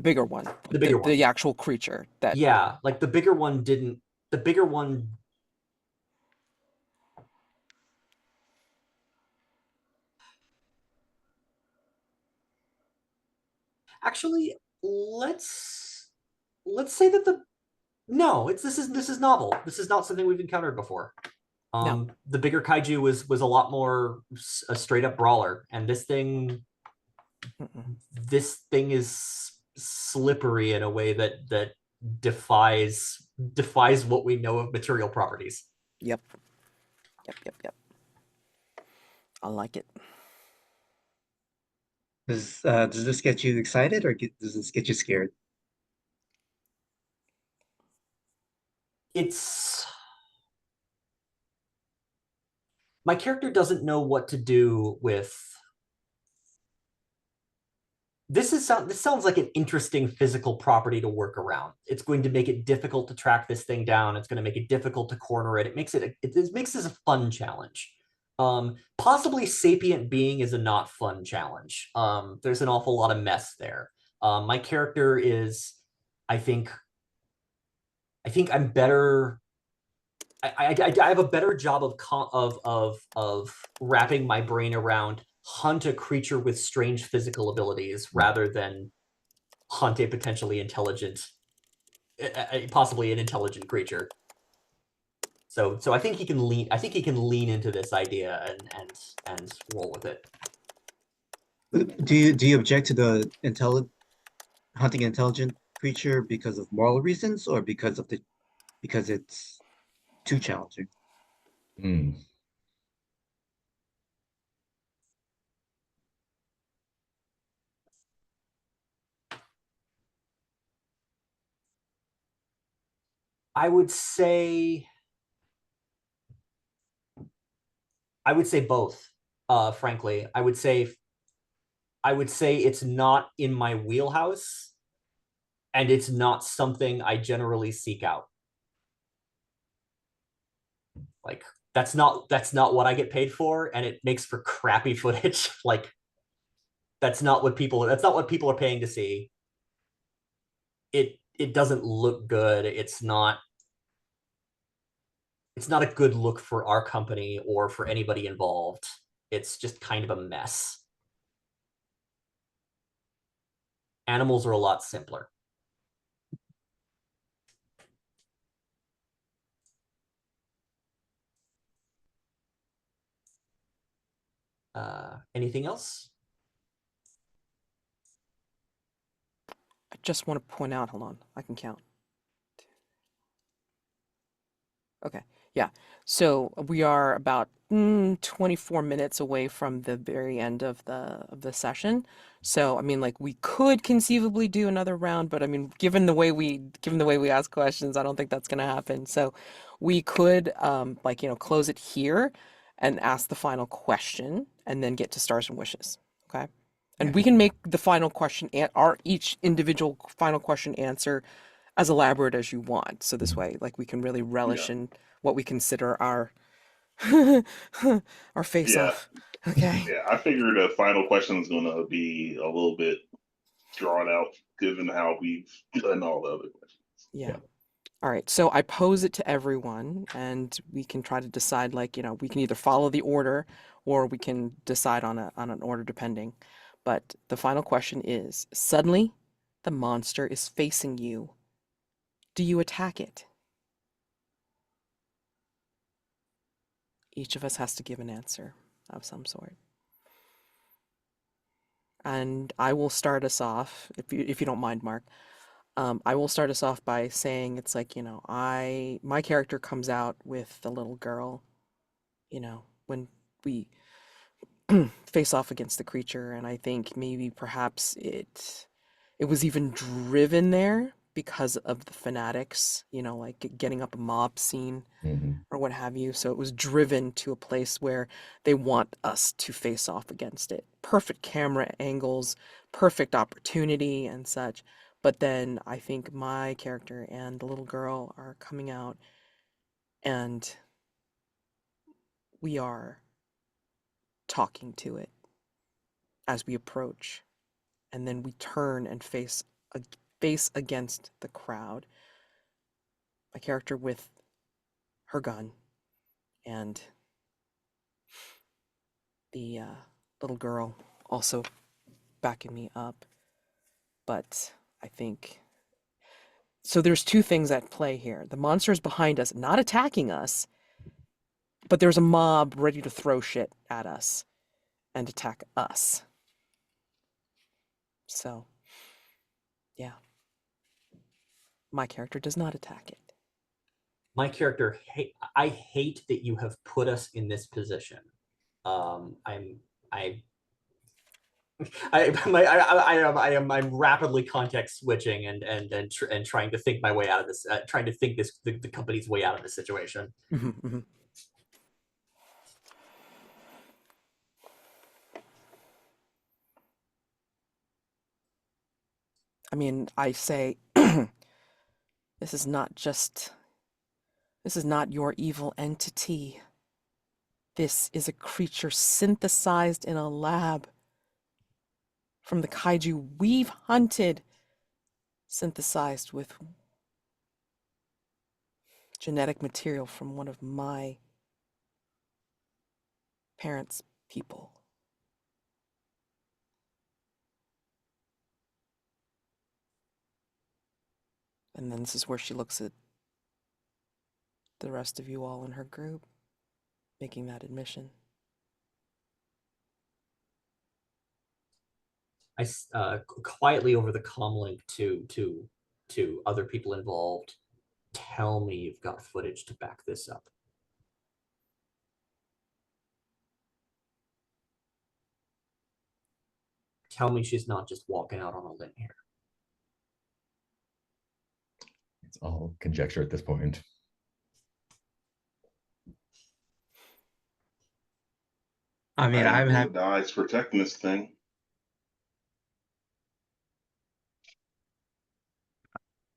bigger one. the bigger one. The actual creature that Yeah, like the bigger one didn't. The bigger one. Actually, let's say that no, this is novel. This is not something we've encountered before. no. The bigger kaiju was a lot more a straight up brawler, and Mm-mm. this thing is slippery in a way that defies what we know of material properties. Yep. Yep. I like it. Does this get you excited or does this get you scared? It's My character doesn't know what to do with this. This sounds like an interesting physical property to work around. It's going to make it difficult to track this thing down. It's going to make it difficult to corner it. It makes this a fun challenge. Possibly sapient being is a not fun challenge. There's an awful lot of mess there. My character is, I think I'm better. I have a better job of wrapping my brain around hunt a creature with strange physical abilities rather than hunt a potentially intelligent, possibly an intelligent creature. So I think he can lean. I think he can lean into this idea and roll with it. Do you object to the hunting an intelligent creature because of moral reasons, or because it's too challenging? Hmm. I would say both. Frankly, I would say it's not in my wheelhouse, and it's not something I generally seek out. Like that's not what I get paid for, and it makes for crappy footage. Like that's not what people are paying to see. It doesn't look good. It's not a good look for our company or for anybody involved. It's just kind of a mess. Animals are a lot simpler. Anything else? I just want to point out, hold on, I can count. Okay, yeah. So we are about 24 minutes away from the very end of the session. So I mean, like we could conceivably do another round, but I mean, given the way we ask questions, I don't think that's gonna happen. So we could like close it here and ask the final question, and then get to stars and wishes. Okay, and Yeah. we can make the final question and our each individual final question answer as elaborate as you want. So this way, like we can really relish Yeah. in what we consider our our face Yeah. off. Okay. Yeah. I figured the final question is going to be a little bit drawn out given how we've done all the other questions. Yeah. All right. So I pose it to everyone, and we can try to decide, like, we can either follow the order or we can decide on an order depending. But the final question is, suddenly the monster is facing you. Do you attack it? Each of us has to give an answer of some sort. And I will start us off, if you don't mind, Mark. I will start us off by saying it's like, my character comes out with the little girl, when we face off against the creature, and I think maybe perhaps it was even driven there because of the fanatics, like getting up a mob scene Mhm. or what have you. So it was driven to a place where they want us to face off against it. Perfect camera angles, perfect opportunity, and such. But then I think my character and the little girl are coming out, and we are talking to it as we approach. And then we turn and face against the crowd. My character with her gun, and the little girl also backing me up. But I think so. There's two things at play here. The monster is behind us, not attacking us, but there's a mob ready to throw shit at us and attack us. So, yeah, my character does not attack it. My character, I hate that you have put us in this position. I'm I'm rapidly context switching and trying to think my way out of this, the company's way out of this situation. Mhm, mhm. I mean, I say, this is not your evil entity. This is a creature synthesized in a lab from the kaiju we've hunted, synthesized with genetic material from one of my parents' people. And then this is where she looks at the rest of you all in her group, making that admission. I quietly over the comm link to other people involved. Tell me you've got footage to back this up. Tell me she's not just walking out on a limb here. It's all conjecture at this point. I mean, I'm the happy. Dies protecting this thing.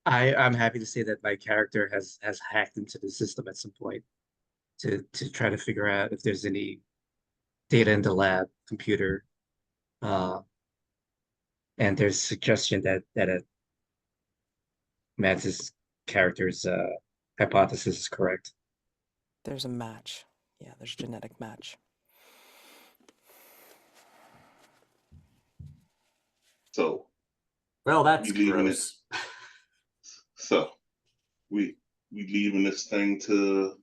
I'm happy to say that my character has hacked into the system at some point to try to figure out if there's any data in the lab computer, uh, and there's suggestion that Matt's character's hypothesis is correct. There's a match. Yeah, there's a genetic match. So Well, that's we leaving gross. So we leaving this thing to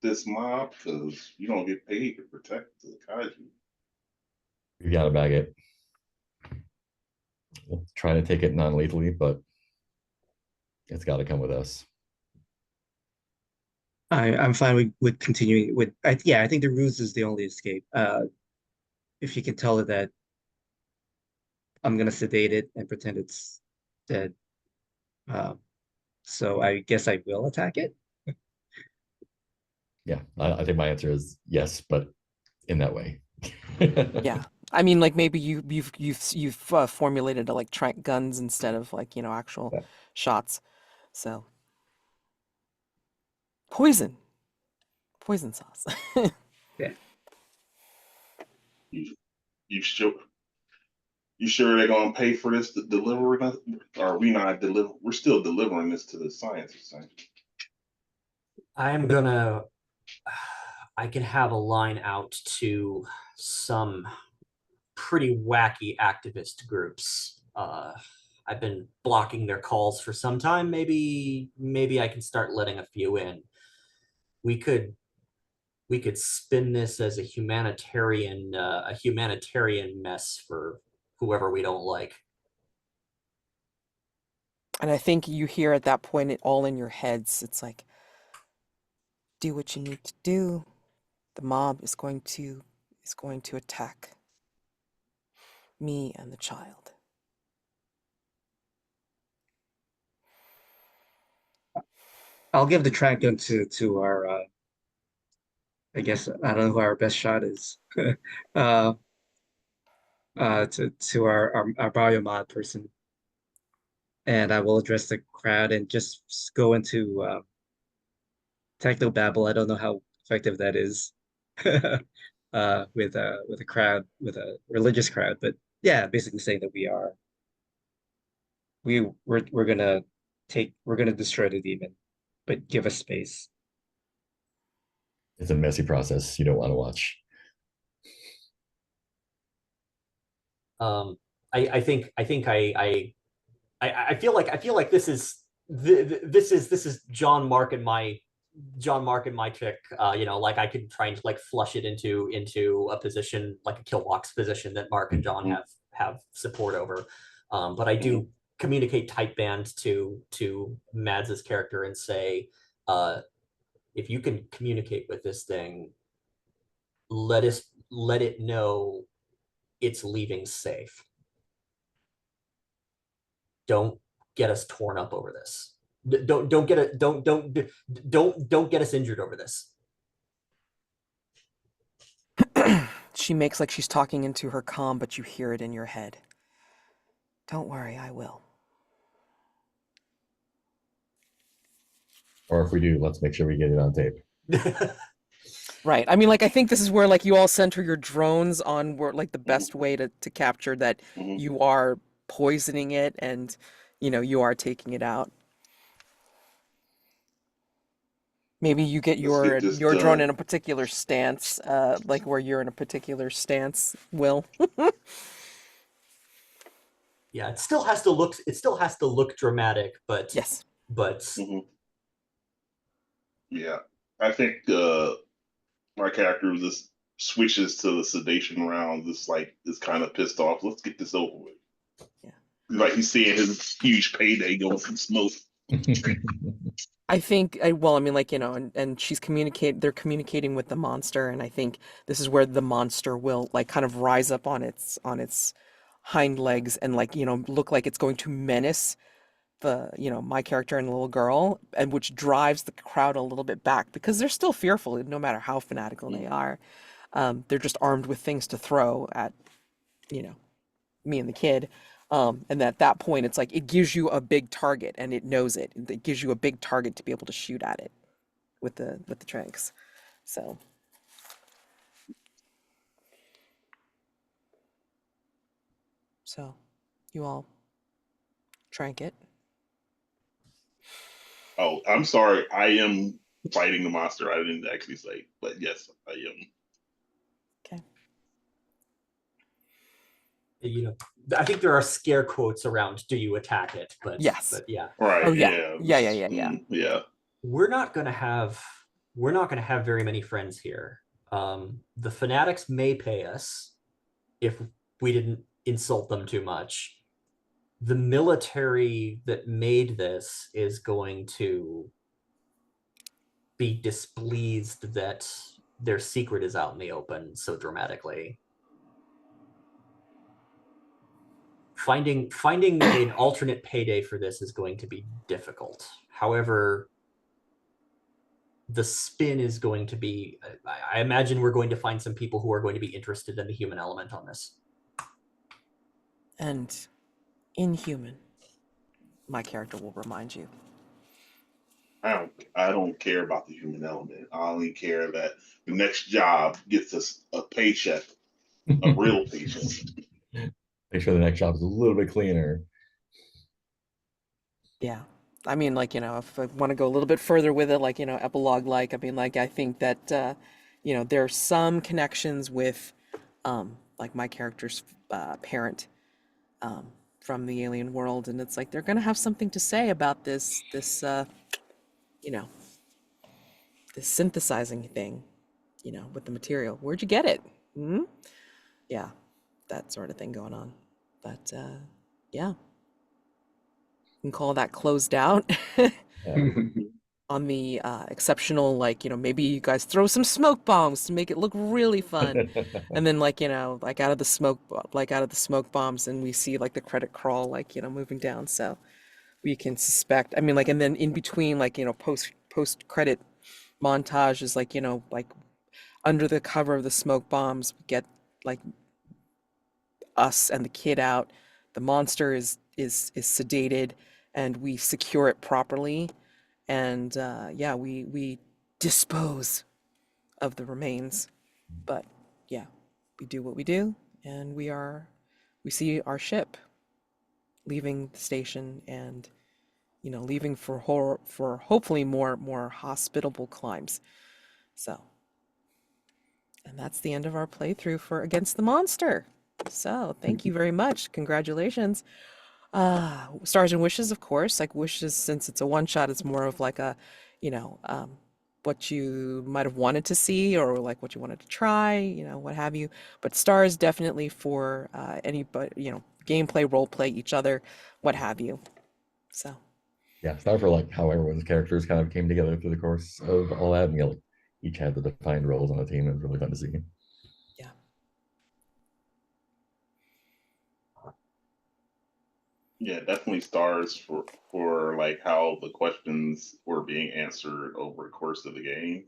this mob because you don't get paid to protect the kaiju. You gotta bag it. We'll try to take it non-lethally, but it's got to come with us. I'm fine with continuing with. Yeah, I think the ruse is the only escape. If you can tell her that I'm gonna sedate it and pretend it's dead. So I guess I will attack it. Yeah, I think my answer is yes, but in that way. Yeah. I mean, like maybe you've formulated like trank guns instead of like, actual Yeah. shots. So poison sauce. Yeah. You sure? You sure they're gonna pay for this delivery? Or are we not deliver? We're still delivering this to the science center. I'm gonna. I can have a line out to some pretty wacky activist groups. I've been blocking their calls for some time. Maybe I can start letting a few in. We could spin this as a humanitarian mess for whoever we don't like. And I think you hear at that point it all in your heads. It's like, do what you need to do. The mob is going to attack me and the child. I'll give the track gun to our. I guess I don't know who our best shot is. uh, to our biomod person, and I will address the crowd and just go into techno babble. I don't know how effective that is with a crowd, with a religious crowd, but yeah, basically saying that we're gonna destroy the demon, but give us space. It's a messy process you don't want to watch. I feel like this is John, Mark, and my trick. Like I could try and like flush it into a position like a kill box position that Mark and John have support over. But I do communicate type band to Mads's character and say, if you can communicate with this thing, let it know it's leaving safe. Don't get us torn up over this. Don't get it. Don't get us injured over this. She makes like she's talking into her comm, but you hear it in your head. Don't worry, I will. Or if we do, let's make sure we get it on tape. Right. I mean, like, I think this is where, like, you all center your drones on where, like, the Mhm, best way to capture that mhm. you are poisoning it and, you are taking it out. Maybe you get Let's get this your drone done. in a particular stance, like where you're in a particular stance, Will. Yeah, it still has to look. It still has to look dramatic, but Yes. Mhm. Yeah, I think my character just switches to the sedation round. Just like is kind of pissed off. Let's get this over with. Yeah. Like he's seeing his huge payday going from smoke. I think, well, I mean, like, and they're communicating with the monster, and I think this is where the monster will, like, kind of rise up on its hind legs and, like, look like it's going to menace my character and the little girl, and which drives the crowd a little bit back because they're still fearful, no matter how fanatical they are. They're just armed with things to throw at, you know, me and the kid. And at that point, it's like it gives you a big target, and it knows it. It gives you a big target to be able to shoot at it with the tranks. So so you all trank it. Oh, I'm sorry. I am fighting the monster. I didn't actually say, but yes, I am. Okay. I think there are scare quotes around "Do you attack it?" Yes. but yeah, Right. Oh yeah. Yeah. Yeah. Yeah. Yeah. Yeah. Yeah. we're not gonna have very many friends here. The fanatics may pay us if we didn't insult them too much. The military that made this is going to be displeased that their secret is out in the open so dramatically. Finding an alternate payday for this is going to be difficult. However, the spin is going to be, I imagine we're going to find some people who are going to be interested in the human element on this. And inhuman, my character will remind you. I don't care about the human element. I only care that the next job gets us a paycheck, a real paycheck. Make sure the next job is a little bit cleaner. Yeah. I mean, like, if I want to go a little bit further with it, like, epilogue, like, I mean, like, I think that, there are some connections with, like, my character's parent from the alien world, and it's like they're gonna have something to say about you know, this synthesizing thing, with the material. Where'd you get it? Hmm? Yeah, that sort of thing going on. But yeah, you can call that closed out. Yeah. On the exceptional, like, maybe you guys throw some smoke bombs to make it look really fun. And then, like, like out of the smoke bombs, and we see like the credit crawl, like, moving down. So we can suspect, I mean, like, and then in between, like, post credit montage is like, like under the cover of the smoke bombs, we get like us and the kid out. The monster is sedated, and we secure it properly. And yeah, we dispose of the remains. But yeah, we do what we do, and we see our ship leaving the station, and leaving for hopefully more hospitable climes. So, and that's the end of our playthrough for Against the Monster. So, thank you very much. Congratulations. Stars and wishes, of course. Like, wishes, since it's a one shot, it's more of like a, you know, um, what you might have wanted to see, or like what you wanted to try, what have you. But stars definitely for anybody, gameplay, role play, each other, what have you. So, Yeah, it's not for like how everyone's characters kind of came together through the course of all that, and like, each had the defined roles on the team. It was really fun to see. yeah. Yeah, definitely stars for like how the questions were being answered over the course of the game.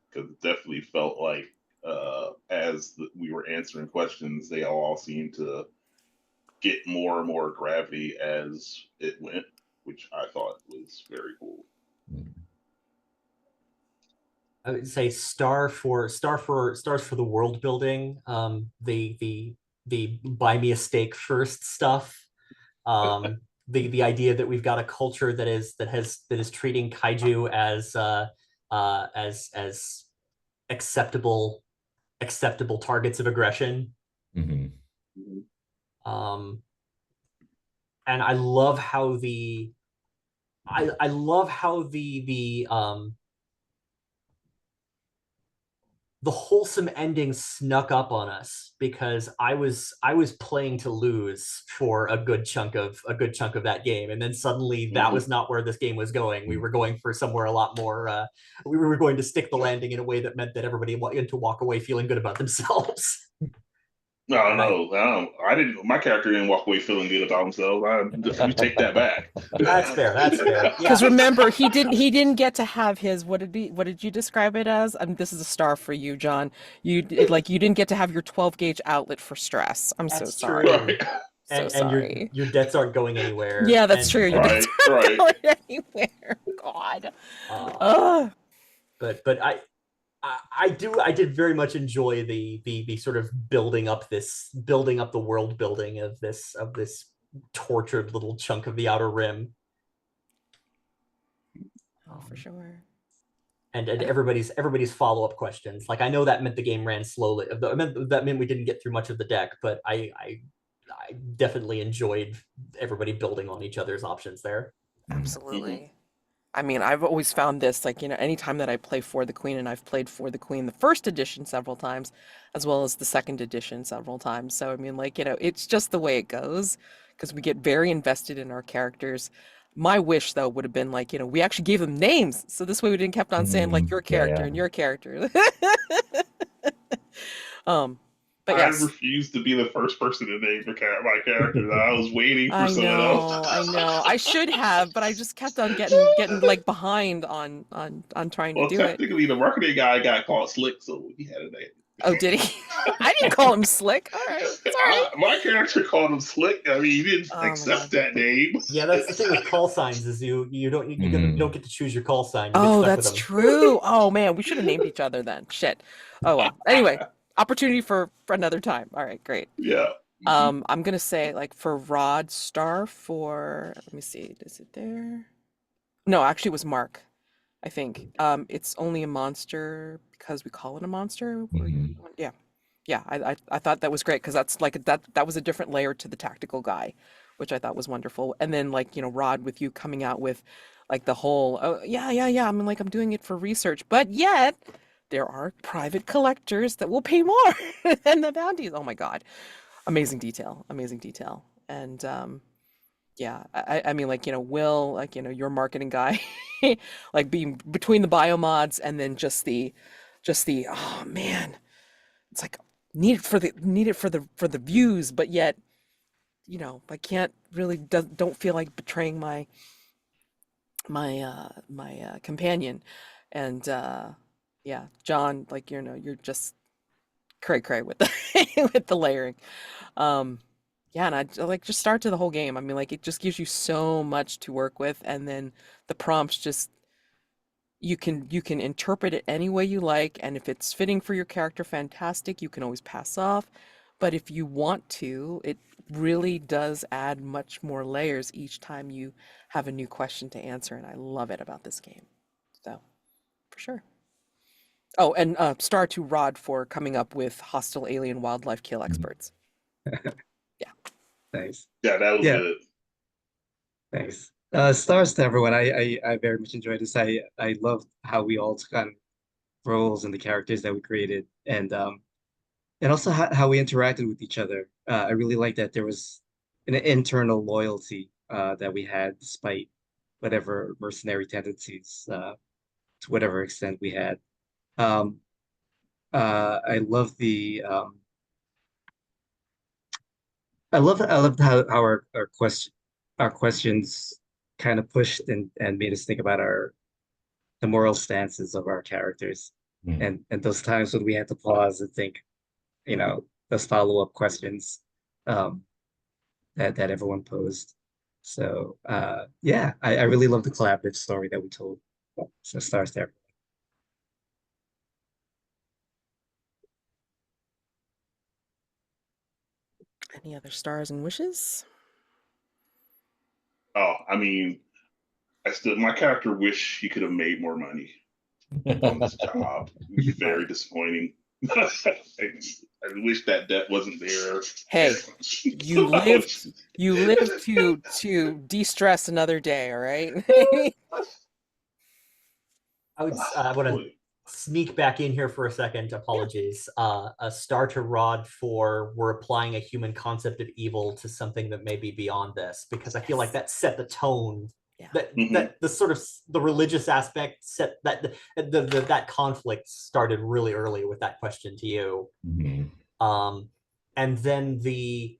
Because it definitely felt like we were answering questions, they all seemed to get more and more gravity as it went, which I thought was very cool. Mm. I would say stars for the world building. The buy me a steak first stuff. The idea that we've got a culture that is treating kaiju as acceptable targets of aggression. Hmm. Um, and I love how I love how the wholesome ending snuck up on us, because I was playing to lose for a good chunk of that game, and then suddenly that was not where this game was going. We were going for somewhere a lot more. We were going to stick the landing in a way that meant that everybody wanted to walk away feeling good about themselves. No, And no, I didn't. My character didn't walk away feeling good about himself. We take that back. that's fair. That's fair. Because Yeah, remember, he didn't get to have his, what did you describe it as? This is a star for you, John. You didn't get to have your 12 gauge outlet for stress. I'm so that's sorry. true. Right, So And your sorry. your debts aren't going anywhere. Yeah, that's And true. Your debts right, aren't right. going anywhere. God. uh, Ugh. but I did very much enjoy the sort of building up the world building of this tortured little chunk of the Outer Rim. Oh, for sure. And everybody's follow-up questions. Like, I know that meant the game ran slowly. That meant we didn't get through much of the deck, but I definitely enjoyed everybody building on each other's options there. Absolutely. I mean, I've always found this, anytime that I play For the Queen, and I've played For the Queen, the first edition several times, as well as the second edition several times. So, I mean, it's just the way it goes, because we get very invested in our characters. My wish, though, would have been we actually gave them names. So this way we didn't kept on saying your Yeah, character yeah. and your character. Um, but I yes. refused to be the first person to name my character. I was waiting for I someone else. know, I know. I should have, but I just kept on getting behind on trying to Well, do it. technically, the marketing guy got called Slick, so he had a name. Oh, did he? I didn't call him Slick. All right, it's all right. My character called him Slick. I mean, he didn't Oh my accept God. that name. Yeah, that's the thing with call signs, is you don't get to choose your call sign. You get Oh, stuck with that's them. true. Oh man, we should have named each other then. Shit. Oh well. Anyway, opportunity for another time. All right, great. Yeah. I'm gonna say for Rod Star for, let me see, is it there? No, actually it was Mark, I think. It's only a monster because we call it a monster. Mhm. Yeah. Yeah, I thought that was great, because that's that was a different layer to the tactical guy, which I thought was wonderful. And then Rod, with you coming out with the whole, oh yeah, yeah, yeah, I mean, I'm doing it for research, but yet there are private collectors that will pay more than the bounties. Oh my God. Amazing detail, amazing detail. And yeah, I mean, Will, your marketing guy, being between the biomods and then just the oh man, it's need it for the views, but yet I can't really, don't feel like betraying my companion. And yeah, John, you're just cray cray with the with the layering. um yeah, and I just start to the whole game. I mean, it just gives you so much to work with, and then the prompts just, you can interpret it any way you like, and if it's fitting for your character, fantastic. You can always pass off, but if you want to, it really does add much more layers each time you have a new question to answer, and I love it about this game. So, for sure. Oh, and star to Rod for coming up with hostile alien wildlife kill experts. Yeah. Nice. Yeah, that was Yeah, good. thanks. Stars to everyone. I very much enjoyed this. I love how we all took on roles and the characters that we created, and also how we interacted with each other. I really like that there was an internal loyalty that we had despite whatever mercenary tendencies, to whatever extent we had. Um, I love I loved how our questions kind of pushed and made us think about the moral stances of our characters, Mhm. and those times when we had to pause and think, those follow-up questions, um, that everyone posed. So yeah, I really love the collaborative story that we told. So stars there. Any other stars and wishes? Oh, I mean, my character wish he could have made more money on this job. Very Right. disappointing. I wish that debt wasn't there. Hey, you I live was- to de-stress another day, all right? I want to sneak back in here for a second. Apologies. A star to Rod for we're applying a human concept of evil to something that may be beyond this, because I feel like that set the tone. Yeah. That the sort of the religious aspect set that conflict started really early with that question to you. Mhm. And then the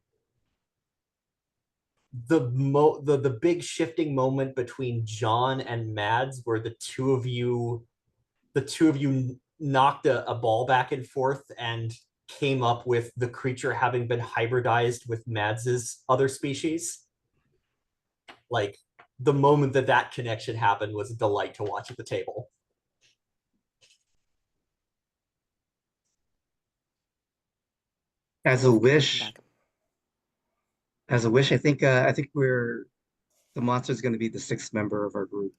big shifting moment between Jonn and Mads, where the two of you knocked a ball back and forth and came up with the creature having been hybridized with Mads's other species. Like, the moment that connection happened was a delight to watch at the table. As a wish, Back. I think the monster is going to be the sixth member of our group.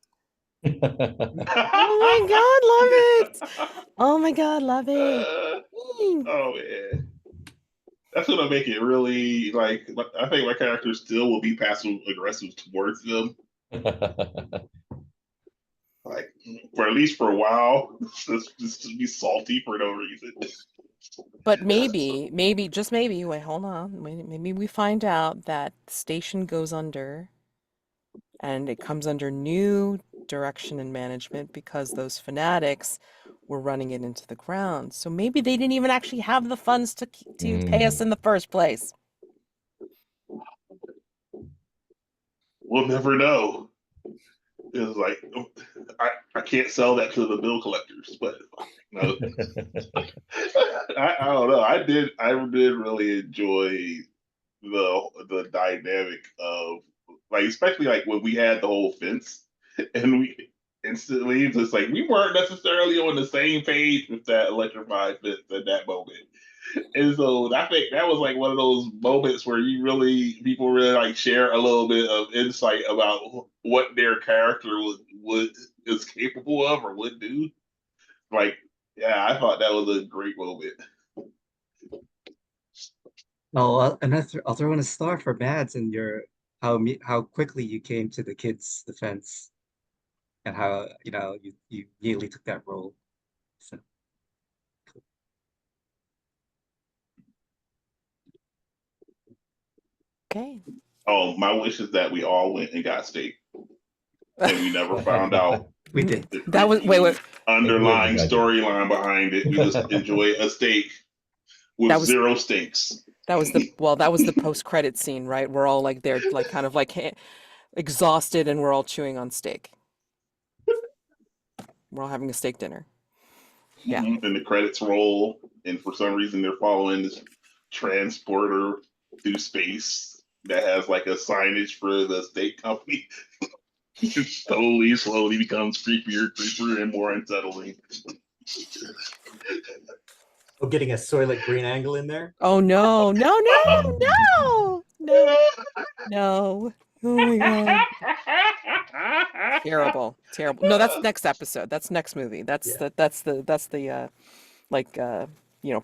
Oh my God, love it! Oh my God, love it! Oh man, that's gonna make it really like. I think my character still will be passive aggressive towards them, like for at least for a while. Just to be salty for no reason. But maybe, just maybe, wait, hold on. Maybe we find out that the station goes under and it comes under new direction and management because those fanatics were running it into the ground. So maybe they didn't even actually have the funds to pay us in the first place. We'll never know. It's like I can't sell that to the bill collectors, but no. I don't know. I did really enjoy the dynamic of like, especially like when we had the whole fence and we instantly just like we weren't necessarily on the same page with that electrified fence at that moment. And so I think that was like one of those moments where people really like share a little bit of insight about what their character would is capable of or would do. Like, yeah, I thought that was a great moment. Oh, I'll throw in a star for Mads and how quickly you came to the kids' defense and how you immediately took that role. So, Okay. Oh, my wish is that we all went and got steak, and we never found out we did. the That was, wait, creepy underlying Exactly. storyline behind it. We just enjoy a steak with That was- zero stakes. that was the post-credit scene, right? We're all like there, like kind of like exhausted, and we're all chewing on steak. We're all having a steak dinner. Yeah. And the credits roll, and for some reason they're following this transporter through space that has like a signage for the steak company. It slowly becomes creepier, and more unsettling. Oh, getting a Soylent Green angle in there. Oh no, no, no, no, no, no. Oh my God. Terrible, terrible. No, that's next episode. That's next movie. That's Yeah. that's the like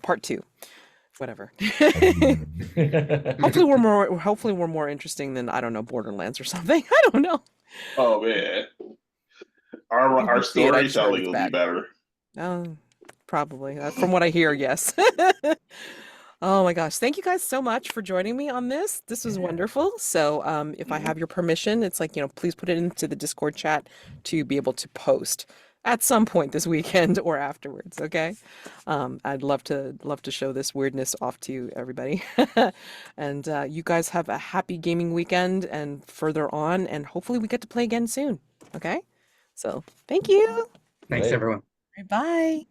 part 2. Whatever. Hopefully we're more interesting than, I don't know, Borderlands or something. I don't know. Oh man, If our you see it, I just heard storytelling it's will be bad. better. Probably. From what I hear, yes. Oh my gosh. Thank you guys so much for joining me on this. This was wonderful. So if I have your permission, it's like, please put it into the Discord chat to be able to post at some point this weekend or afterwards. Okay. I'd love to show this weirdness off to everybody. And you guys have a happy gaming weekend and further on, and hopefully we get to play again soon. Okay. So thank you. Thanks, Right. everyone. Bye.